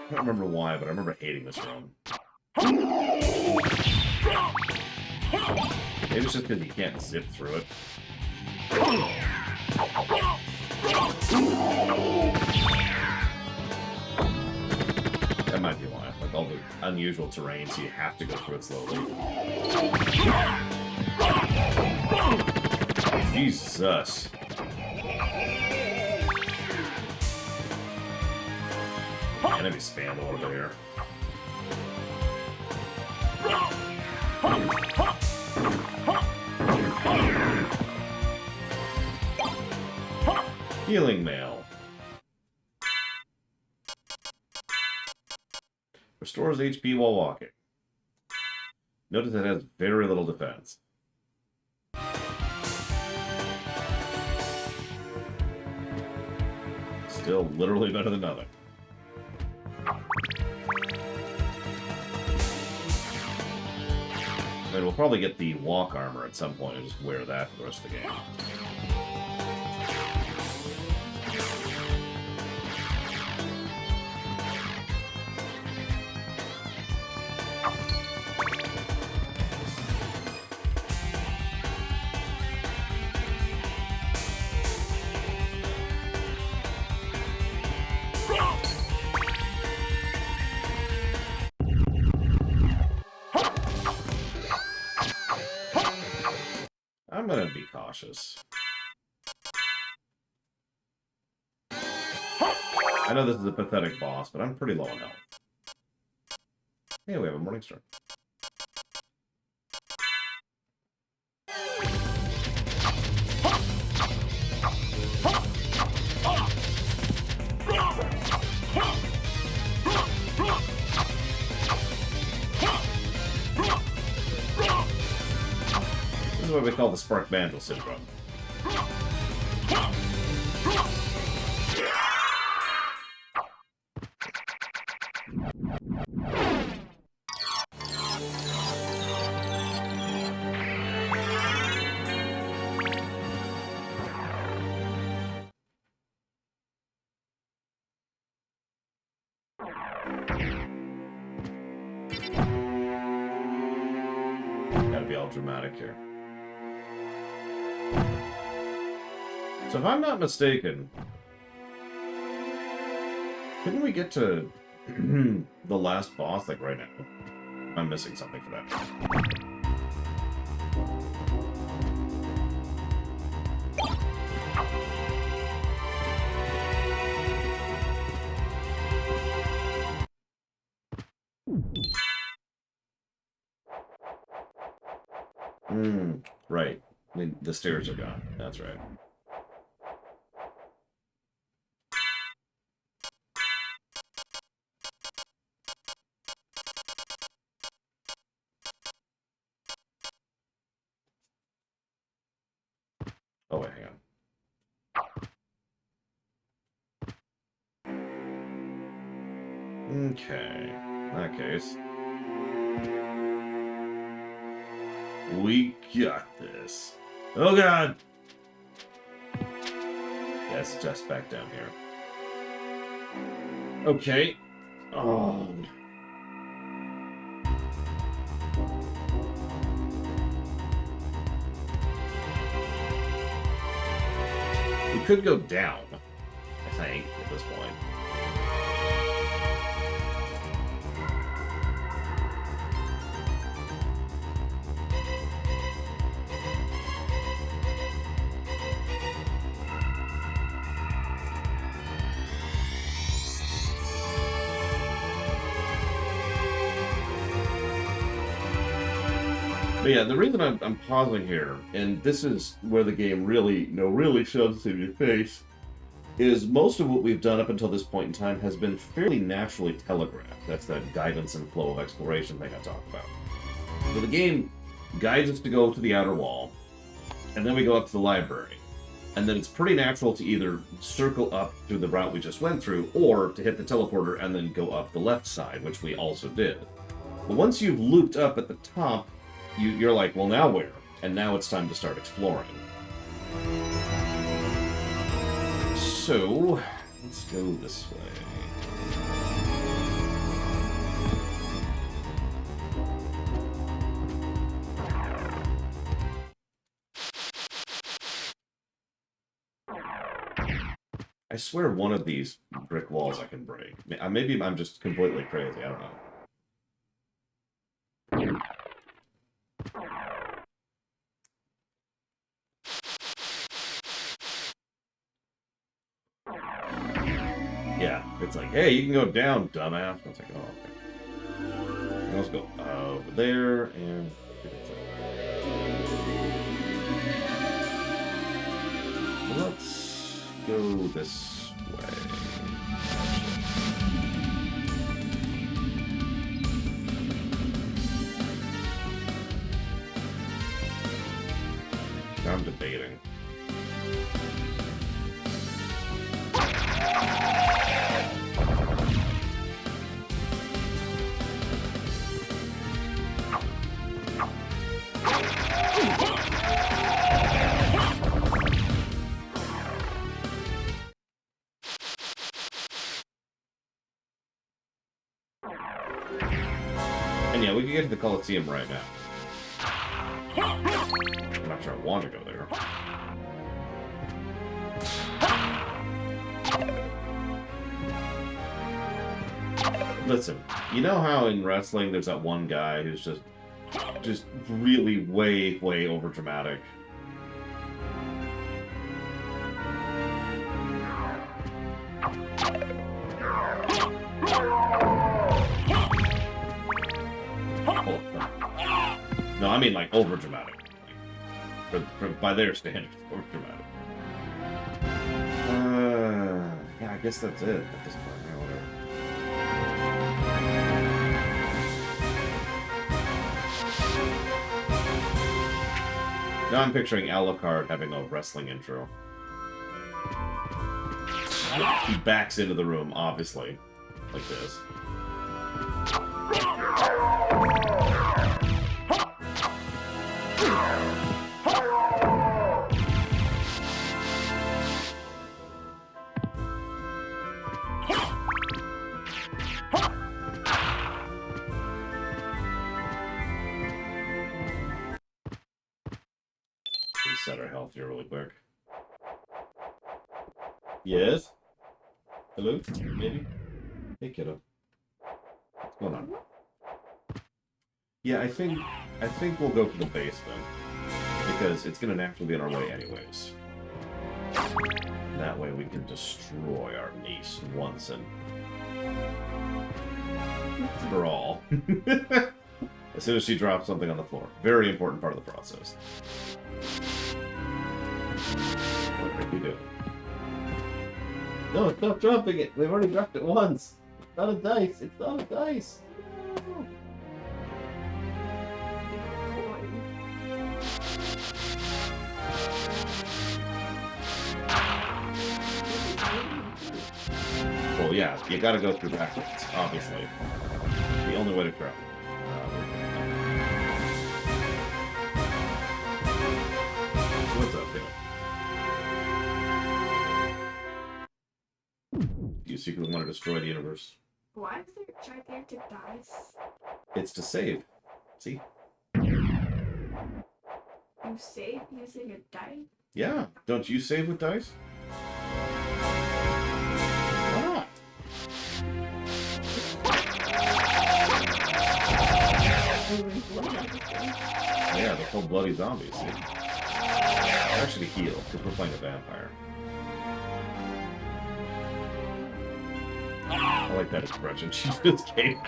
I don't remember why, but I remember hating this run. Maybe it's just because you can't zip through it. That might be why. Like all the unusual terrain, so you have to go through it slowly. Jesus. Enemy spam a little bit here. Healing mail. Restores HP while walking. Notice it has very little defense. Still literally better than nothing. I mean, we'll probably get the walk armor at some point and just wear that for the rest of the game. I'm gonna be cautious. I know this is a pathetic boss, but I'm pretty low on health. Hey, we have a Morning Star. This is what we call the Spark Banjo syndrome. Gotta be all dramatic here. So if I'm not mistaken, couldn't we get to the last boss like right now? I'm missing something for that. Right. I mean, the stairs are gone. That's right. Oh, wait, hang on. Okay. In that case, we got this. Oh, God! Yeah, it's just back down here. Okay. Oh. We could go down, I think, at this point. But yeah, the reason I'm pausing here, and this is where the game really shoves in your face, is most of what we've done up until this point in time has been fairly naturally telegraphed. That's that guidance and flow of exploration thing I talked about. So the game guides us to go to the outer wall, and then we go up to the library. And then it's pretty natural to either circle up through the route we just went through, or to hit the teleporter and then go up the left side, which we also did. But once you've looped up at the top, you're like, well, now where? And now it's time to start exploring. So, let's go this way. I swear one of these brick walls I can break. Maybe I'm just completely crazy, I don't know. Yeah, it's like, hey, you can go down, dumbass. It's like, oh, okay. Let's go over there, and... let's go this way. I'm debating. And yeah, we can get to the Coliseum right now. I'm not sure I want to go there. Listen, you know how in wrestling there's that one guy who's just really way over dramatic? No, I mean like over dramatic. Like, by their standards, over dramatic. Yeah, I guess that's it at this point. Yeah, whatever. Now I'm picturing Alucard having a wrestling intro. He backs into the room, obviously, like this. Reset our health here really quick. Yes? Hello? Maybe? Hey, kiddo. What's going on? Yeah, I think we'll go for the basement. Because it's gonna naturally be on our way anyways. That way we can destroy our niece once and for all. As soon as she drops something on the floor. Very important part of the process. What are you doing? No, stop dropping it! We've already dropped it once! It's not a dice! It's not a dice! No. Well, yeah, you gotta go through backwards, obviously. The only way to drop. What's up, dude? You secretly want to destroy the universe. Why is there gigantic dice? It's to save. See? You save using a die? Yeah. Don't you save with dice? Why not? Yeah, they're called bloody zombies, see? They're actually heal, because we're playing a vampire. I like that expression. She just came.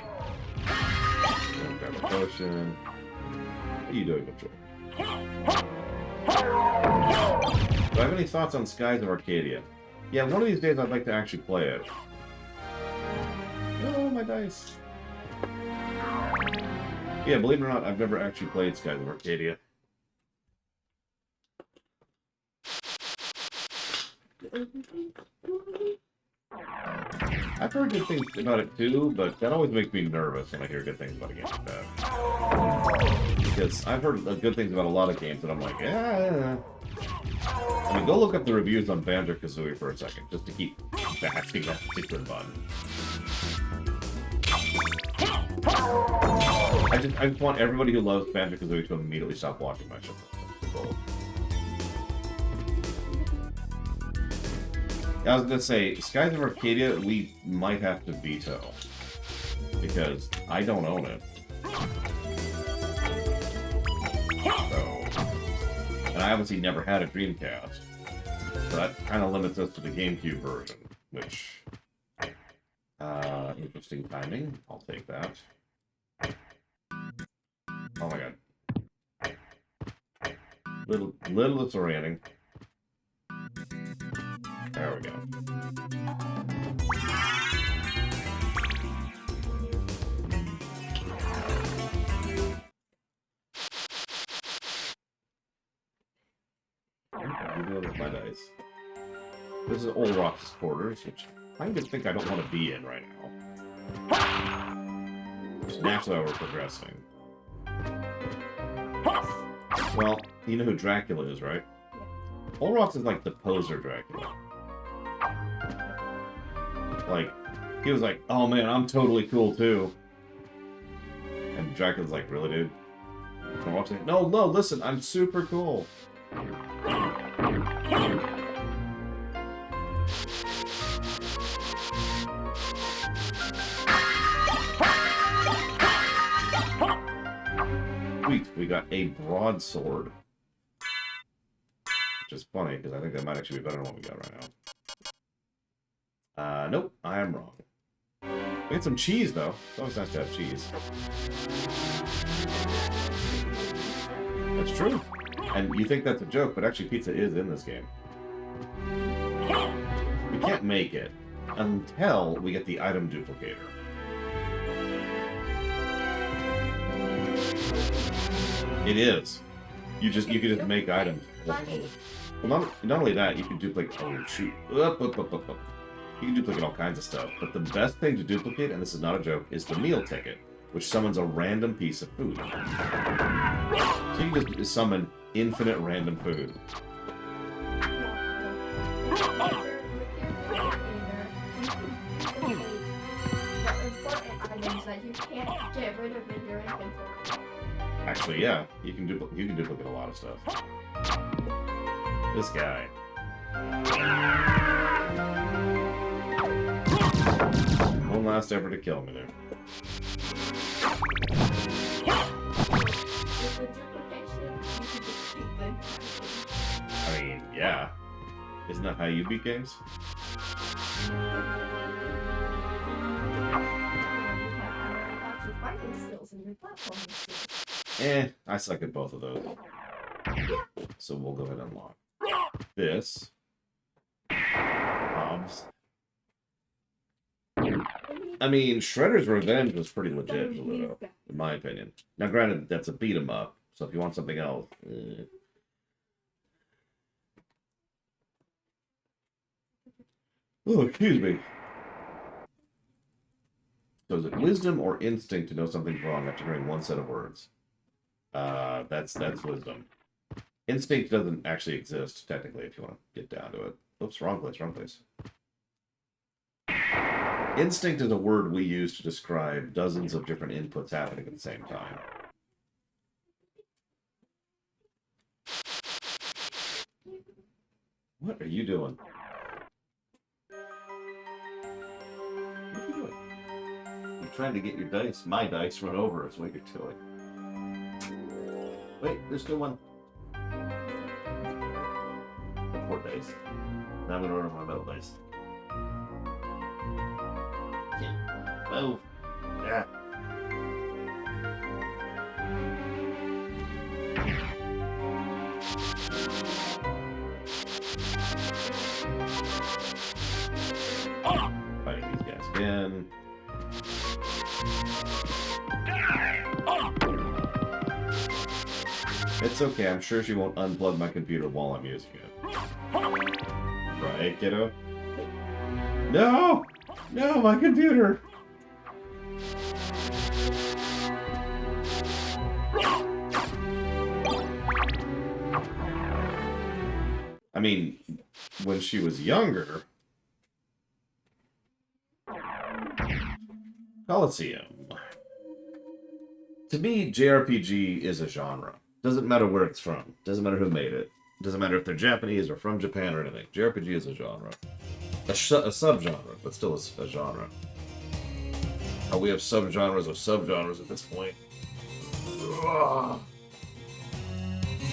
Grab a potion. What are you doing, Mitchell? Do I have any thoughts on Skies of Arcadia? Yeah, one of these days I'd like to actually play it. Oh, my dice. Yeah, believe it or not, I've never actually played Skies of Arcadia. I've heard good things about it too, but that always makes me nervous when I hear good things about a game like that. Because I've heard good things about a lot of games, and I'm like, yeah. I mean, go look up the reviews on Banjo-Kazooie for a second, just to keep bashing that particular button. I just want everybody who loves Banjo-Kazooie to immediately stop watching my show. That's the goal. I was gonna say, Skies of Arcadia, we might have to veto. Because I don't own it. So, and I obviously never had a Dreamcast. So that kind of limits us to the GameCube version, which... interesting timing. I'll take that. Oh my god. Little disorienting. There we go. I'm doing with my dice. This is Old Rock's quarters, which I just think I don't want to be in right now. Just naturally how we're progressing. Well, you know who Dracula is, right? Old Rocks is like the poser Dracula. Like, he was like, oh man, I'm totally cool too. And Dracula's like, really, dude? And Rocks like, no, listen, I'm super cool. Sweet, we got a broadsword. Which is funny, because I think that might actually be better than what we got right now. Nope, I am wrong. We get some cheese, though. It's always nice to have cheese. That's true. And you think that's a joke, but actually pizza is in this game. We can't make it until we get the item duplicator. It is. You can just make items. Well, not only that, you can duplicate. Oh shoot! Up. You can duplicate all kinds of stuff. But the best thing to duplicate, and this is not a joke, is the meal ticket, which summons a random piece of food. So you can just summon infinite random food. That you can't get rid of in your inventory. Actually, yeah, you can duplicate a lot of stuff. This guy. One last effort to kill me there. With the duplication, you can just beat them. I mean, yeah. Isn't that how you beat games? Skills and your platforming skills. I suck at both of those. So we'll go ahead and unlock this. I mean, Shredder's Revenge was pretty legit, in my opinion. Now, granted, that's a beat 'em up, so if you want something else... Oh, excuse me. So is it wisdom or instinct to know something's wrong after hearing one set of words? That's wisdom. Instinct doesn't actually exist, technically, if you want to get down to it. Oops, wrong place. Instinct is a word we use to describe dozens of different inputs happening at the same time. What are you doing? What are you doing? You're trying to get your dice, my dice, run over is what you're doing. Wait, there's still one. The poor dice. Now I'm going to order my metal dice. Move. Yeah. It's okay, I'm sure she won't unplug my computer while I'm using it. Right, kiddo? No! No, my computer! I mean, when she was younger... Coliseum. To me, JRPG is a genre. Doesn't matter where it's from. Doesn't matter who made it. Doesn't matter if they're Japanese or from Japan or anything. JRPG is a genre. A subgenre, but still a genre. Oh, we have subgenres of subgenres at this point. Ugh.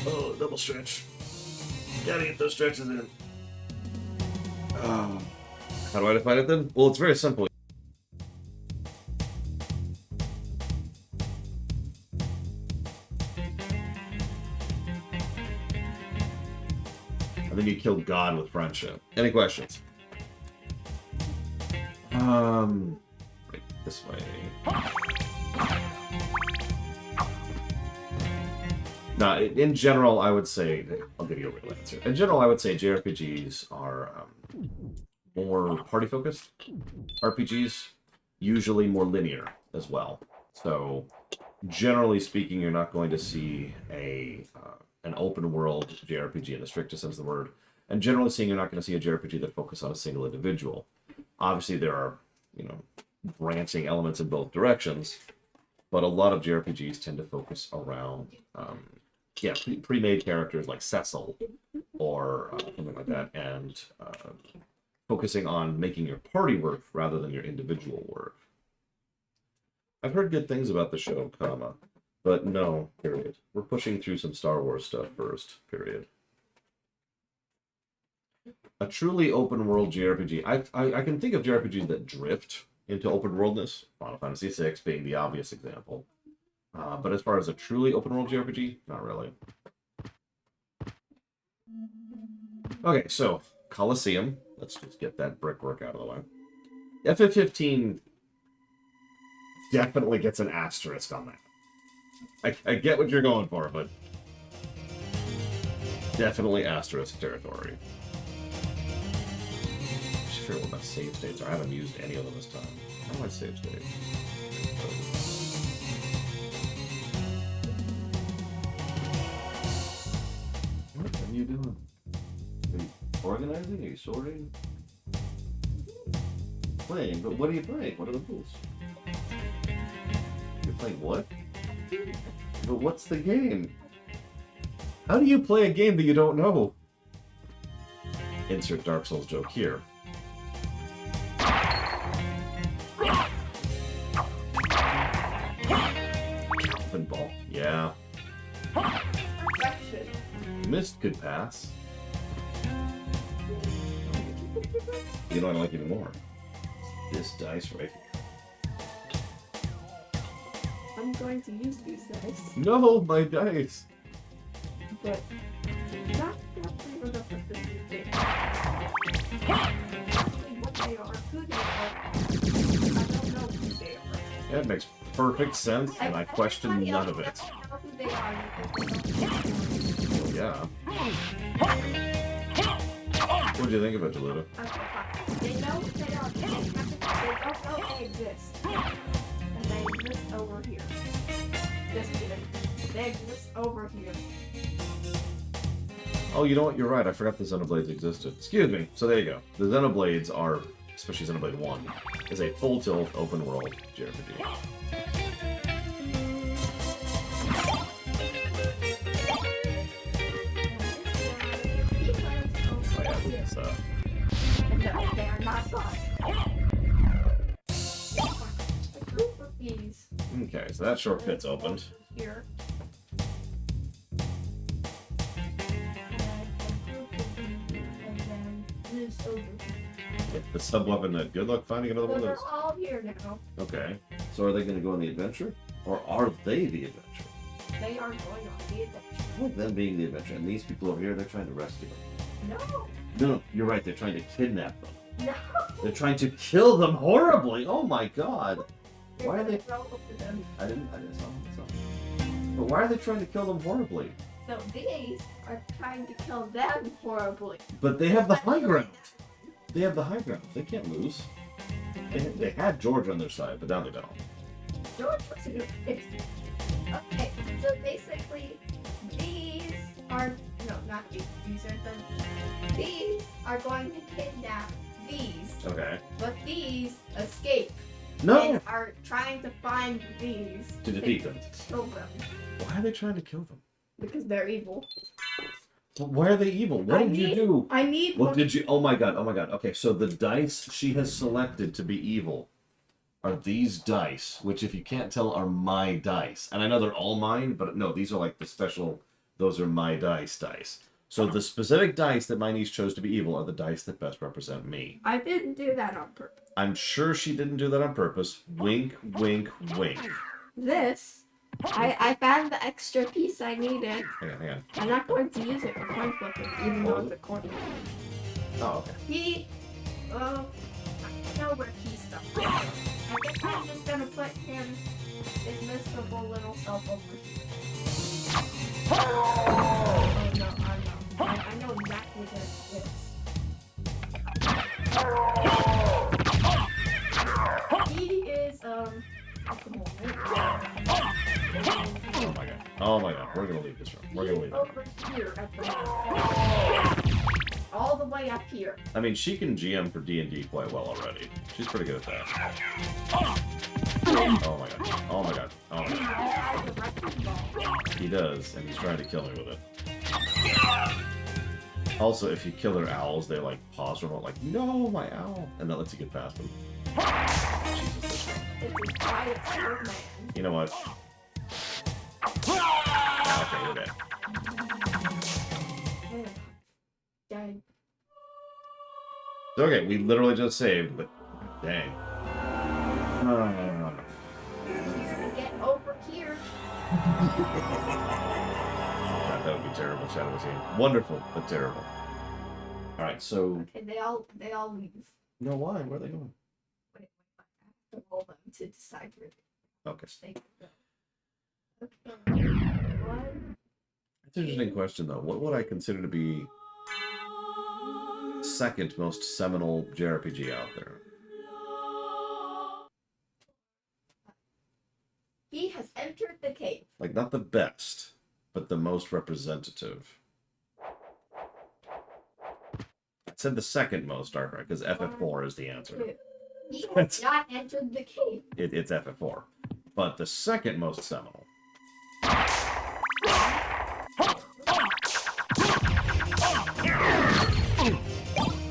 Oh, double stretch. Gotta get those stretches in. How do I define it then? Well, it's very simple. And then you kill God with friendship. Any questions? Right this way. Nah, in general, I would say, I'll give you a real answer. In general, I would say JRPGs are more party-focused. RPGs, usually more linear as well. So, generally speaking, you're not going to see an open-world JRPG in the strictest sense of the word. And generally speaking, you're not going to see a JRPG that focuses on a single individual. Obviously, there are, branching elements in both directions, but a lot of JRPGs tend to focus around, pre-made characters like Cecil or something like that, and focusing on making your party work rather than your individual work. I've heard good things about the show, but no, period. We're pushing through some Star Wars stuff first, period. A truly open-world JRPG. I can think of JRPGs that drift into open-worldness, Final Fantasy VI being the obvious example. But as far as a truly open-world JRPG, not really. Okay, so, Coliseum. Let's just get that brickwork out of the way. FF15 definitely gets an asterisk on that. I get what you're going for, but definitely asterisk territory. I should figure out what my save states are. I haven't used any of them this time. How do I save states? What are you doing? Are you organizing? Are you sorting? Playing, but what are you playing? What are the rules? You're playing what? But what's the game? How do you play a game that you don't know? Insert Dark Souls joke here. Ball. Yeah. Mist could pass. You know what I like even more? This dice right here. I'm going to use these dice. No, my dice. But not definitely enough of this thing. What they are, who they are. I don't know who they are. That makes perfect sense, and I question none of it. I don't know who they are. Yeah. What do you think of it, Jalita? They know what they are. They don't know they exist. And they exist over here. Just kidding. They exist over here. Oh, you know what? You're right. I forgot the Xenoblades existed. Excuse me. So there you go. The Xenoblades are, especially Xenoblade 1, is a full tilt open world JRPG. No, they are not bots. A group of these. Okay, so that shortcut's opened. Here. And then this over here. The sub-weapon, good luck finding another So one of they're those. all here now. Okay. So are they going to go on the adventure? Or are they the adventure? They are going on the adventure. Well, them being the adventure. And these people over here, they're trying to rescue them. No. No, you're right. They're trying to kidnap them. No. They're trying to kill them horribly. Oh my god. They're Why are gonna they? throw up to them. I didn't saw. But why are they trying to kill them horribly? So these are trying to kill them horribly. But they have the high ground. They have the high ground. They can't lose. They had George on their side, but now they don't. George was in Okay, so basically, these are no, not these. These are going to kidnap these. Okay. But these escape. No. And are trying to find these To defeat them. Kill them Why are they trying to kill them? because they're evil. Well, why are they evil? What did you do? I need. What more- did you? Oh my god! Oh my god! Okay, so the dice she has selected to be evil are these dice, which, if you can't tell, are my dice. And I know they're all mine, but no, these are like the special. Those are my dice. So the specific dice that my niece chose to be evil are the dice that best represent me. I didn't do that on purpose. I'm sure she didn't do that on purpose. Wink, wink, wink. This, I found the extra piece I needed. Hang on. I'm not going to use it for coin flipping, even though it's a coin. Oh, okay. He, I know where he's stuck. I guess I'm just gonna put him, his miserable little self over here. Oh no, I know exactly where it is. He is, at the moment. Oh my god. We're gonna leave this room. We're gonna leave it. Over here at the moment. All the way up here. I mean, she can GM for D&D quite well already. She's pretty good at that. Oh my god. Oh my god. Oh my god. He has a wrecking ball. He does, and he's trying to kill me with it. Also, if you kill their owls, they like pause for a moment, like, no, my owl, and that lets you get past them. Jesus, this guy. It's a quiet sword man. You know what? Okay, you're dead. Dead. Okay, we literally just saved, but dang. Get over here. God, that would be terrible, Shadow Scene. Wonderful, but terrible. Alright, so... Okay, they all leave. No, why? Where are they going? Wait, I have to roll them to decide where Okay. they go. Okay. One. That's an interesting question, though. What would I consider to be second most seminal JRPG out there? He has entered the cave. Like, not the best, but the most representative. I said the second most, Dark Knight, because FF4 is the answer. Two. He has not entered the cave. It's FF4. But the second most seminal.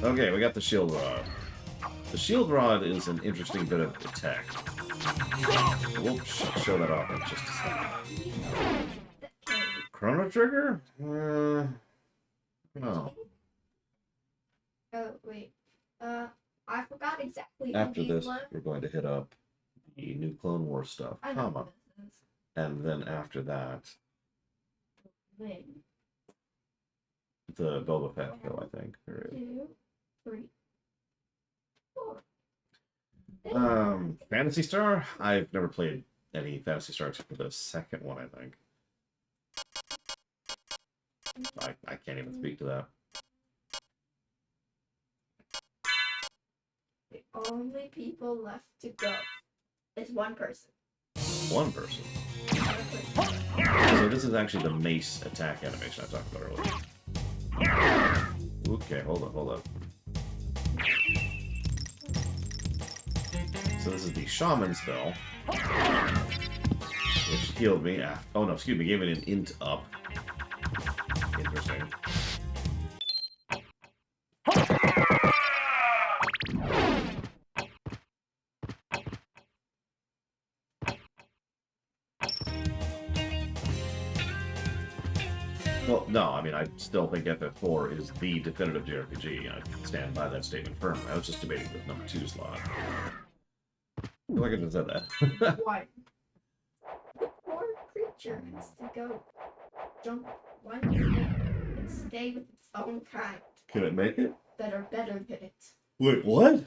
Okay, we got the shield rod. The shield rod is an interesting bit of attack. We'll show that off in just a second. The cave. Chrono Trigger? No. Oh wait. I forgot exactly. After who this, these were. we're going to hit up the new Clone Wars stuff, I know comma. who this is. And then after that, Wait. the Boba Fett show, I think. There is. 2, 3, 4. Phantasy Star? I've never played any Phantasy Star except for the second one, I think. I can't even speak to that. The only people left to go is one person. One person. One person. So this is actually the mace attack animation I talked about earlier. Okay, hold up. So this is the Shaman spell, which healed me. Oh no, excuse me, gave it an int up. Interesting. Well, no, I mean, I still think FF4 is the definitive JRPG. I stand by that statement firmly. I was just debating the number 2 slot. I feel like I just said that. One. The poor creature has to go jump one step and stay with its own kind Can it make it? that are better than it. Wait, what?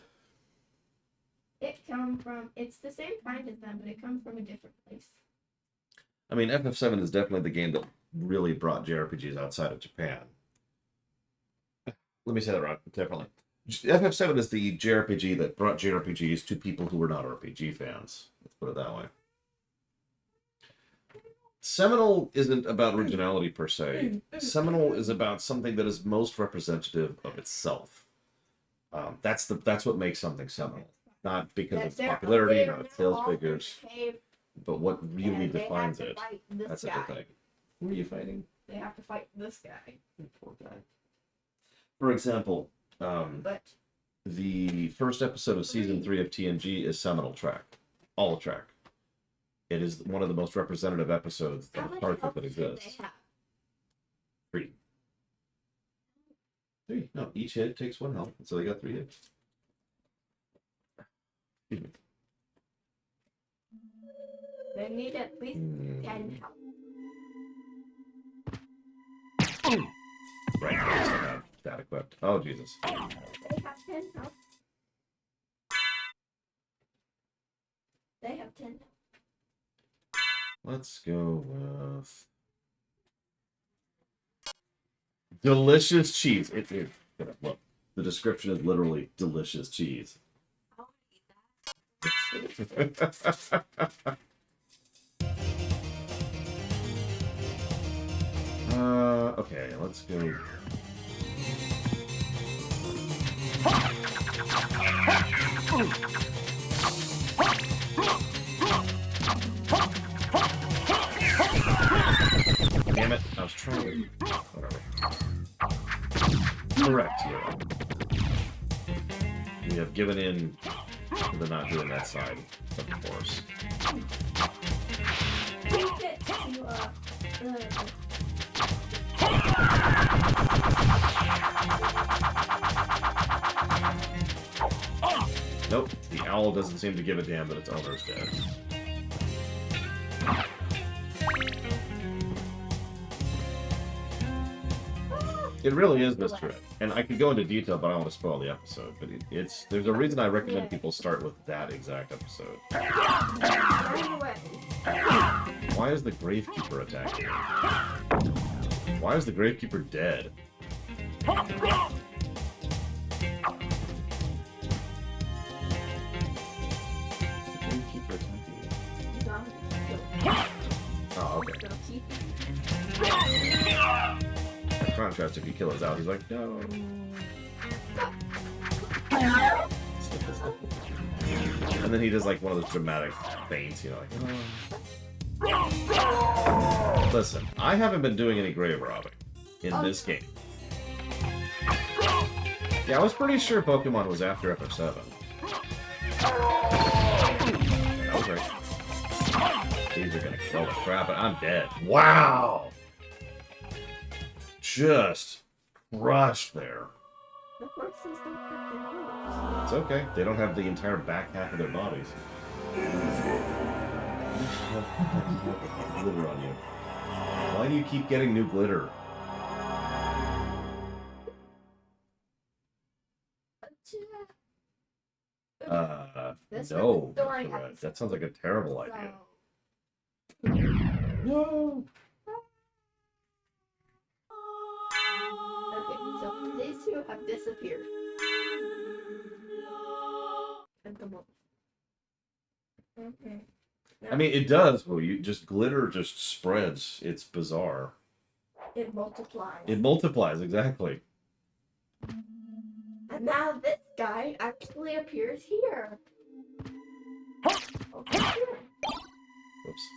It's the same kind as them, but it comes from a different place. I mean, FF7 is definitely the game that really brought JRPGs outside of Japan. Let me say that right, differently. FF7 is the JRPG that brought JRPGs to people who were not RPG fans. Let's put it that way. Seminole isn't about originality per se. Seminole is about something that is most representative of itself. That's what makes something seminal. Not because of its popularity, not its sales figures, but what really defines it. That's the thing. Who are you fighting? They have to fight this guy. Poor guy. For example, the first episode of season 3 of TNG is Seminole Track. All track. It is one of the most representative episodes of Star Trek that exists. 3. 3. No, each hit takes 1 health, so they got 3 hits. Excuse me. They need at least 10 health. Right, I still have that equipped. Oh, Jesus. They have 10 health. They have 10 health. Let's go with delicious cheese. Look, the description is literally delicious cheese. I'll eat that. Okay, let's go. Damn it, I was trying to... Whatever. Correct, yeah. We have given in to the not doing that side of the force. Take it to, Nope, the owl doesn't seem to give a damn that its owner's dead. It really is Mr. Ed. And I could go into detail, but I don't want to spoil the episode. But there's a reason I recommend people start with that exact episode. Why is the Gravekeeper attacking? Why is the Gravekeeper dead? Oh, okay. In contrast, if you kill his out, he's like, no. And then he does like one of those dramatic feints, you know, like, oh. Listen, I haven't been doing any grave robbing in this game. Yeah, I was pretty sure Pokemon was after FF7. That was right. These are gonna kill the crap, but I'm dead. Wow! Just crushed there. the horses don't have their hooves. It's okay. They don't have the entire back half of their bodies. Glitter on you. Why do you keep getting new glitter? This No. story Mr. Red. has- That sounds like a terrible idea. So, No. okay, so these two have disappeared. And come on. Okay. I mean, it does. Well, you just glitter just spreads. It's bizarre. It multiplies. It multiplies exactly. And now this guy actually appears here. Over here. Whoops.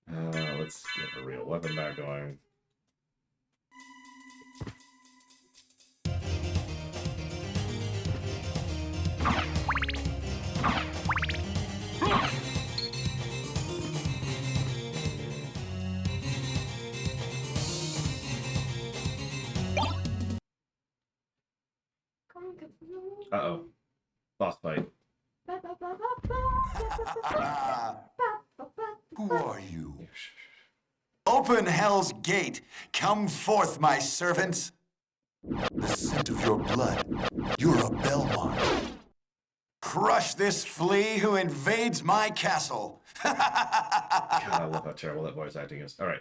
Let's get a real weapon back going. Come on, come on. Uh-oh. Boss fight. Who are you? Open hell's gate. Come forth, my servants. The scent of your blood. You're a Belmont. crush this flea who invades my castle. God, I love how terrible that voice acting is. All right.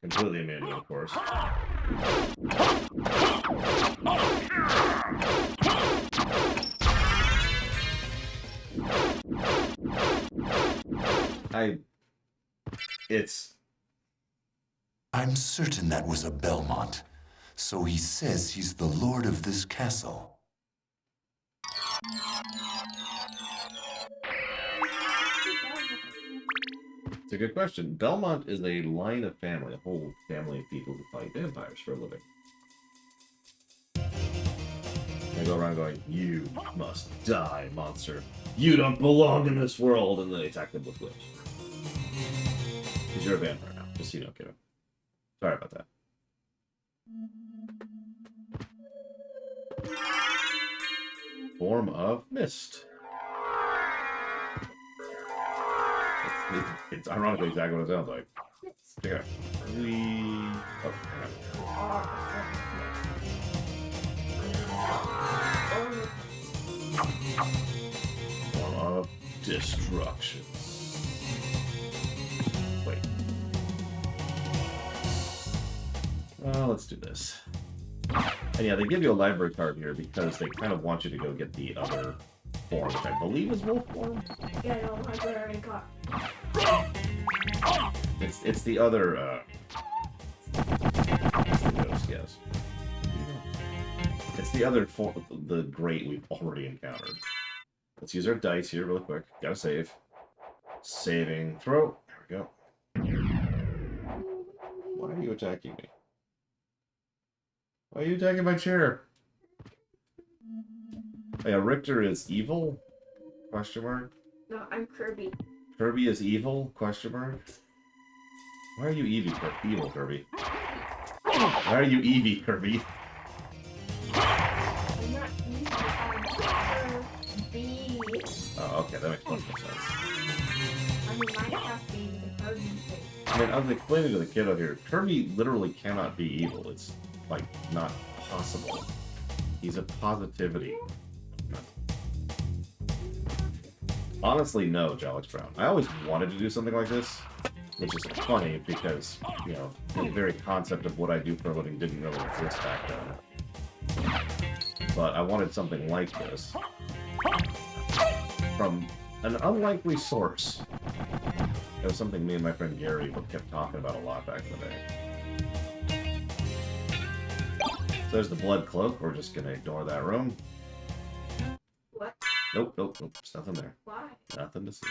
Completely immune, of course. I'm certain that was a Belmont. So he says he's the lord of this castle. It's a good question. Belmont is a line of family, a whole family of people who fight vampires for a living. They go around going, "You must die, monster. You don't belong in this world," and they attack them with whips. Because you're a vampire now, just so you don't get him. Sorry about that. Form of mist. It's ironically exactly what it sounds like. Check it out. Oh, hang on. Form of destruction. Wait. Let's do this. And yeah, they give you a library card here because they kind of want you to go get the other form, which I believe is wolf form. Yeah, no, library card. It's the other, it's the ghost, yes. It's the other form, the great we've already encountered. Let's use our dice here real quick. Gotta save. Saving throw. There we go. Why are you attacking me? Why are you attacking my chair? Oh, yeah, Richter is evil? Question mark. No, I'm Kirby. Kirby is evil? Question mark. Why are you evil, Kirby? Why are you Eevee, Kirby? I'm not evil, I'm Kirby. Oh, okay, that makes much more sense. I mean, Minecraft being the Kirby thing. I mean, I was explaining to the kid out here, Kirby literally cannot be evil. It's, like, not possible. He's a positivity. Honestly, no, Alex Brown. I always wanted to do something like this, which is funny because, you know, the very concept of what I do for a living didn't really exist back then. But I wanted something like this from an unlikely source. It was something me and my friend Gary kept talking about a lot back in the day. So there's the blood cloak. We're just gonna ignore that room. What? Nope. There's nothing there. Why? Nothing to see.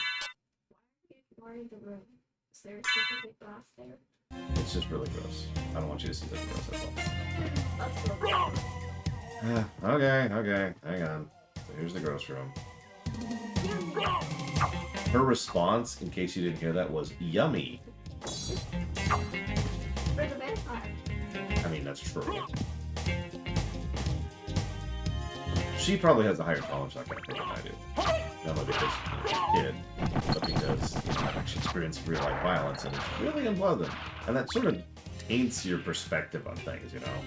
Why are you ignoring the room? Is there a specific glass there? It's just really gross. I don't want you to see that gross, that's all. Let's go. Okay. Hang on. So here's the gross room. Her response, in case you didn't hear that, was yummy. For the vampire. I mean, that's true. She probably has a higher tolerance for that kind of thing than I do. Not only because she's a kid, but because I've actually experienced real-life violence, and it's really unpleasant. And that sort of taints your perspective on things, you know?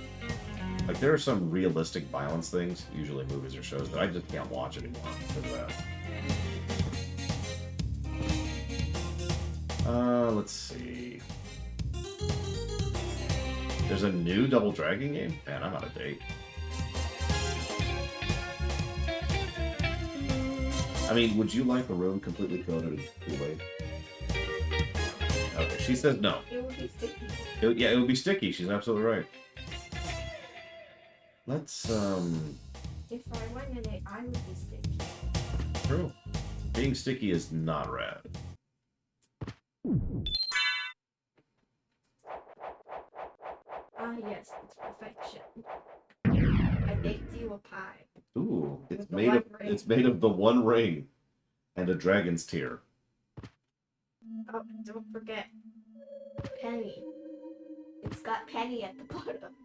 Like, there are some realistic violence things, usually movies or shows, that I just can't watch anymore because of that. Let's see. There's a new Double Dragon game? Man, I'm out of date. I mean, would you like a room completely coated in Kool-Aid? Okay, she says no. It would be sticky. Yeah, it would be sticky. She's absolutely right. Let's, If I went in it, I would be sticky. True. Being sticky is not rad. Ah, yes, it's perfection. I baked you a pie. Ooh, it's With the made One of Ring. it's made of the One Ring and a dragon's tear. Oh, and don't forget Penny. It's got Penny at the bottom.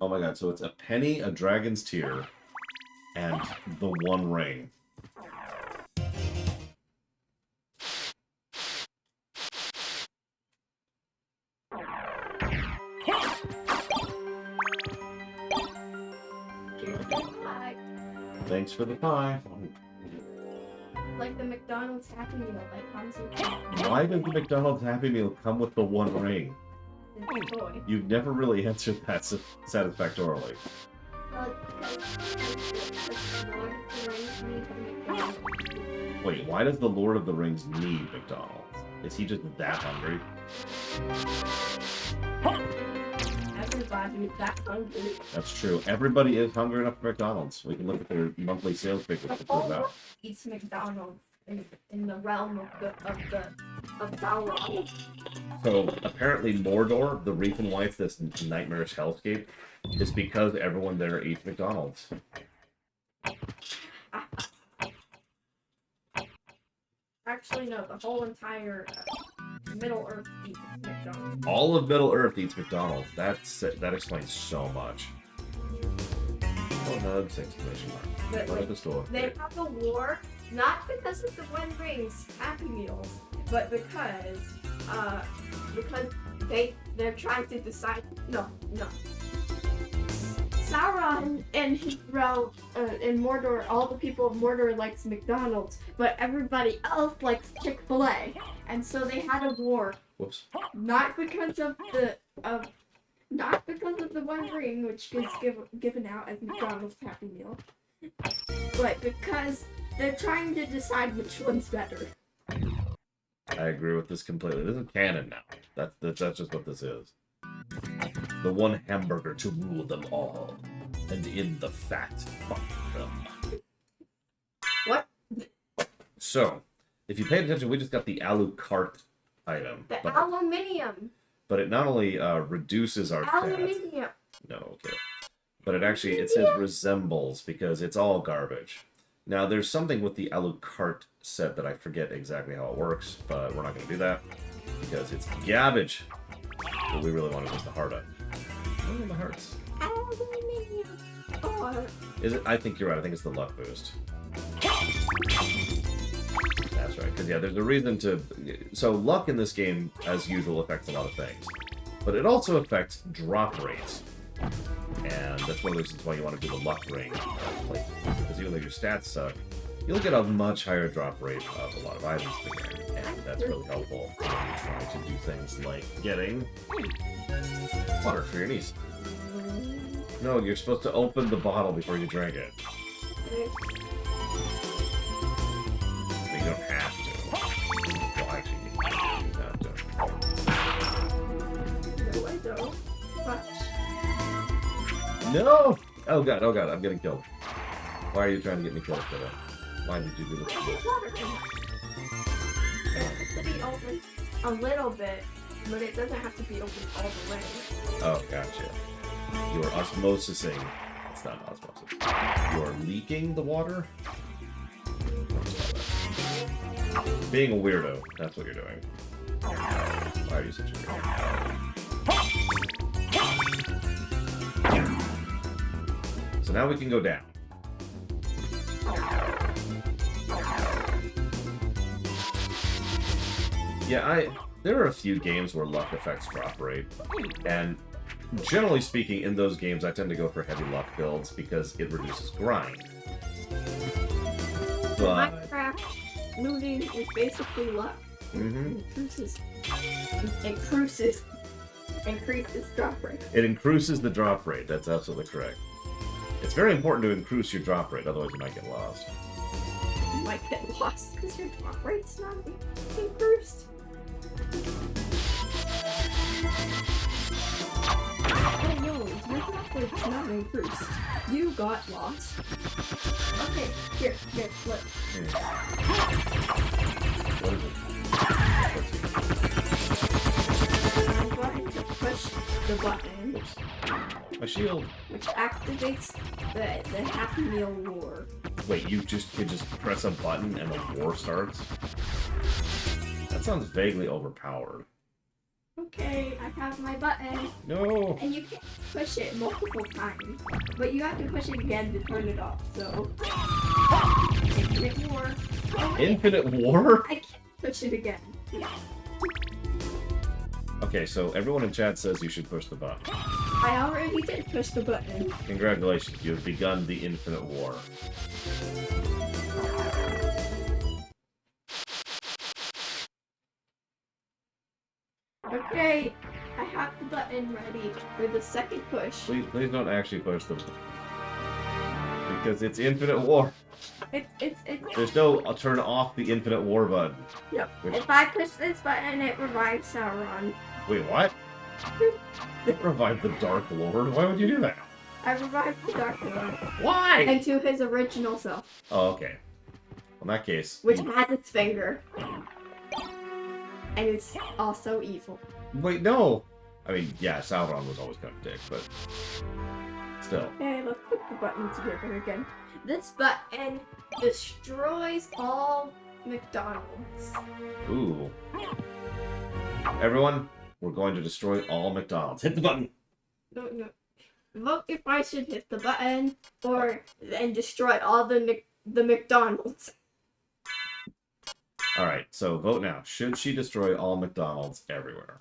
Oh my god, so it's a penny, a dragon's tear, and the One Ring. Thanks for the pie. Like the McDonald's Happy Meal, like comes with Why does the McDonald's Happy Meal come with the one ring? the toy. You've never really answered that satisfactorily. Well, because Wait, why does the Lord of the Rings need McDonald's? Is he just that hungry? everybody is that hungry. That's true. Everybody is hungry enough for McDonald's. We can look at their monthly sales figures to prove that. Eats McDonald's in the realm of Sauron. So apparently Mordor, the reason why it's this nightmarish hellscape, is because everyone there eats McDonald's. Actually, no, the whole entire Middle Earth eats McDonald's. All of Middle Earth eats McDonald's. That explains so much. Oh no, exclamation mark. But, Right like, at the store. They have a war, not because of the One Rings Happy Meals, but because they're trying to decide. No. Sauron and his realm in Mordor, all the people of Mordor likes McDonald's, but everybody else likes Chick-fil-A, and so they had a war. Whoops. Not because of the One Ring, which is given out as McDonald's Happy Meal, but because they're trying to decide which one's better. I agree with this completely. This is canon now. That's just what this is. The one hamburger to rule them all, and in the fat, fuck them. What? So, if you paid attention, we just got the Alucard item. The but, aluminium. but it not only reduces our stats. Aluminium. No, okay. But it says resembles because it's all garbage. Now, there's something with the Alucard set that I forget exactly how it works, but we're not going to do that because it's garbage. What we really wanted was the heart up. What are the hearts? Aluminium. Oh, Is it? I think you're right. I think it's the luck boost. That's right. Because, yeah, there's a reason to... So, luck in this game, as usual, affects a lot of things. But it also affects drop rates. And that's one of the reasons why you want to do the luck ring. Because even though your stats suck, you'll get a much higher drop rate of a lot of items in the game. And that's really helpful when you're trying to do things like getting water for your niece. No, you're supposed to open the bottle before you drink it. But you don't have to. Well, actually, you have to. no, I don't. But No! Oh god, I'm getting killed. Why are you trying to get me killed today? Why did you do this to me? there's water in it. It has to be open a little bit, but it doesn't have to be open all the way. Oh, gotcha. You are osmosising. It's not osmosis. You are leaking the water? Being a weirdo. That's what you're doing. Why are you such a weirdo? So now we can go down. Yeah, there are a few games where luck affects drop rate, and generally speaking, in those games, I tend to go for heavy luck builds because it reduces grind. But Minecraft looting is basically luck. Increases drop rate. it increases the drop rate. That's absolutely correct. It's very important to increase your drop rate, otherwise you might get lost. You might get lost because your drop rate's not increased. Oh no, your drop rate's not increased. You got lost. Okay, here, look. What is it? I'm going to push the button, My shield. which activates the Happy Meal War. Wait, you can just press a button and the war starts? That sounds vaguely overpowered. Okay, I have my button. No! And you can push it multiple times, but you have to push it again to turn it off, so... Infinite War. Oh, wait, Infinite War? I can't push it again. Okay, so everyone in chat says you should push the button. I already did push the button. Congratulations, you have begun the Infinite War. Okay, I have the button ready for the second push. Please don't actually push them. Because it's Infinite War. It's There's no turn off the Infinite War button. Yep. Which- If I push this button, it revives Sauron. Wait, what? It revived the Dark Lord? Why would you do that? I revived the Dark Lord Why? into his original self, Oh, okay. In that case. which has its finger. And it's also evil. Wait, no! I mean, yeah, Sauron was always kind of a dick, but still. Okay, let's put the button together again. This button destroys all McDonald's. Ooh. Everyone, we're going to destroy all McDonald's. Hit the button! No. Vote if I should hit the button or and destroy all the McDonald's. Alright, so vote now. Should she destroy all McDonald's everywhere?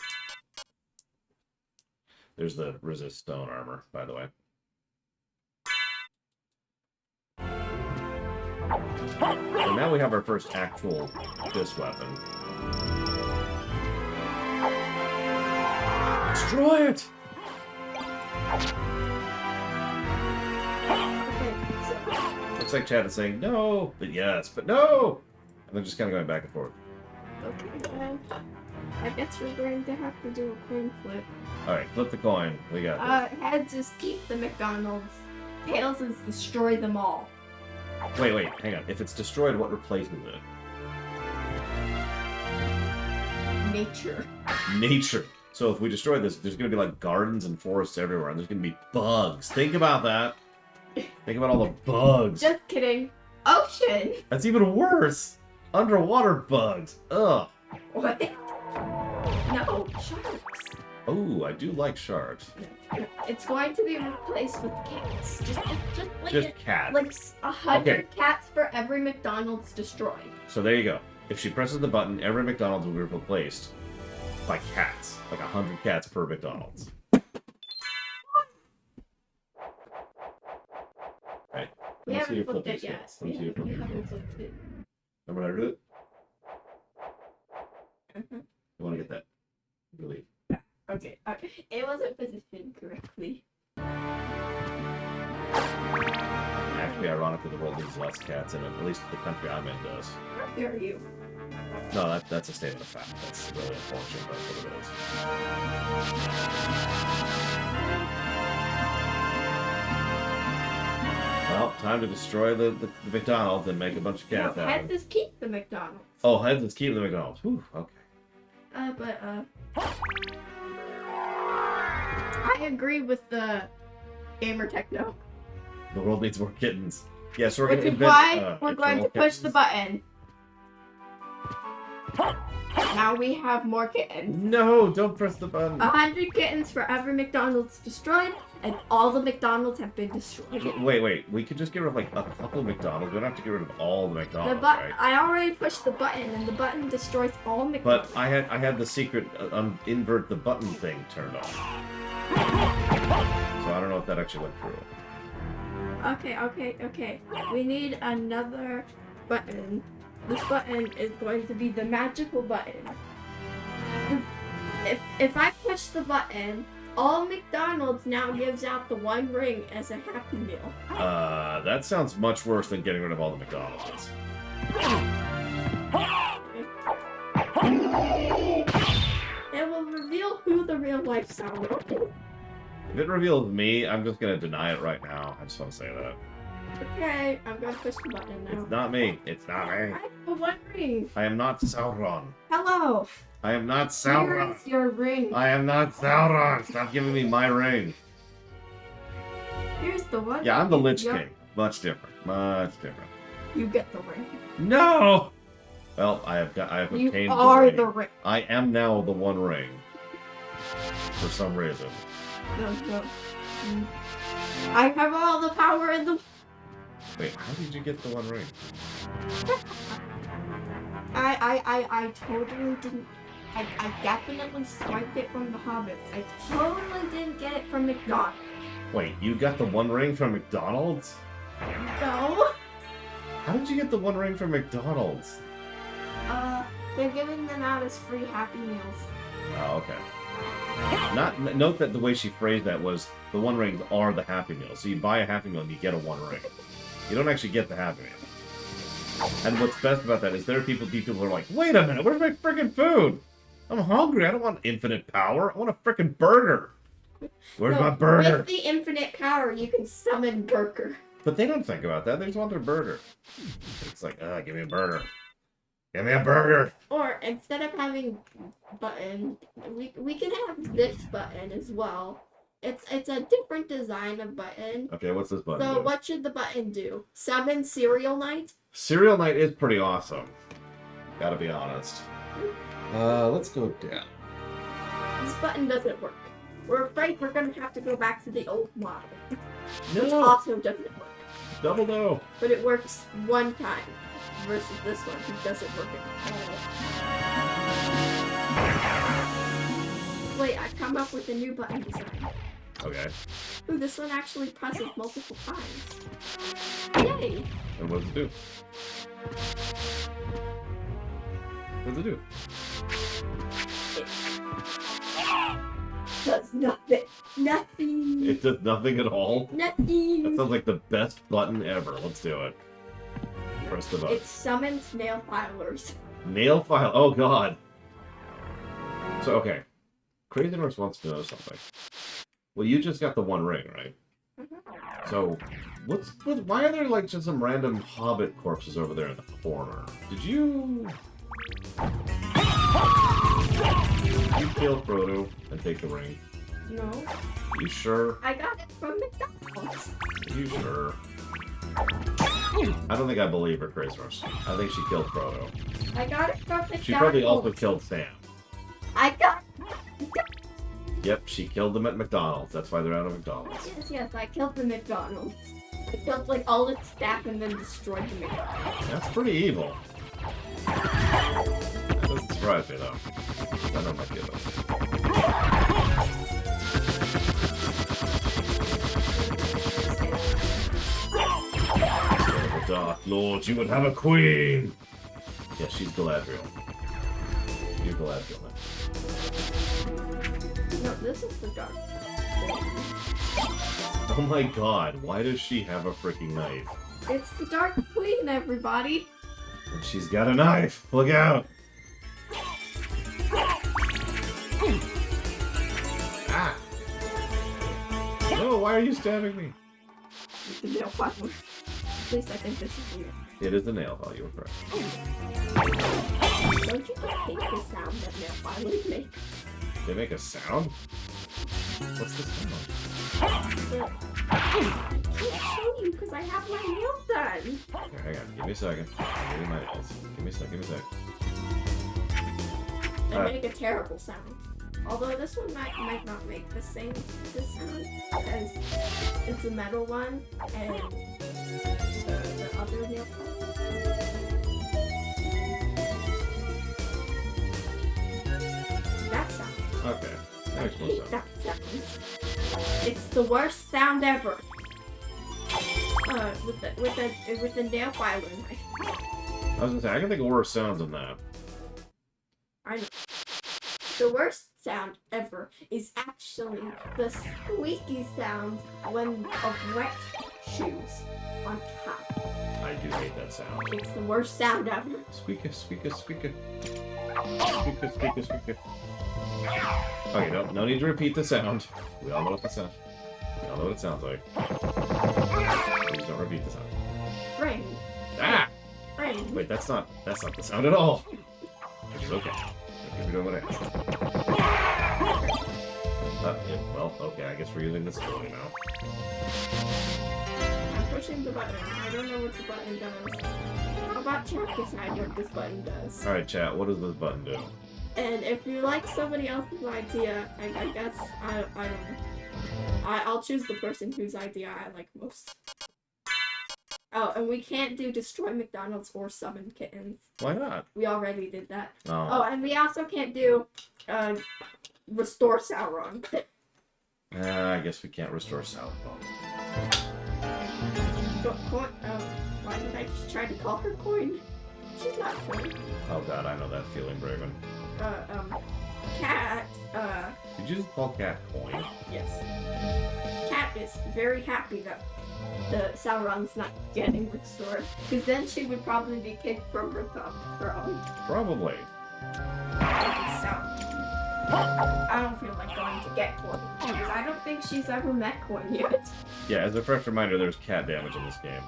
There's the resist stone armor, by the way. So now we have our first actual this weapon. Destroy it! Okay, so Looks like Chad is saying no, but yes, but no! And they're just kind of going back and forth. okay, well, I guess we're going to have to do a coin flip. Alright, flip the coin. We got this. Heads is keep the McDonald's. Tails is destroy them all. Wait, hang on. If it's destroyed, what replaces it? Nature. Nature. So if we destroy this, there's going to be like gardens and forests everywhere, and there's going to be bugs. Think about that. Think about all the bugs. Just kidding. Ocean. That's even worse. Underwater bugs. Ugh. What? No, sharks. Oh, I do like sharks. It's going to be replaced with cats. Just like Just cats. Like 100 Okay. cats for every McDonald's destroyed. So there you go. If she presses the button, every McDonald's will be replaced by cats. Like 100 cats per McDonald's. Right. We Let's see you haven't flipped flip it these yet. guys. Let me see you flip We these haven't guys. flipped it. Remember how to do it? Mhm. You want to get that relief. Okay, it wasn't positioned correctly. Actually, ironically, the world needs less cats in it. At least the country I'm in does. How dare you? No, that's a statement of fact. That's really unfortunate. That's what it is. Well, time to destroy the McDonald's and make a bunch of No, cats out of heads them. is keep the McDonald's. Oh, heads is keep the McDonald's. Whew, okay. I agree with the gamer techno. The world needs more kittens. Yeah, so we're Which going to is invent, why we're going to eternal push the kittens. button. Now we have more kittens. No, don't press the button. 100 kittens for every McDonald's destroyed, and all the McDonald's have been destroyed. Wait. We could just get rid of like a couple McDonald's. We don't have to get rid of all the The McDonald's, button. right? I already pushed the button, and the button destroys all McDonald's. But I had the secret invert the button thing turned on. So I don't know if that actually went through. Okay. We need another button. This button is going to be the magical button. If I push the button, all McDonald's now gives out the one ring as a Happy Meal. That sounds much worse than getting rid of all the McDonald's. It will reveal who the real life Sauron is. If it reveals me, I'm just gonna deny it right now. I just want to say that. Okay, I'm gonna push the button now. It's not me. It's not me. I have the one ring. I am not Sauron. Hello. I am not Here Sauron. is your ring. I am not Sauron. Stop giving me my ring. Here's the one. Yeah, I'm the Lich Yep. King. Much different. Much different. You get the ring. No. Well, I have You obtained are the the ring. ring. I am now the One Ring. For some reason. No. I have all the power in the. Wait, how did you get the One Ring? I totally didn't. I definitely swiped it from the Hobbits. I totally didn't get it from McDonald's. Wait, you got the One Ring from McDonald's? No. How did you get the one ring from McDonald's? They're giving them out as free Happy Meals. Oh, okay. Note that the way she phrased that was the one rings are the Happy Meal. So you buy a Happy Meal and you get a one ring. You don't actually get the Happy Meal. And what's best about that is there are people who are like, wait a minute, where's my freaking food? I'm hungry. I don't want infinite power. I want a freaking burger. Where's my burger? With the infinite power, you can summon Burger. But they don't think about that. They just want their burger. It's like, give me a burger. Give me a burger. Or instead of having button, we can have this button as well. It's a different design of button. Okay, what's this button So do? what should the button do? Summon Cereal Knight? Cereal Knight is pretty awesome. Gotta be honest. Let's go down. This button doesn't work. We're afraid we're gonna have to go back to the old model. Which No. also doesn't work. Double no. But it works one time versus this one, which doesn't work at all. Wait, I come up with a new button design. Okay. Ooh, this one actually presses multiple times. Yay! And what does it do? What does it do? Does nothing. Nothing. It does nothing at all. That Nothing. sounds like the best button ever. Let's do it. Press the button. It summons nail filers. Nail file. Oh god. So okay. Crazy Nurse wants to know something. Well, you just got the one ring, right? So, why are there like just some random Hobbit corpses over there in the corner? Did you kill Frodo and take the ring? No. You sure? I got it from McDonald's. You sure? I don't think I believe her, Crazy Nurse. I think she killed Frodo. I got it from McDonald's. She probably also killed Sam. I got. Yep, she killed them at McDonald's. That's why they're out of McDonald's. Yes, I killed the McDonald's. I killed like all its staff and then destroyed the McDonald's. That's pretty evil. That doesn't surprise me though. I know my kid. The Dark Lord, you would have a queen! Yeah, she's Galadriel. You're Galadriel now. No, this is the dark. Oh my god, why does she have a freaking knife? It's the Dark Queen, everybody. And she's got a knife! Look out! Ah! No, why are you stabbing me? The nail file. At least I think this is weird. It is a nail file, you were correct. Don't you just hate the sound that nail filers make? They make a sound? What's the sound? I can't show you because I have my nails done. Okay, hang on. Give me a second. Give me my nails. Give me a sec. Give me a sec. They Alright. make a terrible sound. Although this one might not make this sound because it's a metal one and the other nail file. That sound. Okay. That makes more hate sense. that sound. It's the worst sound ever. With the nail filer knife. I was gonna say, I can think of worse sounds than that. I know. The worst sound ever is actually the squeaky sound when of wet shoes on top. I do hate that sound. It's the worst sound ever. Squeaker, squeaker, squeaker. Squeaker, squeaker, squeaker. Okay, no need to repeat the sound. We all know what the sound. We all know what it sounds like. Please don't repeat the sound. Rain. Ah! Rain. Wait, that's not the sound at all. Which is okay. Keep doing what I asked. Yeah, well, okay, I guess we're using this ability now. I'm pushing the button. I don't know what the button does. How about chat decide what this button does? Alright, chat, what does this button do? And if you like somebody else's idea, I guess I don't know. I'll choose the person whose idea I like most. Oh, and we can't do destroy McDonald's or summon kittens. Why not? We already did that. Oh. Oh, and we also can't do restore Sauron. I guess we can't restore Salad Bomb. What? Why did I just try to call her Coin? She's not Coin. Oh god, I know that feeling, Braven. Cat, Did you just call Cat Coin? yes. Cat is very happy that the Sauron's not getting restored, because then she would probably be kicked from her throne. Probably. So, I don't feel like going to get Coin, because I don't think she's ever met Coin yet. Yeah, as a fresh reminder, there's cat damage in this game.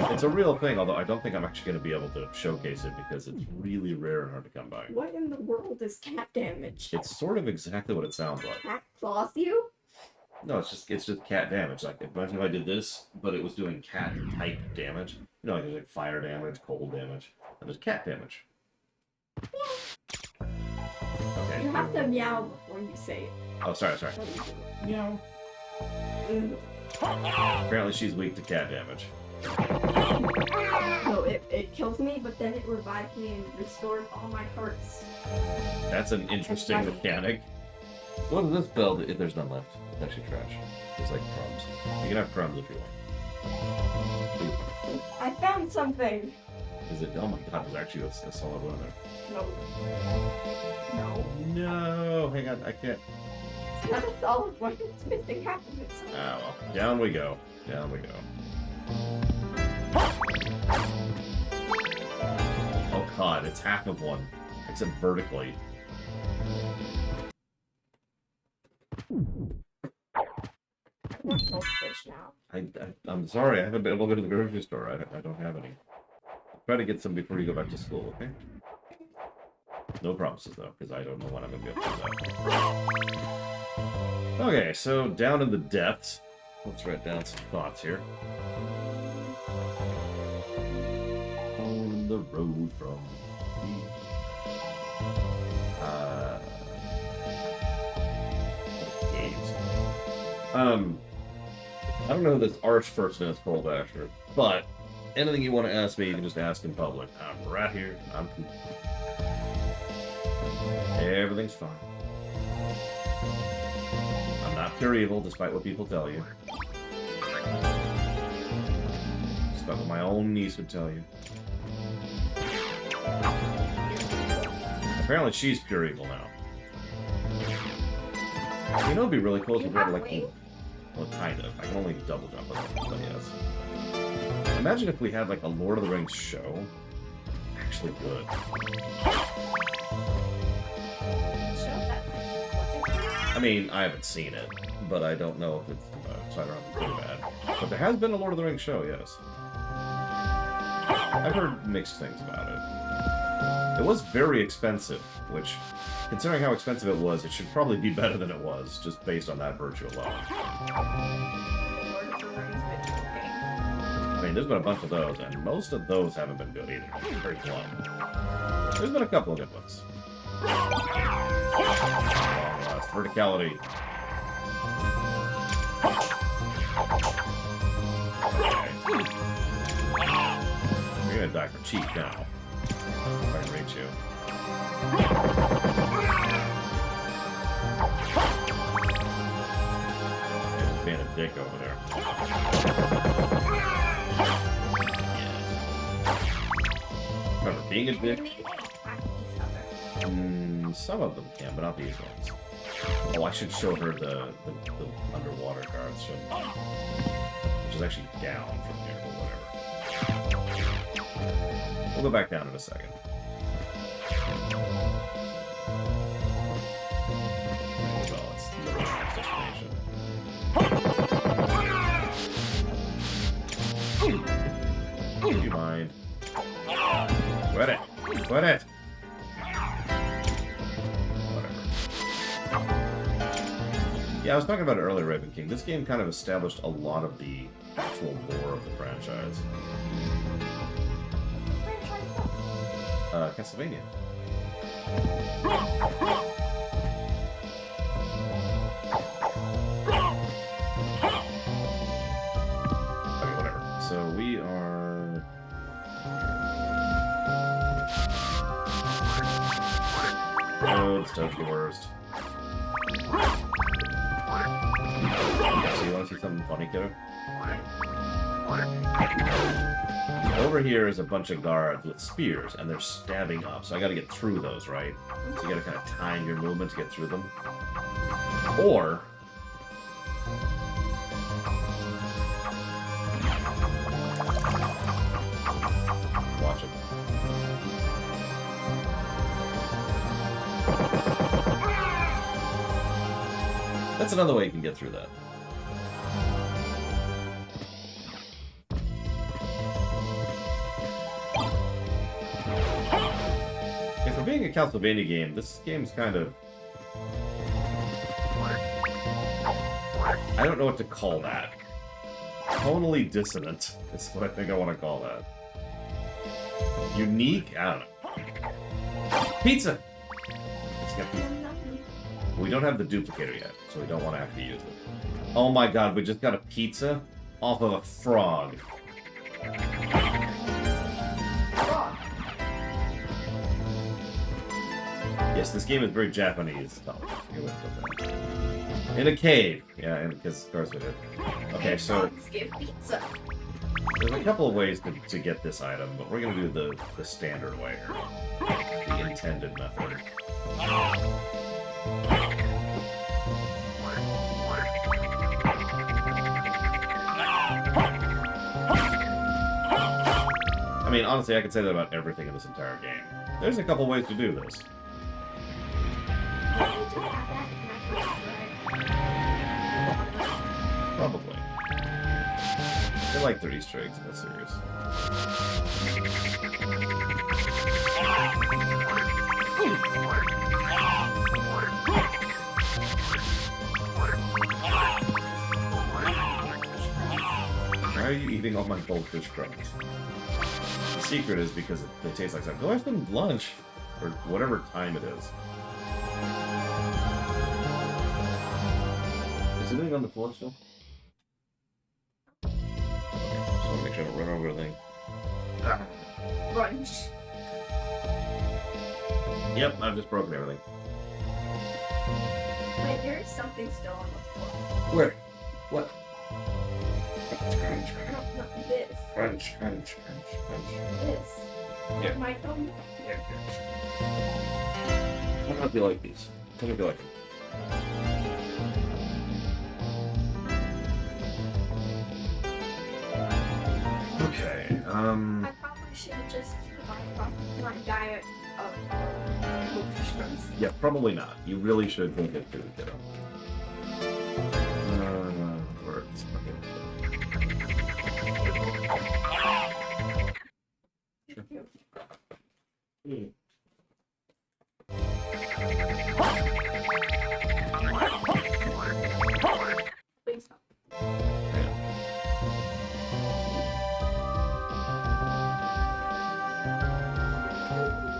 It's a real thing, although I don't think I'm actually going to be able to showcase it because it's really rare and hard to come by. What in the world is cat damage? It's sort of exactly what it sounds like. Cat claws you? No, it's just cat damage. Like, imagine if I did this, but it was doing cat type damage. You know, like there's like fire damage, cold damage, and there's cat damage. Okay. You have to meow before you say it. Oh, sorry. What do you do? Meow. Mm. Apparently she's weak to cat damage. No, it kills me, but then it revives me and restores all my hearts. That's an interesting mechanic. What is this build? If there's none left. It's actually trash. There's like crumbs. You can have crumbs if you want. I found something! Is it? Oh my god, there's actually a solid one there. No. No. No, hang on, I can't. It's not a solid one. It's missing half of it. Ah, well. Down we go. Down we go. Oh god, it's half of one. Except vertically. I want goldfish now. I'm sorry, I haven't been able to go to the grocery store. I don't have any. Try to get some before you go back to school, okay? No promises, though, because I don't know when I'm going to be able to do that. Okay, so down in the depths. Let's write down some thoughts here. On the road from here. Games. I don't know who this arch person is called, Asher, but anything you want to ask me, you can just ask in public. I'm right here. I'm cool. Everything's fine. I'm not pure evil, despite what people tell you. Despite what my own niece would tell you. Apparently she's pure evil now. You know, it'd be really cool if we had like... Well, kind of. I can only double jump on them, but yes. Imagine if we had like a Lord of the Rings show. Actually good. I mean, I haven't seen it, but I don't know if it's so I don't know if it's good or bad. But there has been a Lord of the Rings show, yes. I've heard mixed things about it. It was very expensive, which, considering how expensive it was, it should probably be better than it was, just based on that virtue alone. I mean, there's been a bunch of those, and most of those haven't been good either. Very blunt. There's been a couple of good ones. Verticality. Okay. You're gonna die for cheap now. If I can reach you. There's being a dick over there. Yeah. Remember, being a dick? Some of them can, but not these ones. Oh, I should show her the underwater guards, shouldn't I? Which is actually down from here, but whatever. We'll go back down in a second. Well, it's literally the next destination. Do you mind? Quit it! Quit it! Yeah, I was talking about it earlier, Raven King. This game kind of established a lot of the actual lore of the franchise. Castlevania. Okay, whatever. So we are... Oh, this stuff's the worst. So you want to see something funny, kiddo? Over here is a bunch of guards with spears, and they're stabbing up, so I gotta get through those, right? So you gotta kind of time your movement to get through them. Or... watch it. That's another way you can get through that. And for being a Castlevania game, this game's kind of... I don't know what to call that. Tonally dissonant is what I think I want to call that. Unique? I don't know. Pizza! Let's get pizza. We don't have the duplicator yet, so we don't want to actually use it. Oh my god, we just got a pizza off of a frog. Yes, this game is very Japanese. In a cave. Yeah, because of course we did. Okay, so... pizza. there's a couple of ways to get this item, but we're going to do the standard way here. The intended method. I mean, honestly, I could say that about everything in this entire game. There's a couple ways to do this. Probably. They're like 30 Easter eggs in this series. Why are you eating all my goldfish crumbs? The secret is because they taste like something. Go have some lunch, or whatever time it is. Is anything on the floor still? Just want to make sure I don't run over everything. Brunch. Yep, I've just broken everything. Wait, there is something still on the floor. Where? What? No, this. Crunch, crunch, crunch, crunch. This. Yeah. My phone. Here. How about you like these? How about you like them? Okay, I probably should just my diet of goldfish crumbs. yeah, probably not. You really should think it through, kiddo. Works. Okay. Please stop.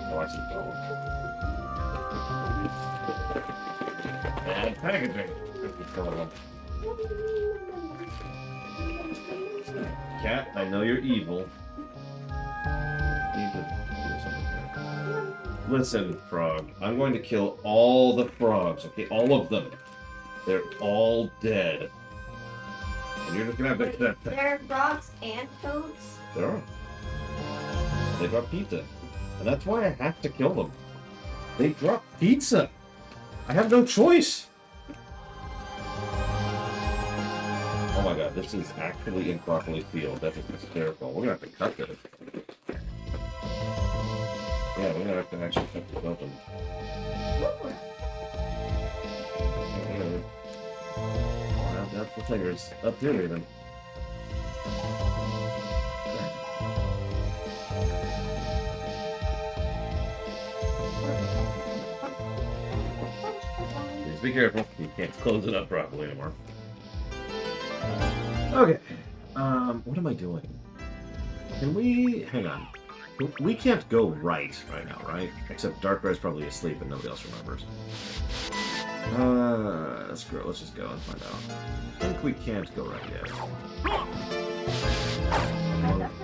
Oh, I see. Bad packaging. Cat, I know you're evil. Listen, frog. I'm going to kill all the frogs, okay? All of them. They're all dead. And you're just gonna have to... There are frogs and toads. There are. They drop pizza. And that's why I have to kill them. They drop pizza. I have no choice. Oh my god, this is actually improperly sealed. That is hysterical. We're gonna have to cut this. Yeah, we're gonna have to actually cut this open. Well, that's the fingers. Up here even. Please be careful. You can't close it up properly anymore. Okay. What am I doing? Can we... hang on. We can't go right now, right? Except Darkbear's probably asleep and nobody else remembers. Screw it. Let's just go and find out. I think we can't go right yet. I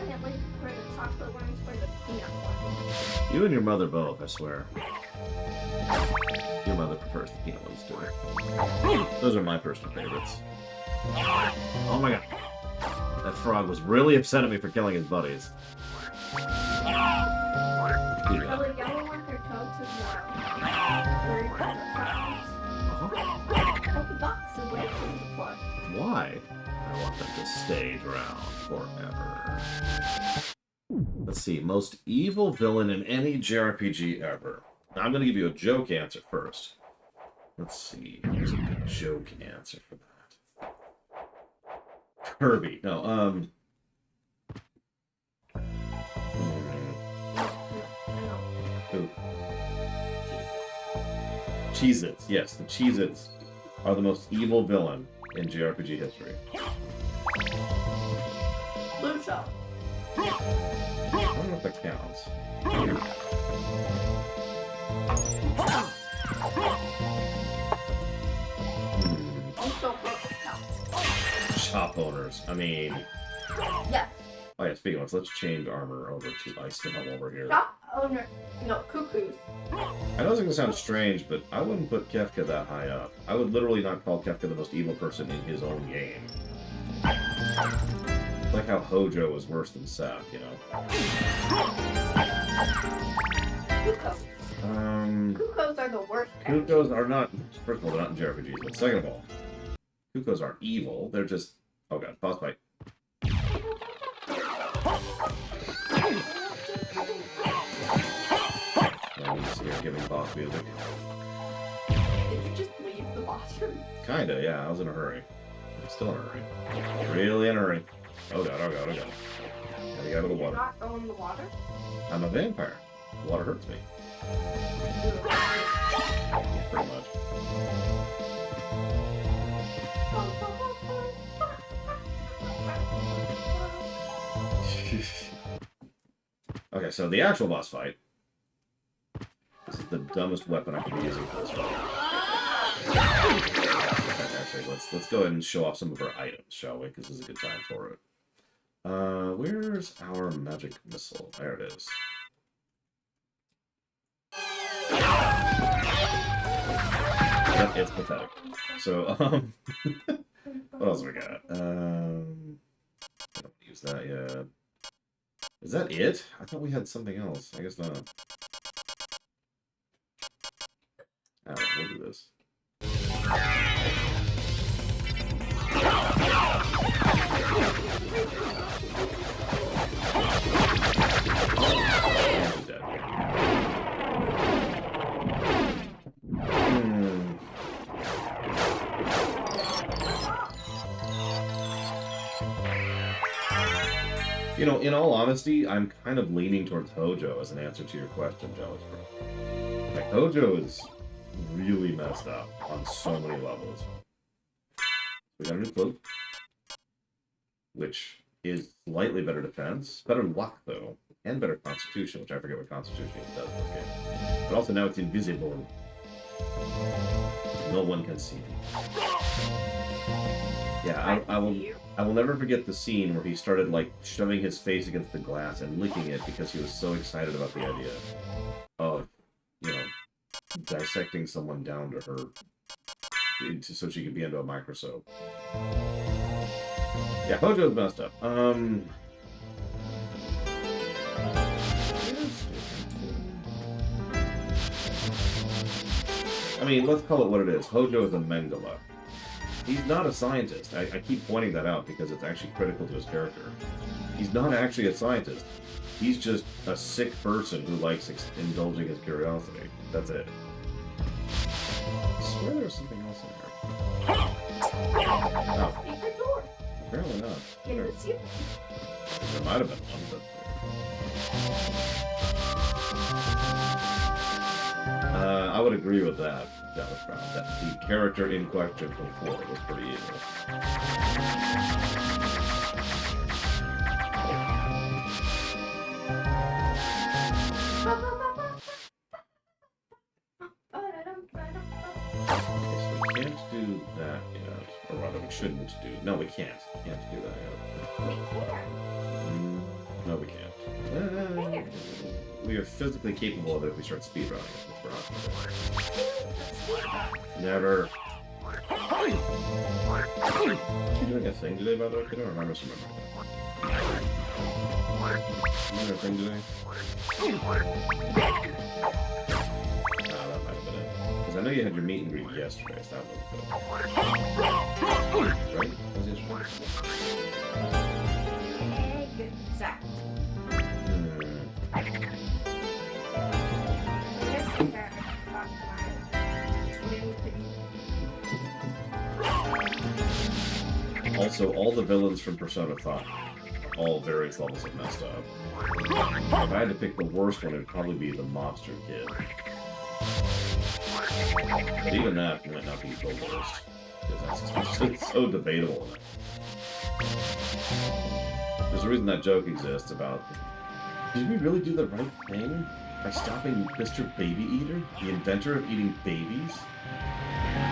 definitely prefer the chocolate ones or the peanut ones. You and your mother both, I swear. Your mother prefers the peanut ones too. Those are my personal favorites. Oh my god. That frog was really upset at me for killing his buddies. So the yellow one her coat is very Put the box away from the plug. Why? I want them to stay drowned forever. Let's see. Most evil villain in any JRPG ever. Now, I'm going to give you a joke answer first. Let's see. Here's a good joke answer for that. Kirby. No, Who? Cheez-Its. Yes, the Cheez-Its are the most evil villain in JRPG history. Blue shell. I don't know if that counts. Also, Shop owners. I mean... yeah. Oh yeah, speaking of which, let's change armor over to ice to help over here. Shop owner. No, cuckoos. I know it's gonna sound strange, but I wouldn't put Kefka that high up. I would literally not call Kefka the most evil person in his own game. It's like how Hojo was worse than Seth, you know? Cuckoos. Cuckoos are the worst. Cuckoos are not... First of all, they're not in JRPGs, but second of all, Cuckoos aren't evil, they're just... Oh god, boss fight. Here giving boss music. Did you just leave the boss room? Kinda, yeah, I was in a hurry. I'm still in a hurry. Really in a hurry. Oh god, oh god, oh god. Gotta get out of the water. Not go in the water? I'm a vampire. The water hurts me. Pretty much. Okay, so the actual boss fight. This is the dumbest weapon I could be using for this fight. Actually, let's go ahead and show off some of our items, shall we? Because this is a good time for it. Where's our magic missile? There it is. Yep, it's pathetic. So, what else we got? I don't use that yet. Is that it? I thought we had something else. I guess not. Oh, we'll do this. He's dead. You know, in all honesty, I'm kind of leaning towards Hojo as an answer to your question, Jealous Bro. Like, Hojo is really messed up on so many levels. We got a new cloak, which is slightly better defense, better luck though, and better constitution, which I forget what constitution does in this game. But also now it's invisible. No one can see me. Yeah, I will never forget the scene where he started like shoving his face against the glass and licking it because he was so excited about the idea of, you know, dissecting someone down to her so she could be into a microscope. Yeah, Hojo's messed up. I mean, let's call it what it is. Hojo is a Mengele. He's not a scientist. I keep pointing that out because it's actually critical to his character. He's not actually a scientist. He's just a sick person who likes indulging his curiosity. That's it. I swear there was something else in there. Oh. Apparently not. There might have been one, but... I would agree with that, Dallas Brown, that the character in question from 4 was pretty evil. Okay, so we can't do that yet. Or rather, we shouldn't do... No, we can't. We can't do that yet. We can. No, we can't. We are physically capable of it if we start speedrunning it, which we're not. Never. You doing a thing today, by the way? I don't remember some of that. You doing a thing today? No, that might have been it. Because I know you had your meet and greet yesterday, so that was good. Right? That was yesterday. Exact. Also, all the villains from Persona 5, all various levels of messed up. If I had to pick the worst one, it would probably be the Monster Kid. But even that might not be the worst, because that's it's so debatable. There's a reason that joke exists about, did we really do the right thing by stopping Mr. Baby Eater, the inventor of eating babies?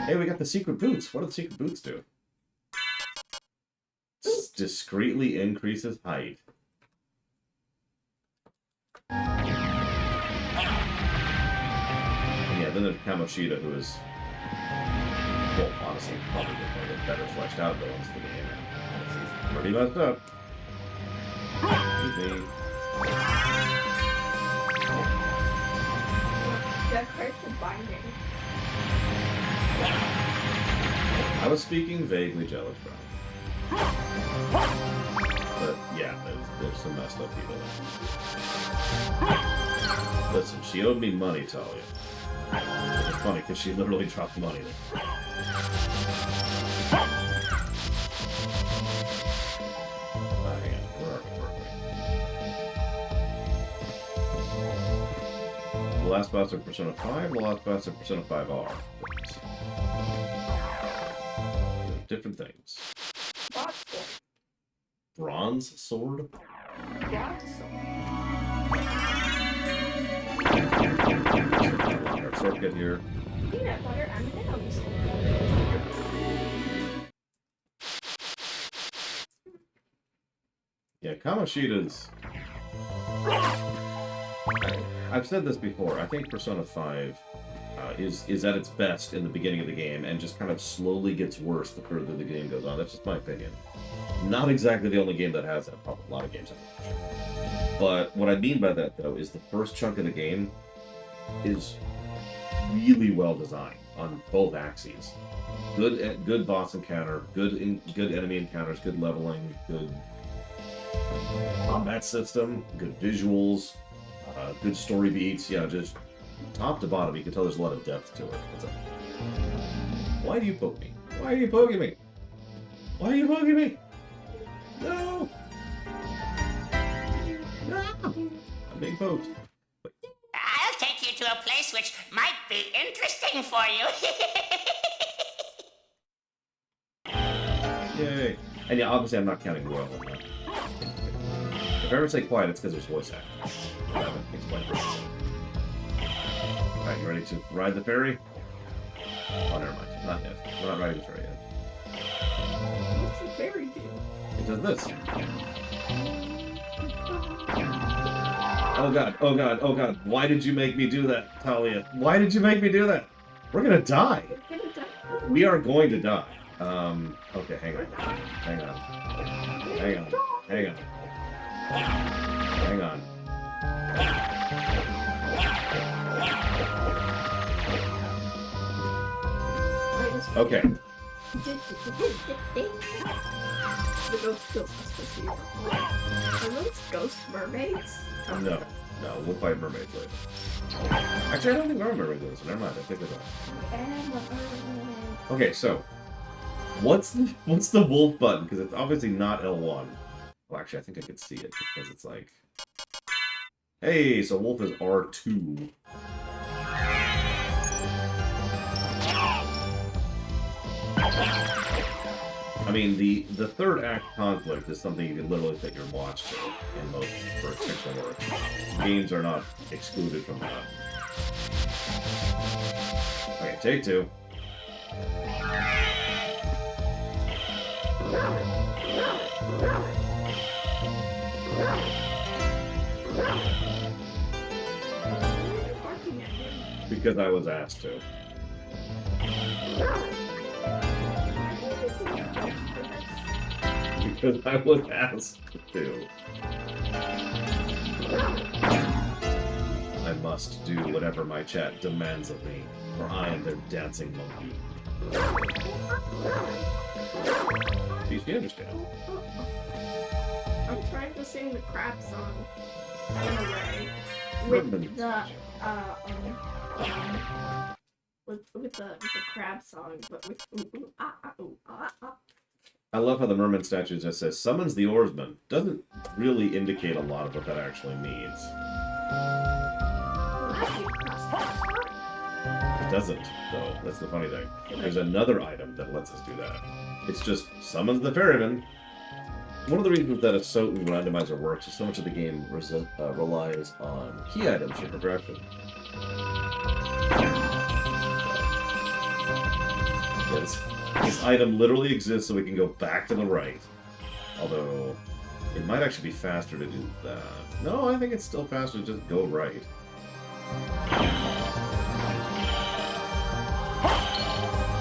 Hey, we got the secret boots. What do the secret boots do? Discreetly increases height. Yeah, then there's Kamoshida, who is, well, honestly, probably one of the better fleshed out villains in the game. He's pretty messed up. Easy. That person binding. I was speaking vaguely jealous, bro. But yeah, there's some messed up people there. Listen, she owed me money, Talia. It's funny because she literally dropped money there. Hang on, where are we? The last boss of Persona 5, the last boss of Persona 5R. Different things. Bronze sword? Our shortcut here. Peanut butter M&M's. Yeah, Kamoshida's... I've said this before. I think Persona 5 is at its best in the beginning of the game and just kind of slowly gets worse the further the game goes on. That's just my opinion. Not exactly the only game that has that problem. A lot of games have that. But what I mean by that, though, is the first chunk of the game is really well designed on both axes. Good boss encounter, good enemy encounters, good leveling, good combat system, good visuals, good story beats. Yeah, just top to bottom, you can tell there's a lot of depth to it. What's up? Why do you poke me? Why are you poking me? Why are you poking me? No! No! I'm being poked. I'll take you to a place which might be interesting for you. Yay. And yeah, obviously I'm not counting Royal in that. If I ever say quiet, it's because there's voice acting. I haven't explained it. Alright, you ready to ride the ferry? Oh, never mind. Not yet. We're not riding the ferry yet. What's the fairy do? It does this. Oh god, oh god, oh god. Why did you make me do that, Talia? Why did you make me do that? We're gonna die. We are going to die. Okay, hang on. Hang on. Hang on. Hang on. Hang on. Okay. The ghost supposed to be. Are those ghost mermaids? No. No, we'll fight mermaids later. Actually, I don't think there are mermaids in this one. Never mind, I think there's one. Okay, so what's the wolf button? Because it's obviously not L1. Well, actually, I think I could see it because it's like, hey, so wolf is R2. I mean, the third act conflict is something you can literally set your watch to in most first fiction work. Games are not excluded from that. Okay, take two. Because I was asked to. Because I was asked to. I must do whatever my chat demands of me, for I am their dancing monkey. Please, you understand. I'm trying to sing the crab song in a way with the with the crab song, but with ooh, ooh, ah, ah, ooh, ah, ah. I love how the merman statue just says summons the oarsman. Doesn't really indicate a lot of what that actually means. It doesn't, though. That's the funny thing. There's another item that lets us do that. It's just summons the ferryman. One of the reasons that a certain randomizer works is so much of the game relies on key items for progression. This item literally exists so we can go back to the right. Although, it might actually be faster to do that. No, I think it's still faster to just go right.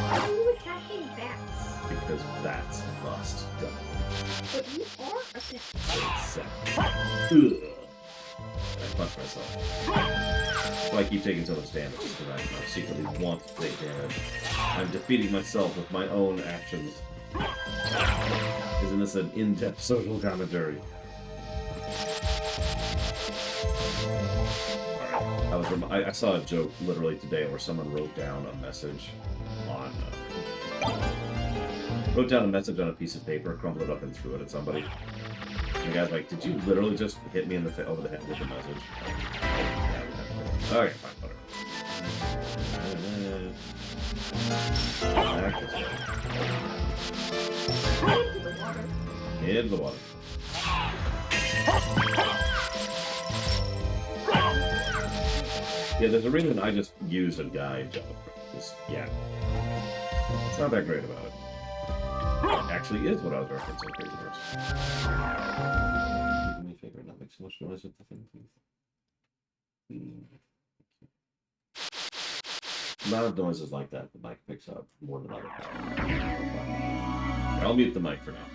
Why are you attacking bats? Because bats must die. But you are attacking. Ugh. I punched myself. That's why I keep taking so much damage, because I secretly want to take damage. I'm defeating myself with my own actions. Isn't this an in-depth social commentary? I saw a joke literally today where someone wrote down a message on on a piece of paper, crumpled it up and threw it at somebody. And the guy's like, "Did you literally just hit me in the over the head with the message?" Yeah, okay, fine, whatever. Into the water. Yeah, there's a reason I just use a guide JavaScript. Yeah. It's not that great about it. It actually is what I was referencing previous. Do me a favor, not make so much noise with the thing, please. A lot of noises like that the mic picks up more than other times. I'll mute the mic for now.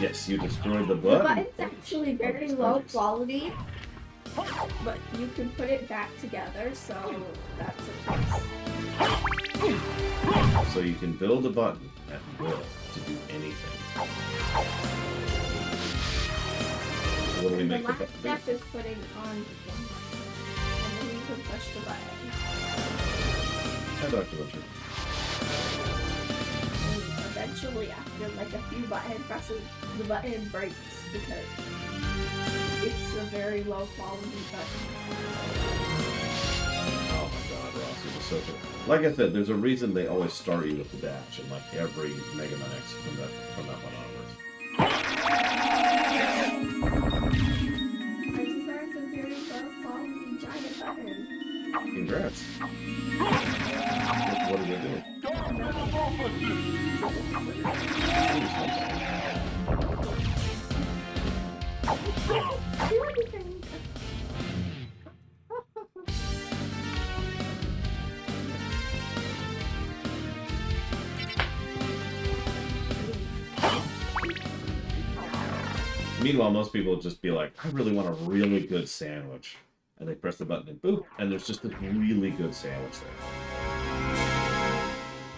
Yes, you destroyed the button. The button's actually very low quality, but you can put it back together, so that's a plus. So you can build a button at will to do anything. So what do we make the last button step do? is putting on the button, and then you can push the button. Hi, Dr. Butcher. Eventually, after like a few button presses, the button breaks because it's a very low quality button. Oh my god, Ross, it was so cool. Like I said, there's a reason they always start you with the dash in like every Mega Man X from that one onwards. I designed a very low quality giant button. Congrats. What did they do? Meanwhile, most people would just be like, I really want a really good sandwich. And they press the button and boop, and there's just a really good sandwich there.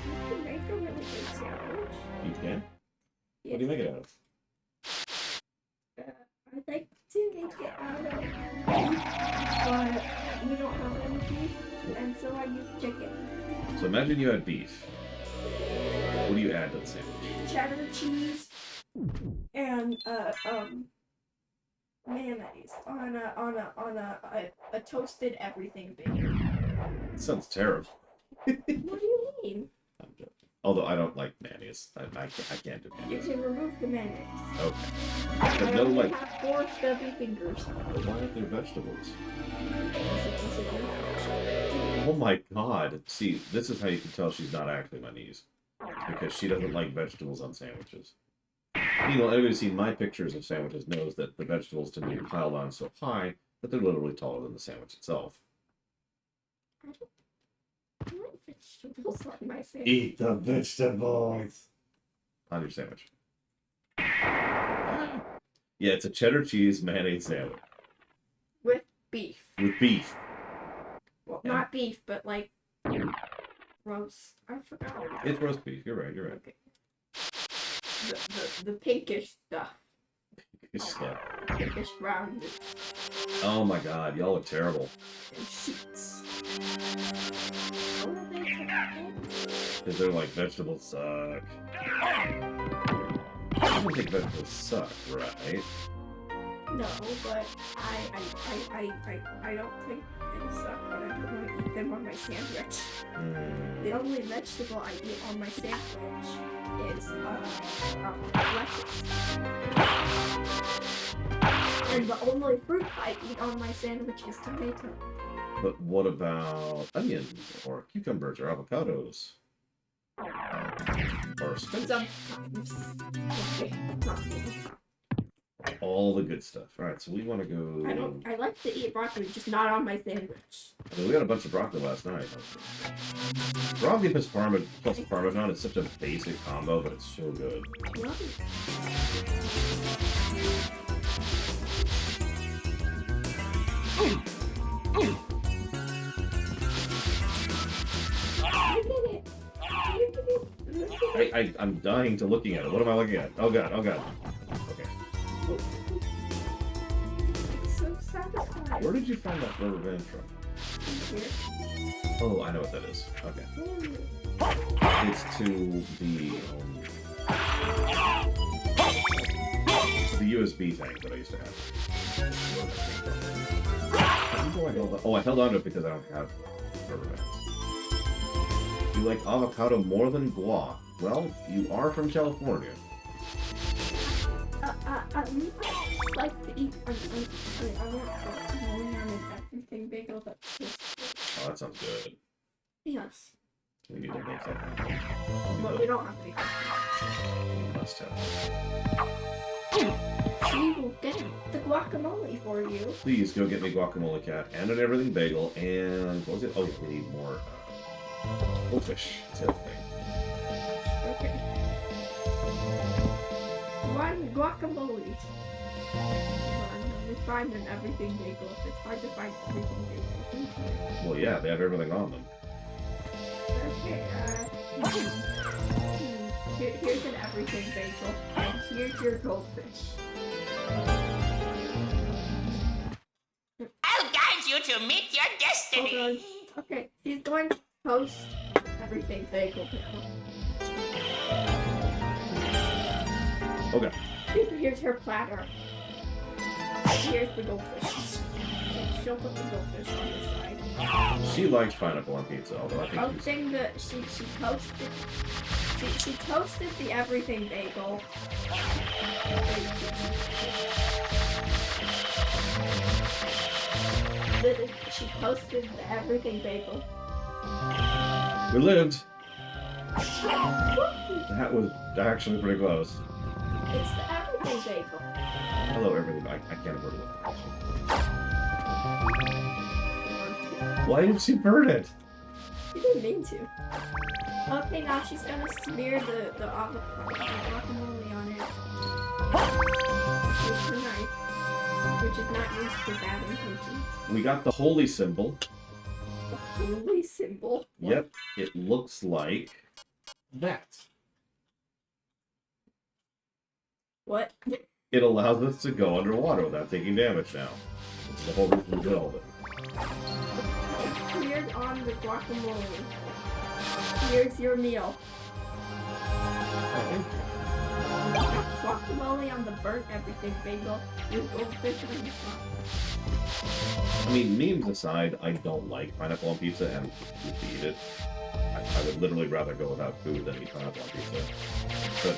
You can make a really good sandwich. You can? What do you make it out of? I'd like to make it out of beef, but we don't have any beef, and so I use chicken. So imagine you had beef. What do you add to the sandwich? Cheddar cheese and mayonnaise on a toasted everything bacon. That sounds terrible. What do you mean? Although I don't like mayonnaise. I can't do You mayonnaise. can remove the mayonnaise. Okay. I But no, only like, have 4 stubby fingers. but why aren't there vegetables? Is it your house? Oh my god. See, this is how you can tell she's not actually my niece. Because she doesn't like vegetables on sandwiches. Meanwhile, anybody who's seen my pictures of sandwiches knows that the vegetables tend to be piled on so high that they're literally taller than the sandwich itself. I like vegetables on my sandwich. Eat the vegetables! On your sandwich. Yeah, it's a cheddar cheese mayonnaise sandwich. With beef. With beef. Well, Yeah. not beef, but like roast. I forgot. It's roast beef. You're right. You're right. Okay. The pinkish stuff. It's slow. Pinkish brown Oh my god, y'all are terrible. and sheets. What are they called? Because they're like, vegetables suck. I don't think vegetables suck, right? No, but I don't think they suck, but I don't want to eat them on my sandwich. The only vegetable I eat on my sandwich is lettuce. And the only fruit I eat on my sandwich is tomato. But what about onions or cucumbers or avocados? Or spinach? Sometimes. Okay, not really. All the good stuff. Alright, so we want to go... I like to eat broccoli, just not on my sandwich. I mean, we had a bunch of broccoli last night. Broccoli plus Parmesan is such a basic combo, but it's so good. Yummy. I'm dying to looking at it. What am I looking at? Oh god, oh god. Okay. It's so satisfying. Where did you find that rubber band from? Here. Oh, I know what that is. Okay. It's to the USB thing that I used to have. I held on to it because I don't have rubber bands. You like avocado more than guac? Well, you are from California. I like to eat. I want guacamole on an everything bagel. That's just Oh, that sounds good. yes. We need to make that. But we don't have to. We must have. She will get the guacamole for you. Please go get me guacamole cat and an everything bagel and what was it? Oh, we need more goldfish. That's the other thing. Okay. One guacamole. We find an everything bagel. If it's hard to find everything bagel. Well, yeah, they have everything on them. Okay, here's an everything bagel, and here's your goldfish. I'll guide you to meet your Hold destiny. on. Okay, she's going to toast everything bagel now. Okay. Here's her platter. Here's the goldfish. She'll put the goldfish on the side. She likes pineapple on pizza, although I think Toasting the she toasted the everything bagel. She toasted the everything bagel. we lived. That was actually pretty close. It's the everything bagel. Hello, everything. I can't remember what Why did she burn it? She didn't mean to. Okay, now she's gonna smear the guacamole on it. With her knife, which is not used for bad intentions. We got the holy symbol. The holy symbol. Yep, it looks like that. What? It allows us to go underwater without taking damage now. It's the whole reason we did all of it. It's smeared on the guacamole. Here's your meal. Guacamole on the burnt everything bagel with goldfish on the top. I mean, memes aside, I don't like pineapple on pizza, and if you eat it, I I would literally rather go without food than eat pineapple on pizza. But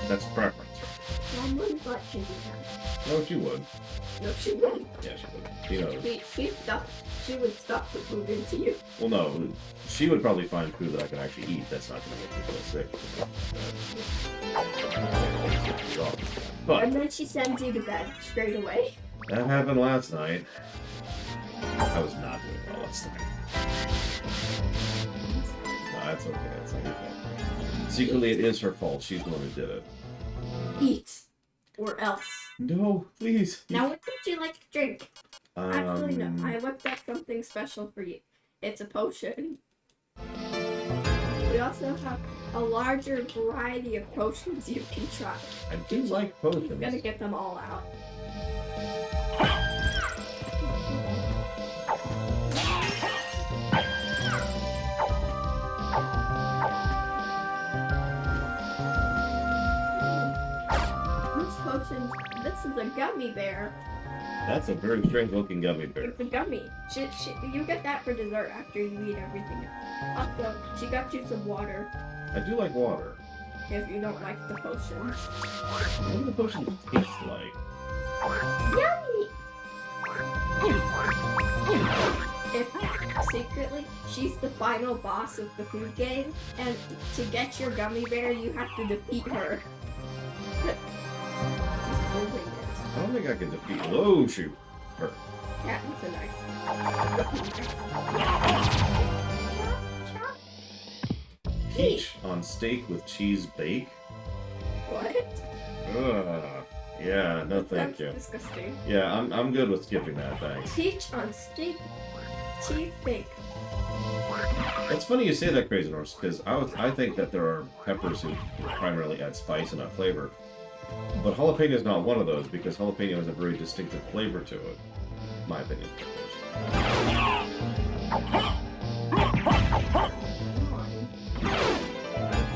that's preference. Mom wouldn't let you do that. No, she would. No, she wouldn't. Yeah, she would. She knows. She would stuff the food into you. Well, no, she would probably find food that I can actually eat. That's not going to make me feel sick. But And then she sends you to bed straight away. that happened last night. I was not doing well last night. No, that's okay. That's not your fault. Secretly, it is her fault. She's the one who did it. Eat. Or else. No, please. Now, what would you like to drink? Actually, no. I Um, whipped up something special for you. It's a potion. We also have a larger variety of potions you can try. I do like potions. You gotta get them all out. These potions, this is a gummy bear. That's a very strange looking gummy bear. It's a gummy. You get that for dessert after you eat everything. Also, she got you some water I do like water. if you don't like the potions. What do the potions taste like? Yummy! If secretly, she's the final boss of the food game, and to get your gummy bear, you have to defeat her. She's holding it. I don't think I can defeat. Oh shoot! Her. Yeah, it's a knife. Peach on steak with cheese bake. What? Ugh. Yeah, no thank That's you. disgusting. Yeah, I'm good with skipping that, thanks. Peach on steak, cheese bake. It's funny you say that, Crazy Norse, because I think that there are peppers who primarily add spice and not flavor. But jalapeno is not one of those because jalapeno has a very distinctive flavor to it. My opinion,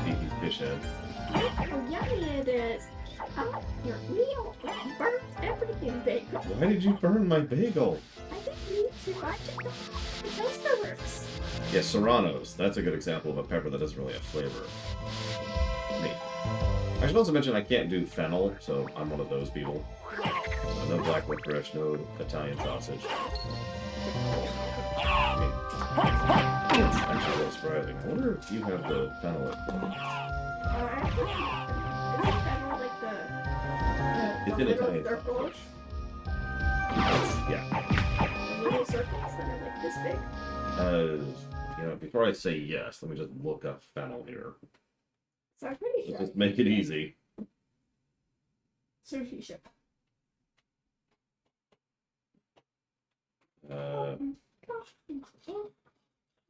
Fifi's fish head. How yummy it is! Oh, your meal burnt everything, bagel. Why did you burn my bagel? I didn't need to. I just the toaster works. Yeah, serranos. That's a good example of a pepper that doesn't really have flavor. Me. I should also mention I can't do fennel, so I'm one of those people. So no black licorice, no Italian sausage. I mean, it's actually a little surprising. I wonder if you have the fennel. Actually, isn't fennel like the It's in little Italian circles? Yeah. The little circles that are like this big? Before I say yes, let me just look up fennel here. So I'm pretty sure. Just make it easy. Sushi ship.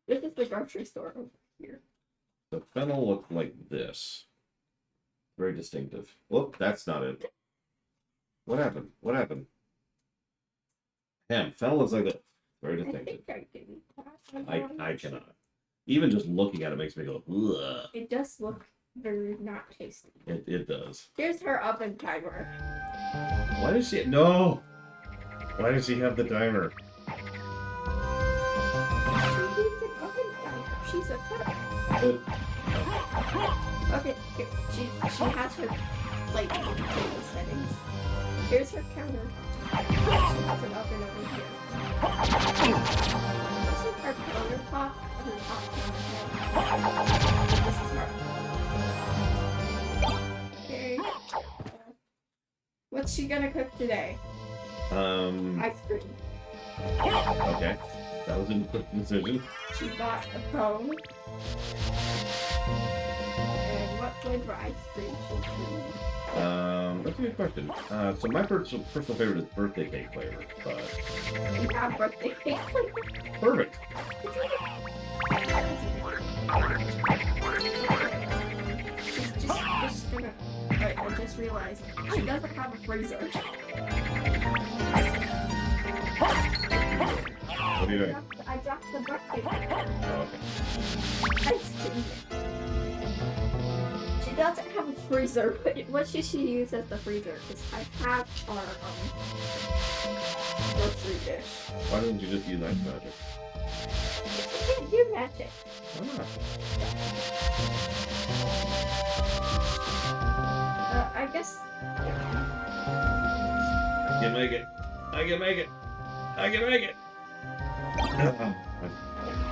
This is the grocery store over here. The fennel looked like this. Very distinctive. Whoop, that's not it. What happened? What happened? Damn, fennel looks like that. Very I distinctive. think I can eat that. I cannot. Even just looking at it makes me go, ugh. It does look very not tasty. It does. Here's her oven timer. Why does she... No! Why does she have the timer? She needs an oven timer. She's a cook. Okay, here, she has her plate on the table settings. Here's her countertop. She has an oven over here. This is her countertop. Her top countertop. This is her. Okay. What's she gonna cook today? Ice cream. Okay. That was a quick decision. She bought a cone. And what flavor ice cream should she That's a good question. So my personal favorite is birthday cake flavor, but... eat? You have birthday cake flavor? Perfect! She's just gonna... Alright, I just realized. She doesn't have a freezer. What are you doing? I dropped the birthday cake. Oh, okay. Ice cream. She doesn't have a freezer. What should she use as the freezer? Because I have our grocery dish. Why didn't you just use ice magic? She can't do magic. I guess. I can make it. I can make it. I can make it.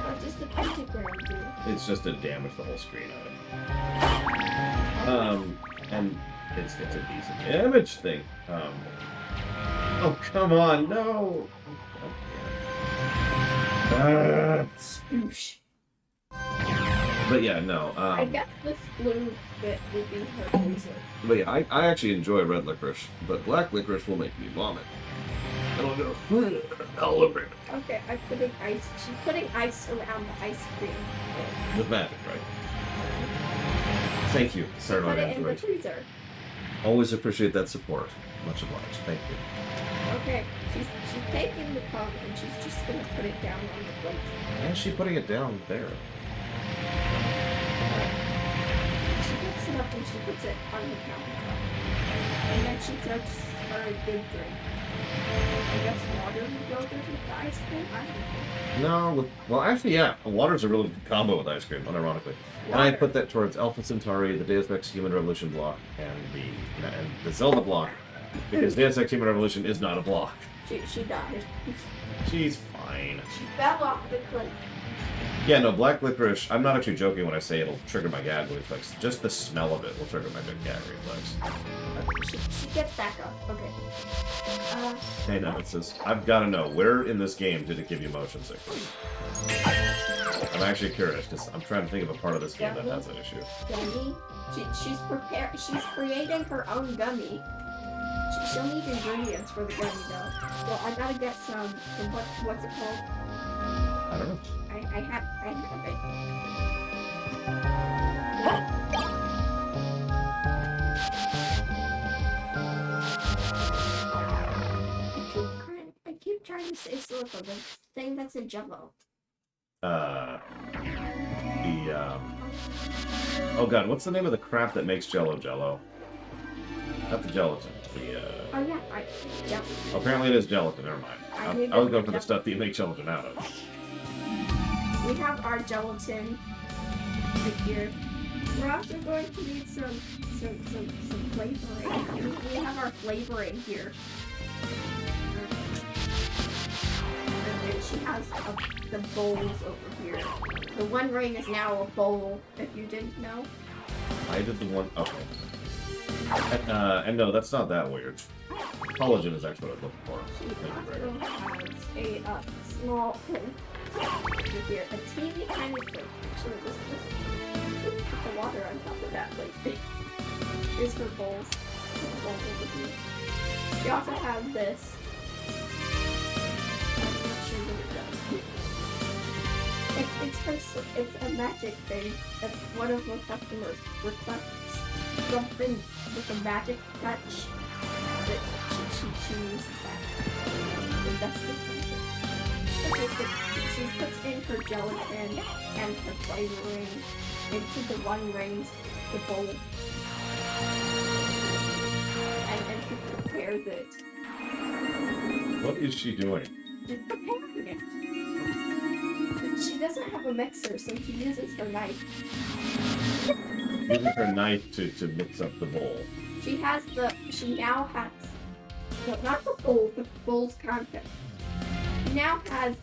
What does the pentagram do? It's just to damage the whole screen and it's a decent damage thing. Oh come on, no. Spoosh. But yeah, no. I guess this blue bit would be her freezer. But yeah, I actually enjoy red licorice, but black licorice will make me vomit. It'll go all over it. Okay, I'm putting ice. She's putting ice around the ice cream. With magic, right? Thank you, Sarah. Put it in the freezer. Always appreciate that support. Much obliged. Thank you. Okay, she's taking the cup and she's just gonna put it down on the plate. Why is she putting it down there? She picks it up and she puts it on the countertop. And then she starts her big drink. I guess water would go with the ice cream? I don't know. No, well, actually, yeah. Water's a really good combo with ice cream, unironically. And I put that towards Alpha Centauri, the Deus Ex Human Revolution block, and the Zelda block, because Deus Ex Human Revolution is not a block. She died. She's fine. She fell off the cliff. Yeah, no, black licorice, I'm not actually joking when I say it'll trigger my gag reflex. Just the smell of it will trigger my big gag reflex. She gets back up. Okay. Hey, Nemesis, I've got to know, where in this game did it give you motion sickness? I'm actually curious, because I'm trying to think of a part of this game that has that issue. Gummy? She's creating her own gummy. She'll need ingredients for the gummy, though. Well, I gotta get some what's it called? I don't know. I have it. I keep trying to say silica, the thing that's in Jello. Oh god, what's the name of the crap that makes Jello? Not the gelatin. Oh yeah, yeah. Apparently it is gelatin, never mind. I was going for the stuff that you make gelatin out of. We have our gelatin right here. We're also going to need some flavoring. We have our flavoring here. And then she has the bowls over here. The One Ring is now a bowl, if you didn't know. I did the one. Okay. And no, that's not that weird. Collagen is actually what I was looking for. She also has a small thing over here. A teeny tiny plate. Actually, let's put the water on top of that plate. Here's her bowls. Over here. She also has this. I'm not sure what it does. It's a magic thing that one of my customers requests. Something with a magic touch that she uses that. And that's the thing. She puts in her gelatin and her flavoring into the One Rings, the bowl. And she prepares it. What is she doing? She's preparing it. She doesn't have a mixer, so she uses her knife. Using her knife to mix up the bowl. She now has, no, not the bowl, the bowl's content. She now has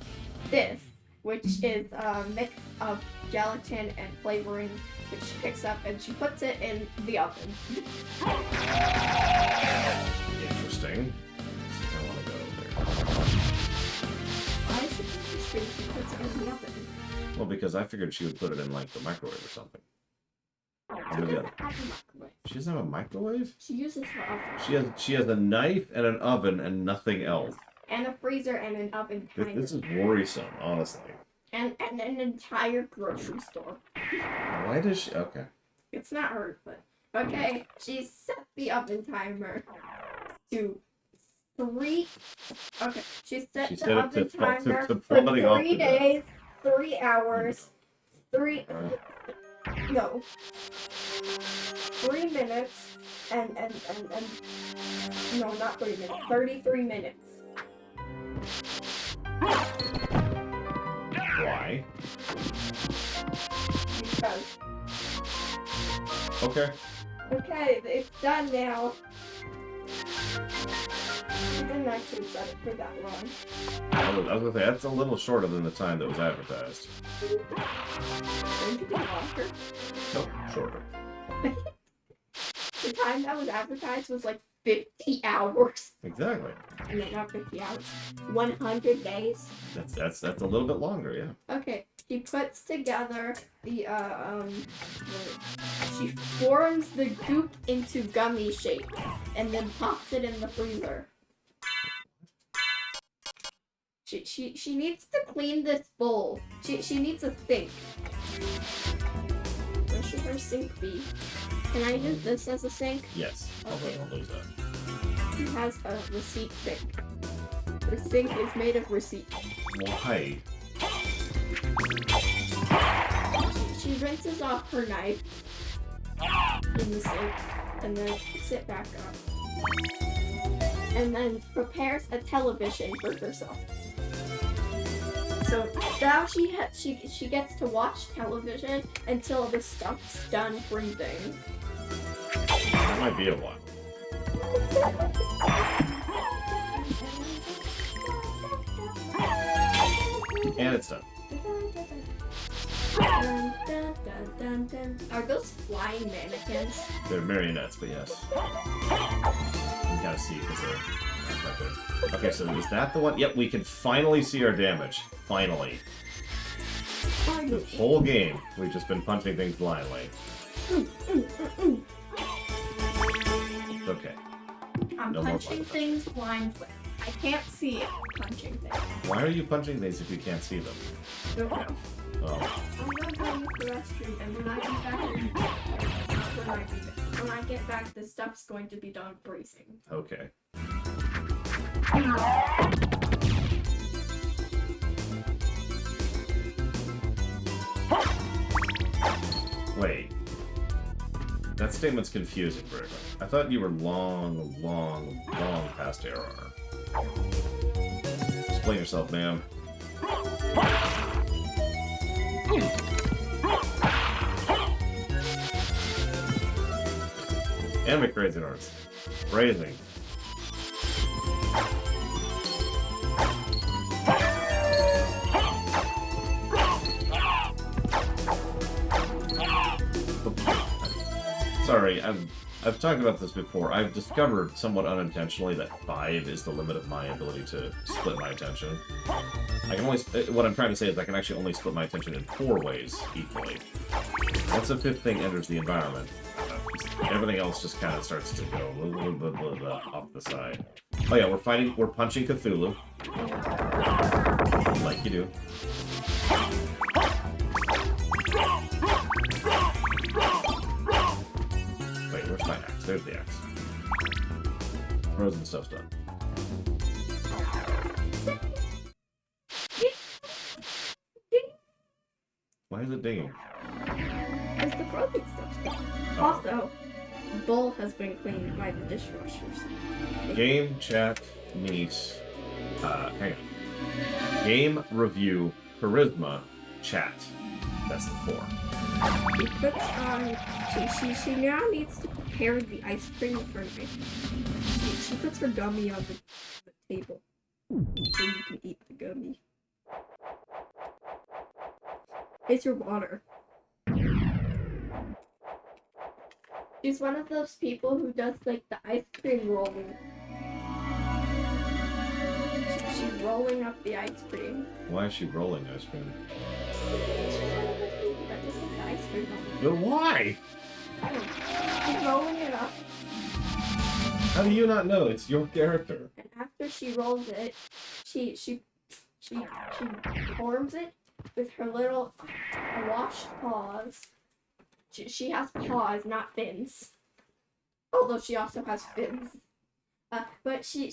this, which is a mix of gelatin and flavoring, which she picks up and she puts it in the oven. Interesting. I want to go there. Why is it interesting she puts it in the oven? Well, because I figured she would put it in, like, the microwave or something. She doesn't have a microwave? She uses her oven. She has a knife and an oven and nothing else. And a freezer and an oven. This is worrisome, honestly. And an entire grocery store. Why does she? Okay. It's not hers, but okay. She set the oven timer to 3. Okay, she set the oven timer for 3 days, 3 hours, 3. No. 3 minutes and no, not 3 minutes, 33 minutes. Why? Because. Okay. Okay, it's done now. I didn't actually set it for that long. I was gonna say, that's a little shorter than the time that was advertised. Going to be longer. Nope, shorter. The time that was advertised was like 50 hours. Exactly. No, not 50 hours. 100 days. That's a little bit longer, yeah. Okay, she puts together the, she forms the goop into gummy shape and then pops it in the freezer. She needs to clean this bowl. She needs a sink. Where should her sink be? Can I use this as a sink? Yes. Okay. I'll lose that. She has a receipt sink. Her sink is made of receipts. Why? She rinses off her knife in the sink and then puts it back up. And then prepares a television for herself. So now she gets to watch television until the stuff's done freezing. That might be a while. And it's done. Dun, dun, dun, dun, dun. Are those flying mannequins? They're marionettes, but yes. You gotta see because they're right there. Okay, so is that the one? Yep, we can finally see our damage. Finally. The whole game, we've just been punching things blindly. Okay. I'm No more punching punch. things blindly. I can't see it punching things. Why are you punching things if you can't see them? Don't know. Oh, I'm gonna go use the restroom, and when I get back, the stuff's going to be done freezing. okay. Wait. That statement's confusing, Brick. I thought you were long past error. Explain yourself, ma'am. Anime crazy arts. Phrasing. Sorry, I've talked about this before. I've discovered somewhat unintentionally that 5 is the limit of my ability to split my attention. I can only, what I'm trying to say is I can actually only split my attention in 4 ways equally. Once the 5th thing enters the environment, everything else just kind of starts to go off the side. Oh yeah, we're punching Cthulhu. Like you do. Wait, where's my axe? There's the axe. Frozen stuff's done. Why is it dinging? Because the frozen stuff's done. Also, the bowl has been cleaned by the dishwashers. Game, chat, meet, hang on. Game, review, charisma, chat. That's the 4. She puts on. She now needs to prepare the ice cream with her knife. She puts her gummy on the table so you can eat the gummy. It's your water. She's one of those people who does like the ice cream rolling. She's rolling up the ice cream. Why is she rolling ice cream? That isn't the ice cream. But why? She's rolling it up, How do you not know? It's your character. and after she rolls it, she forms it with her little washed paws. She has paws, not fins. Although she also has fins. But she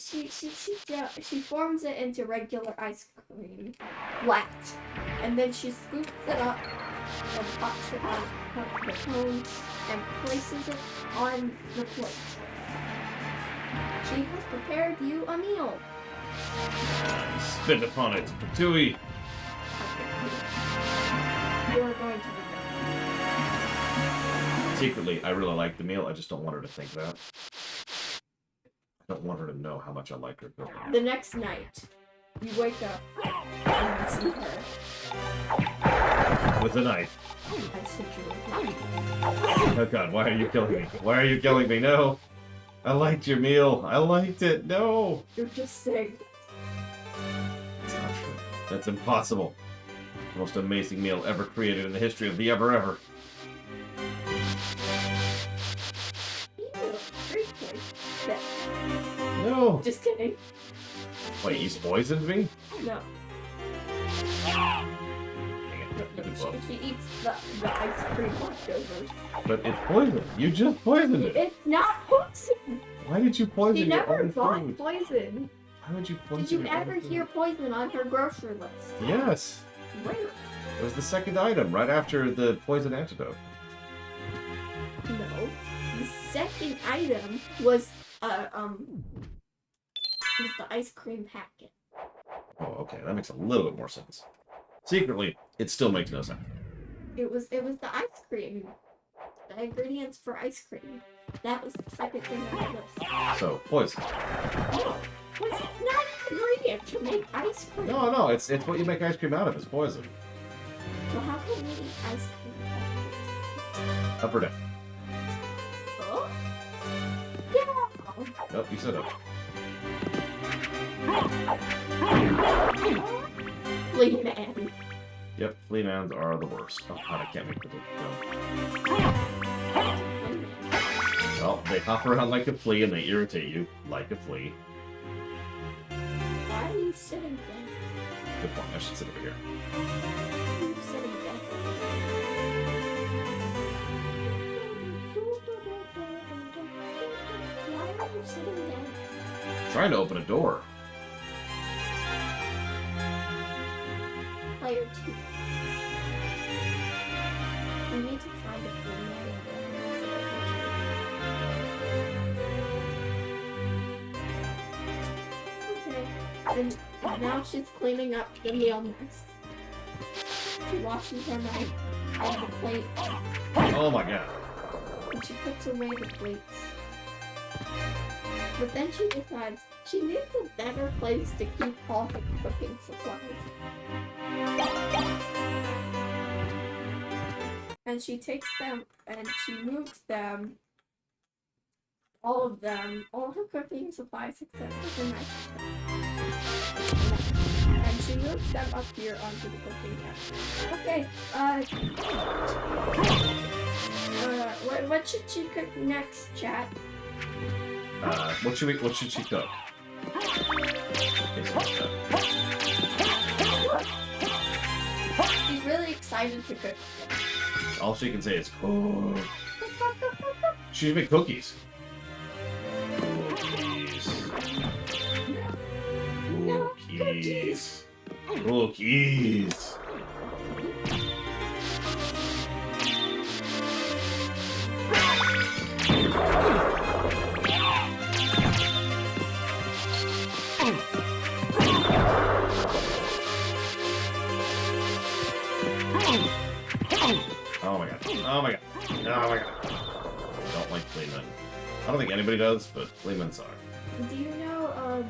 forms it into regular ice cream, flat, and then she scoops it up and pops it on the cone and places it on the plate. She has prepared you a meal. Spit upon it, Patooey. You are going to be Secretly, I really like the meal. I just don't want her to think that. I don't want her to know how much I like her cooking. The next night, you wake up and you see her. With a knife. I said you were right. Oh god, why are you killing me? Why are you killing me? No! I liked your meal. I liked it. No! You're just saying. It's not true. That's impossible. The most amazing meal ever created in the history of the ever. Great choice. Yeah. No! Just kidding. Wait, he's poisoned me? No. Dang it. She eats the ice cream leftovers. But it's poison. You just poisoned it. It's not poison. Why did you poison She your never own bought food? poison. Why would you poison Did you your own ever food? hear poison on her grocery list? Yes. Where? It was the second item, right after the poison antidote. No. The second item was the ice cream packet. Oh, okay. That makes a little bit more sense. Secretly, it still makes no sense. It was the ice cream. The ingredients for ice cream. That was the second thing on the list. So, poison. No. Was not an ingredient to make ice cream. No, it's what you make ice cream out of. It's poison. So how can we eat ice cream packets? Up or down? Oh? Yeah. Nope, you said up. Flea man. Yep, flea mans are the worst. Oh god, I can't make the no. Well, they hop around like a flea and they irritate you like a flea. Why are you sitting there? Good point. I should sit over here. Why are you sitting there? Why are you sitting there? Trying to open a door. Player 2. We need to find a flea man. Okay. And now she's cleaning up the meal mess. She washes her knife and the plate, Oh my god. and she puts away the plates. But then she decides she needs a better place to keep all her cooking supplies. And she takes them and she moves them, all her cooking supplies except for the knife. And she moves them up here onto the cooking table. Okay, what should she cook next, chat? What should she cook? Okay, so She's really excited to cook. all she can say is cook. She should make cookies. Cookies. Cookies. Oh my god. Oh my god. Oh my god. I don't like flea men. I don't think anybody does, but flea men suck. Do you know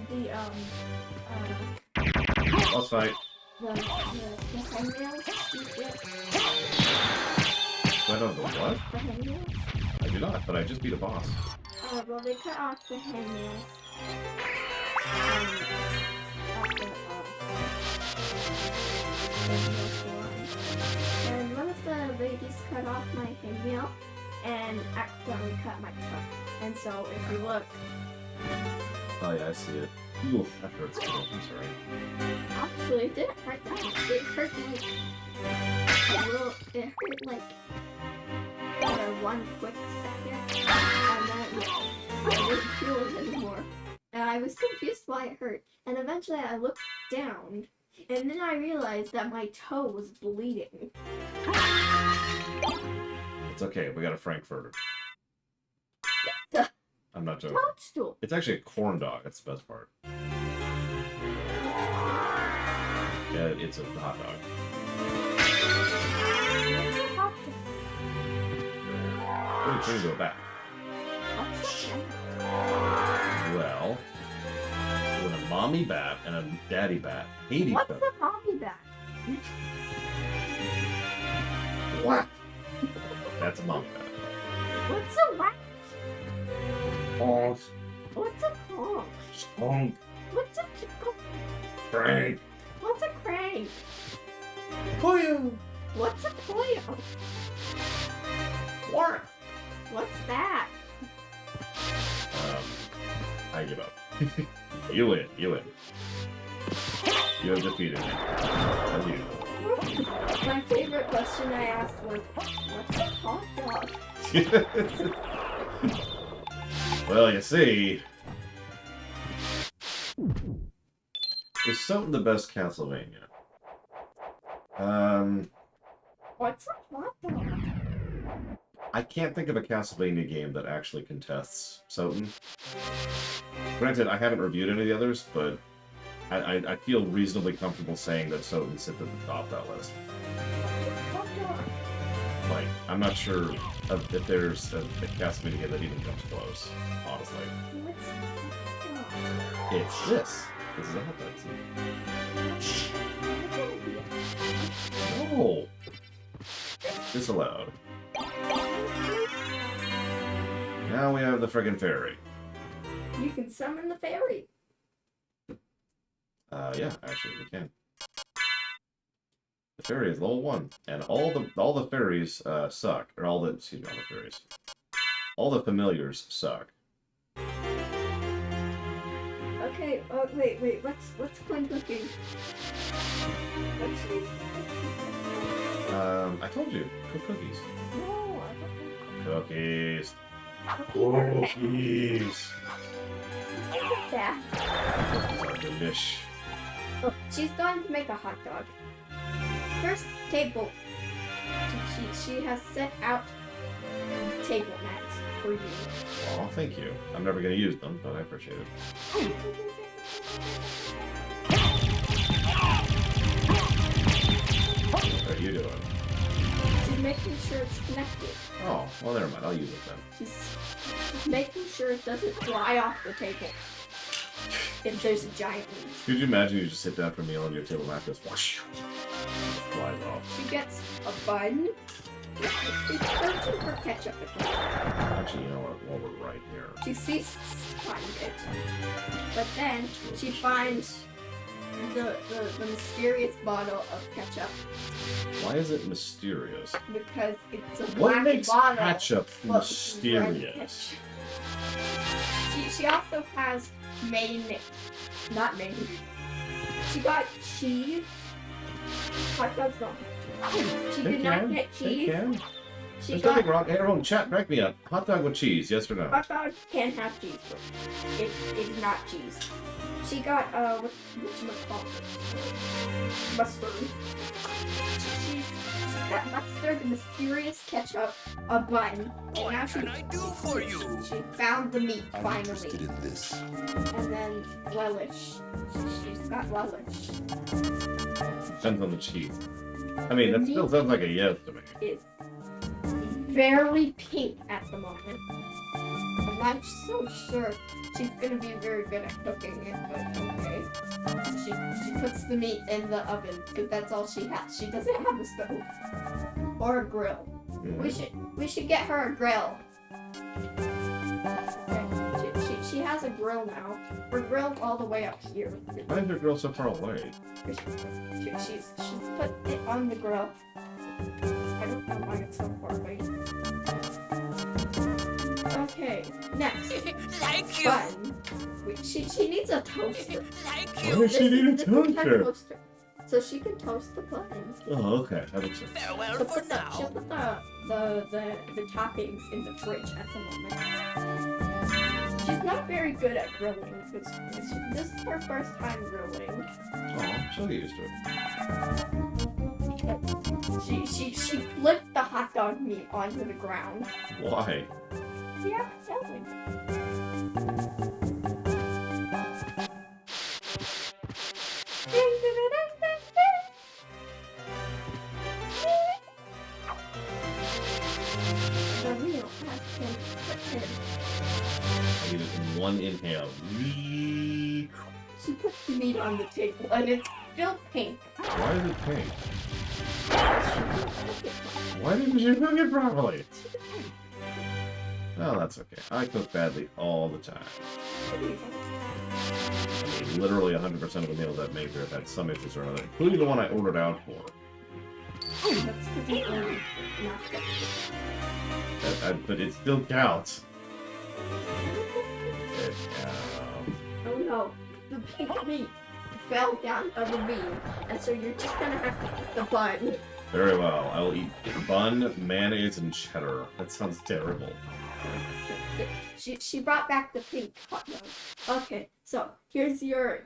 Let's fight. the hangnails you get? Do I know the what? The hangnails? I do not, but I just beat a boss. Well, they cut off the hangnails. And one of the ladies cut off my hangnail and accidentally cut my toe. And so if you look, Oh yeah, I see it. Oof, that hurts a little. I'm sorry. actually it didn't hurt that much. It hurt like a little, it hurt like for one quick second. And then I didn't feel it anymore. and I was confused why it hurt. And eventually I looked down, and then I realized that my toe was bleeding. It's okay. We got a Frankfurter. I'm not joking. Toadstool. It's actually a corn dog. That's the best part. Yeah, it's a hot dog. What are you trying to go back? Well, when a mommy bat and a daddy bat hate each What's other. a mommy bat? What? That's a mommy bat. What's a what? Honk. What's a conch? Honk. What's a Frank. What's a crank? Koyo. What's a coil? What? What's that? I give up. You win. You win. You have defeated me. As usual. My favorite question I asked was, what's a hot dog? Well, you see, is Soten the best Castlevania? What's a hot dog? I can't think of a Castlevania game that actually contests Soten. Granted, I haven't reviewed any of the others, but I feel reasonably comfortable saying that Soten sits at the top of that list. Hot dog. Like, I'm not sure if there's a Castlevania game that even comes close, honestly. What's a hot dog? It's this. This is a hot dog scene. No! Disallowed. Now we have the friggin' fairy. You can summon the fairy. Yeah, actually we can. The fairy is level 1, and all the fairies suck. Or all the fairies. All the familiars suck. Okay, oh wait, what's Quinn cooking? What's she? I told you, cook cookies. No, I don't Cookies. know. Cookies. Yeah. Are delish. Oh, she's going to make a hot dog. First table. She has set out table mats for you. Oh, thank you. I'm never gonna use them, but I appreciate it. What are you doing? She's making sure it's connected. Oh, well, never mind. I'll use it then. She's making sure it doesn't fly off the table. If there's a giant leaf. Could you imagine you just sit down for a meal and your table mat just whoosh, flies off? She gets a bun. It's searching for ketchup at the moment. Actually, you know what? While we're right here. She sees find it. But then she finds the mysterious bottle of ketchup. Why is it mysterious? Because it's a What black makes bottle. ketchup but red mysterious? ketchup. She also has not mayonnaise. She got cheese. Hot dogs wrong. She They did not can. get They cheese. can. She There's got nothing wrong. Hey, everyone, chat, back me up. Hot dog with cheese, yes or no? hot dogs can have cheese, but it is not cheese. She got mustard. She got mustard, mysterious ketchup, a bun, and now she found the meat I'm finally. interested in this. And then relish. She's got relish. Depends on the cheese. I mean, that still sounds like a yes to me. It's very pink at the moment. I'm not so sure she's gonna be very good at cooking it, but okay. She puts the meat in the oven because that's all she has. She doesn't have a stove or a grill. We should get her a grill. Okay. She has a grill now. Her grill's all the way up here. Why is your girl so far away? She's put it on the grill. I don't know why it's so far away. Okay, next. Like you. Bun. She needs a toaster. Like Why you. does she need a This is her toaster? So she can toast the bun. Oh, okay. That makes sense. Farewell She'll for put now. the toppings in the fridge at the moment. She's not very good at grilling. This is her first time grilling. Oh, she'll get used to it. She flipped the hot dog meat onto the ground. Why? Yeah, definitely. The meal has been prepared. I need it in one inhale. She put the meat on the table and it's still pink. Why is it pink? Why didn't you cook it properly? Oh, that's okay. I cook badly all the time. I mean, literally 100% of the meals I've made here have had some issues or another, including the one I ordered out for. That's pretty early. Not good. But it still counts. It counts. Oh no, the pink meat fell down the ravine, and so you're just gonna have to eat the bun. Very well. I will eat bun, mayonnaise, and cheddar. That sounds terrible. She brought back the pink hot dog. Okay, so here's your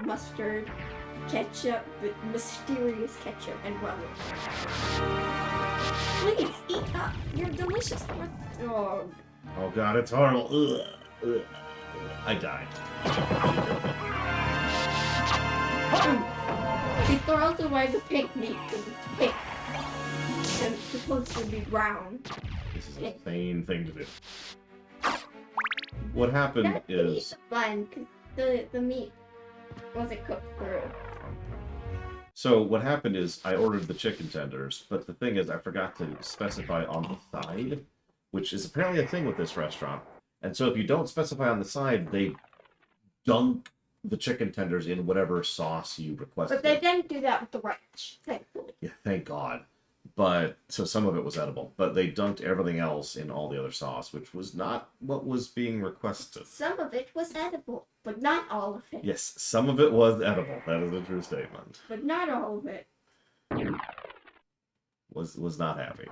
mustard, ketchup, but mysterious ketchup, and well. Please eat up. You're delicious. Oh. Oh god, it's horrible. Ugh. Ugh. I died. She throws away the pink meat because it's pink. And it's supposed to be brown. This is a insane thing to do. What happened That's is... the bun because the meat wasn't cooked through. So what happened is I ordered the chicken tenders, but the thing is I forgot to specify on the side, which is apparently a thing with this restaurant. And so if you don't specify on the side, they dunk the chicken tenders in whatever sauce you requested. But they didn't do that with the ranch, thankfully. Yeah, thank God. But, so some of it was edible, but they dunked everything else in all the other sauce, which was not what was being requested. Some of it was edible, but not all of it. Yes, some of it was edible. That is a true statement. But not all of it. Was not happy.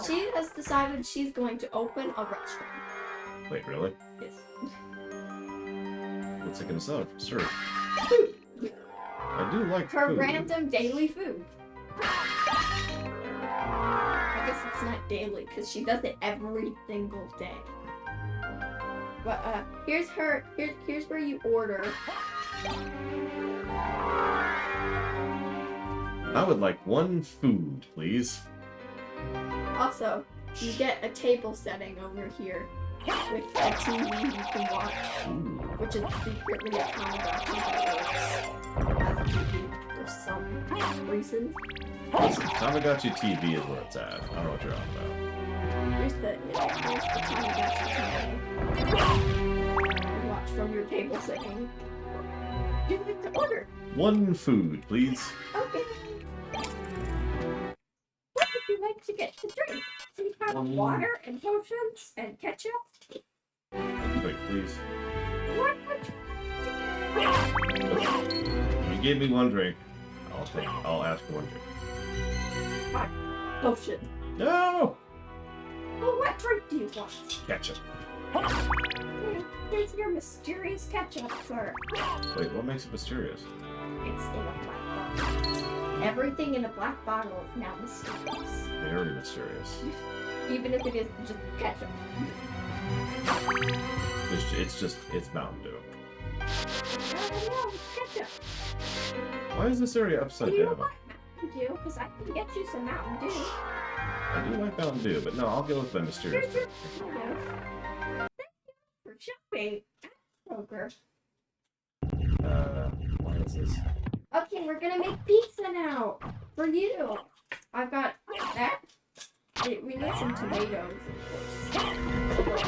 She has decided she's going to open a restaurant. Wait, really? Yes. What's it gonna serve? I do like Her food. random daily food. I guess it's not daily because she does it every single day. But here's where you order. I would like one food, please. Also, you get a table setting over here with a TV you can watch, which is secretly a Tamagotchi that works as a TV for some reason. Listen, Tamagotchi TV is where it's at. I don't know what you're on about. Here's the Tamagotchi TV. You watch from your table setting. You get to order. One food, please. Okay. What would you like to get to drink? So you have water and potions and ketchup. Wait, please. What would You gave me one drink. I'll ask for one drink. potion? No! Well, what drink do you want? Ketchup. Here's your mysterious ketchup, sir. Wait, what makes it mysterious? It's in a black bottle. Everything in a black bottle is now mysterious. Very mysterious. Even if it is just ketchup. It's Mountain Dew. I don't know, it's ketchup. Why is this area upside You know down? what? Mountain Dew, because I can get you some Mountain Dew. I do like Mountain Dew, but no, I'll go with my mysterious. Here's your Mountain Dew. Thank you for shopping at Kroger. Why is this? Okay, we're gonna make pizza now for you. I've got that. We need some tomatoes, of course.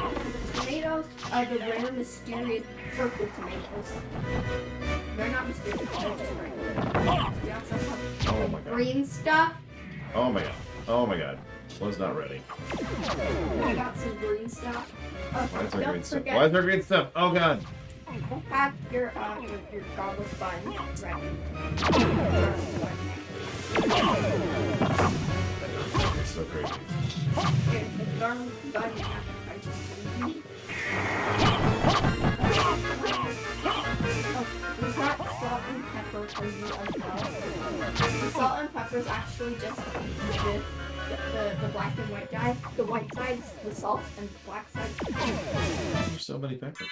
Tomatoes are the rare, mysterious purple tomatoes. They're not mysterious, they're just regular. We also have Oh my god. green stuff. Oh my god. Oh my god. Was not ready. We got some green stuff. Why is there Don't green stuff? forget- Why is there green stuff? Oh god. Have your garlic bun ready. so crazy. Here's the garden appetizer. Oh, we got salt and pepper for you as well. The salt and pepper is actually just the black and white guy. The white side's the salt and the black side's the pepper. There's so many peppers.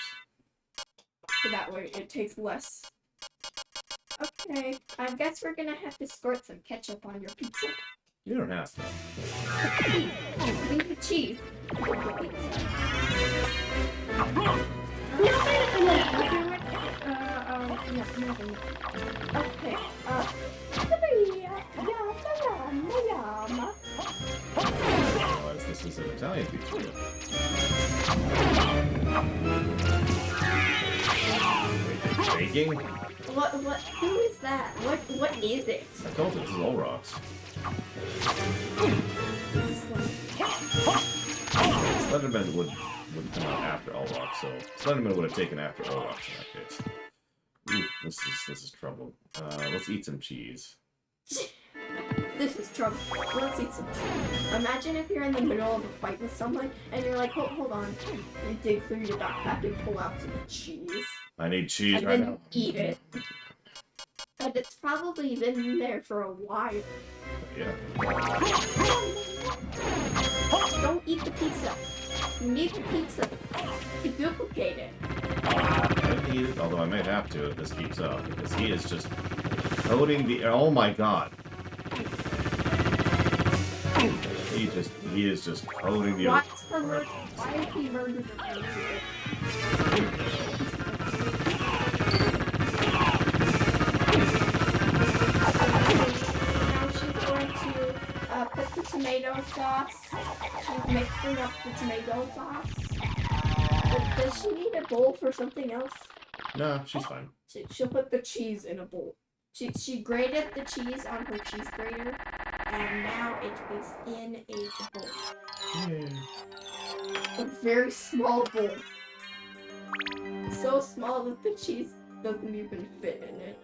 So that way it takes less. Okay, I guess we're gonna have to squirt some ketchup on your pizza. You don't have to. Leave the cheese. Okay, Realize this is an Italian pizza. Baking? who is that? What is it? I told you this is all rocks. Slenderman would come out after all rocks, so Slenderman would have taken after all rocks in that case. Ooh, this is trouble. Let's eat some cheese. This is trouble. Let's eat some cheese. Imagine if you're in the middle of a fight with someone and you're like, hold on. You dig through your backpack and pull out some cheese. I need cheese And right then now. eat it. And it's probably been there for a while. Yeah. Don't eat the pizza. You need the pizza to duplicate it. I need it, although I might have to if this keeps up, because he is just coating the. Oh my god. He is just coating the. Why is he murdered the Now she's going to put the tomato sauce. She's mixing up the tomato sauce. But does she need a bowl for something else? No, she's fine. She'll put the cheese in a bowl. She grated the cheese on her cheese grater, and now it is in a bowl. A very small bowl. So small that the cheese doesn't even fit in it.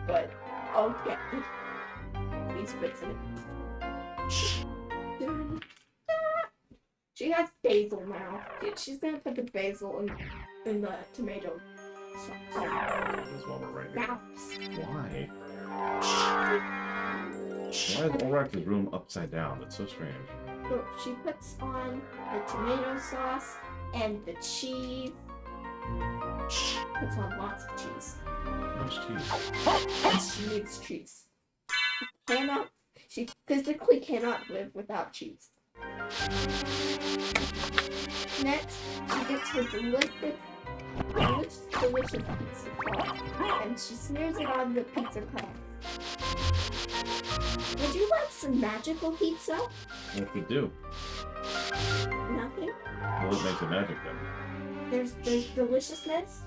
But, okay. Please fix it. She has basil now. She's gonna put the basil in the tomato sauce. This one we're right here. Now, Why? Why is Olrak's room upside down? That's so strange. look, she puts on the tomato sauce and the cheese. Puts on lots of cheese. How much cheese? And she needs cheese. She physically cannot live without cheese. Next, she gets her delicious pizza crust, and she smears it on the pizza crust. Would you like some magical pizza? What could do? Nothing? What makes it magic then? There's deliciousness.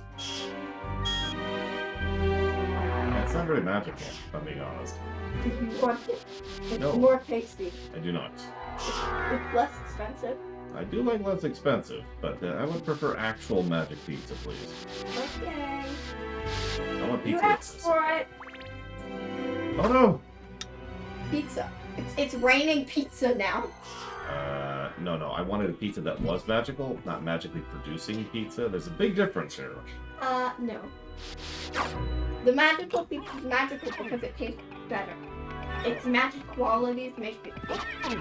It's not very magical, if I'm being honest. If you want it, it's No. more tasty. I do not. It's less expensive. I do like less expensive, but I would prefer actual magic pizza, please. Okay. I want You pizza. asked for it. Oh no! Pizza. It's raining pizza now. No. I wanted a pizza that was magical, not magically producing pizza. There's a big difference here. No. The magical pizza is magical because it tastes better. Its magic qualities make it taste.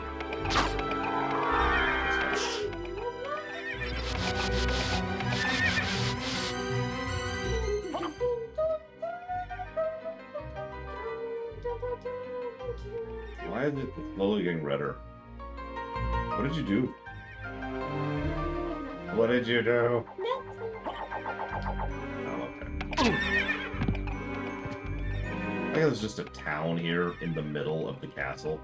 Why is it slowly getting redder? What did you do? What did you do? Oh, okay. I think there's just a town here in the middle of the castle.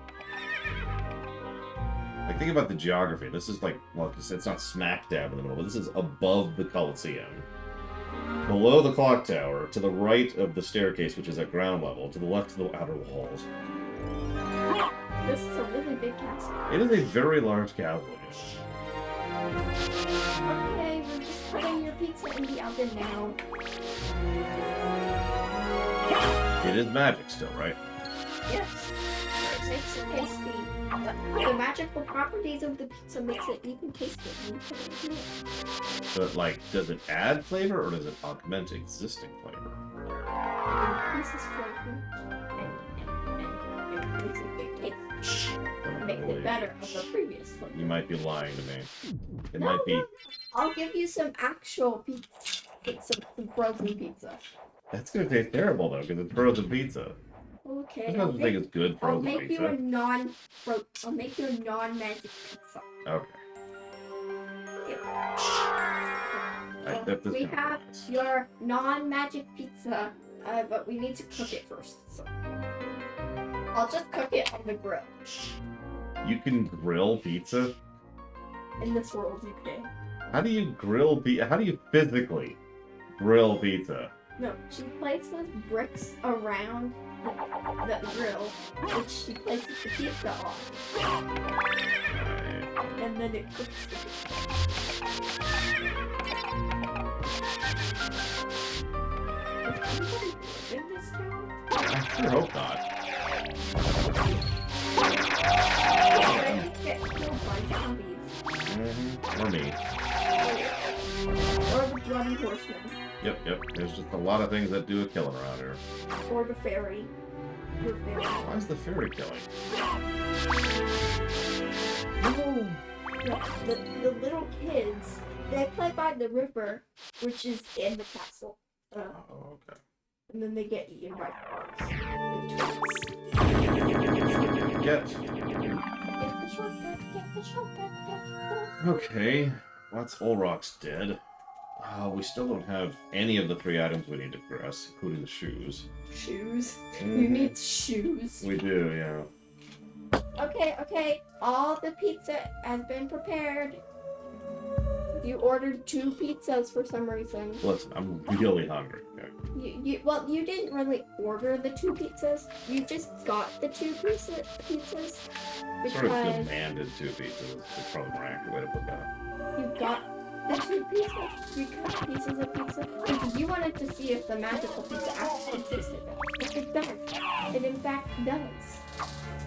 Like, think about the geography. This is like, well, it's not smack dab in the middle, but this is above the Colosseum. Below the clock tower, to the right of the staircase, which is at ground level, to the left of the outer walls. This is a really big castle. It is a very large castle. Okay, we're just putting your pizza in the oven now. It is magic still, right? Yes. Okay, makes it tasty. The magical properties of the pizza makes it even tastier when you put it in it. But, like, does it add flavor or does it augment existing flavor? It increases flavor and increases the taste. It makes it better than the previous flavor. You might be lying to me. It No, might be. no, I'll give you some actual pizza. It's some frozen pizza. That's gonna taste terrible though, because it's frozen pizza. Okay. There's nothing think it's good I'll frozen make you pizza. I'll make you a non-magic pizza. Okay. We have your non-magic pizza, but we need to cook it first. So I'll just cook it on the grill. You can grill pizza? In this world, you can. How do you grill pizza? How do you physically grill pizza? No, she places bricks around the grill, which she places the pizza on. And then it cooks the pizza. Does anybody live in this town? I sure hope not. They get killed by zombies. Or me. Or the bloody horseman. Yep. There's just a lot of things that do a killing around here. Or the fairy. Your fairy. Why is the fairy killing? No. The little kids, they play by the river, which is in the castle. Oh, okay. And then they get eaten by frogs. Get. Get the shortcut, get the shortcut, get the... Okay. That's Olrock's dead. We still don't have any of the 3 items we need to progress, including the shoes. Shoes? Mhm. You need shoes. We do, yeah. Okay. All the pizza has been prepared. You ordered 2 pizzas for some reason. Listen, I'm really hungry. Okay. You didn't really order the 2 pizzas. You just got the 2 pizzas because Sort of demanded 2 pizzas. It's probably more accurate way to put that. you got the 2 pieces of pizza because you wanted to see if the magical pizza actually tasted better. If it does. It in fact does.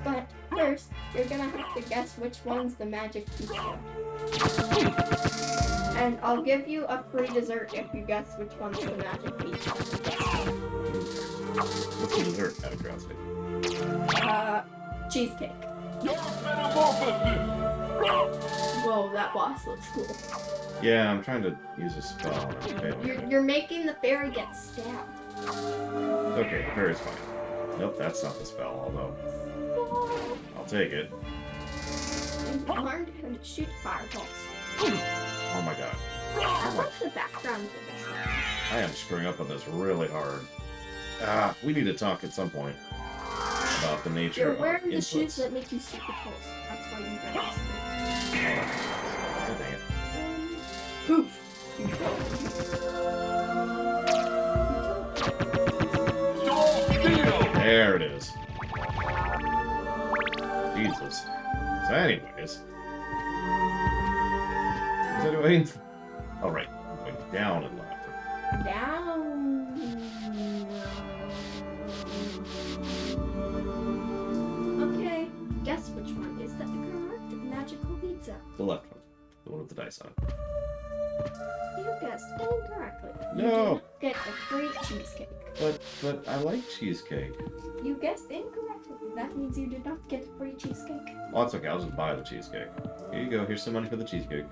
But first, you're gonna have to guess which one's the magic pizza. And I'll give you a free dessert if you guess which one's the magic pizza. What's the dessert, out of curiosity? Cheesecake. Metamorphosis! Whoa, that boss looks cool. Yeah, I'm trying to use a spell. And I'm failing. You're making the fairy get stabbed. Okay, the fairy's fine. Nope, that's not the spell, although I'll take it. You learned how to shoot fireballs. Oh my god. I like the background of this. I am screwing up on this really hard. We need to talk at some point about the nature You're of wearing the inputs. shoes that make you super close. That's why you got this. Oh, dang it. Poof! There it is. Jesus. So anyways. What's I doing? Oh right. I'm going down and left. Down. Okay, guess which one is the correct magical pizza? The left one. The one with the dice on it. You guessed incorrectly. You No. did not get a free cheesecake. But I like cheesecake. You guessed incorrectly. That means you did not get a free cheesecake. Oh, it's okay. I'll just buy the cheesecake. Here you go. Here's some money for the cheesecake.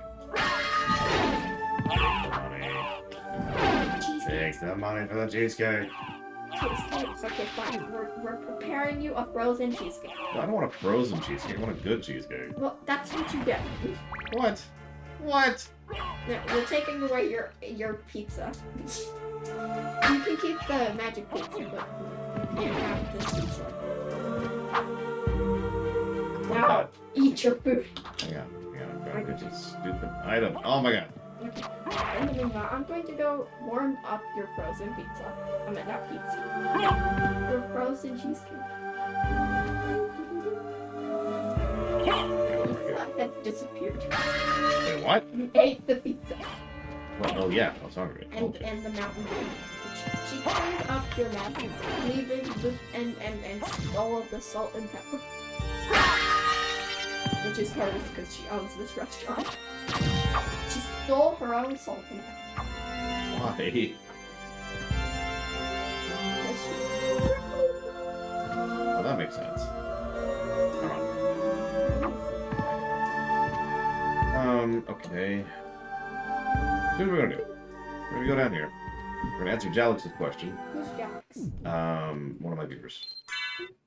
Cheesecake. Take the money for the cheesecake. Cheesecake. Okay, fine. We're preparing you a frozen cheesecake. No, I don't want a frozen cheesecake. I want a good cheesecake. Well, that's what you get. What? What? No, we're taking away your pizza. You can keep the magic pizza, but you can't have this pizza. Now, eat your food. Hang on. I'm going to get this stupid item. Oh my god. Okay. In the meanwhile, I'm going to go warm up your frozen pizza. I mean, not pizza. Your frozen cheesecake. Pizza has disappeared. Wait, what? You ate the pizza. Well, oh yeah, I was hungry. And the mountain dew. She cleaned up your magic, leaving and all of the salt and pepper. which is hers because she owns this restaurant. She stole her own soul from her. Why? Well, that makes sense. Okay. Here's what we're gonna do. We're gonna go down here. We're gonna answer Jalex's question. Who's Jax? One of my viewers.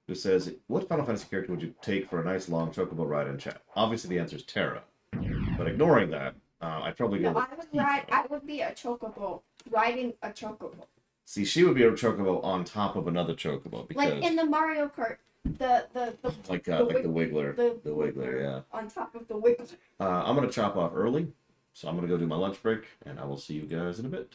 Who says, what Final Fantasy character would you take for a nice long chocobo ride in chat? Obviously the answer is Terra. But ignoring that, I'd probably go No, with I would be a chocobo, riding a chocobo. See, she would be a chocobo on top of another chocobo because Like in the Mario Kart, the like the Wiggler. The Wiggler, yeah. On top of the Wiggler. I'm gonna chop off early, so I'm gonna go do my lunch break, and I will see you guys in a bit.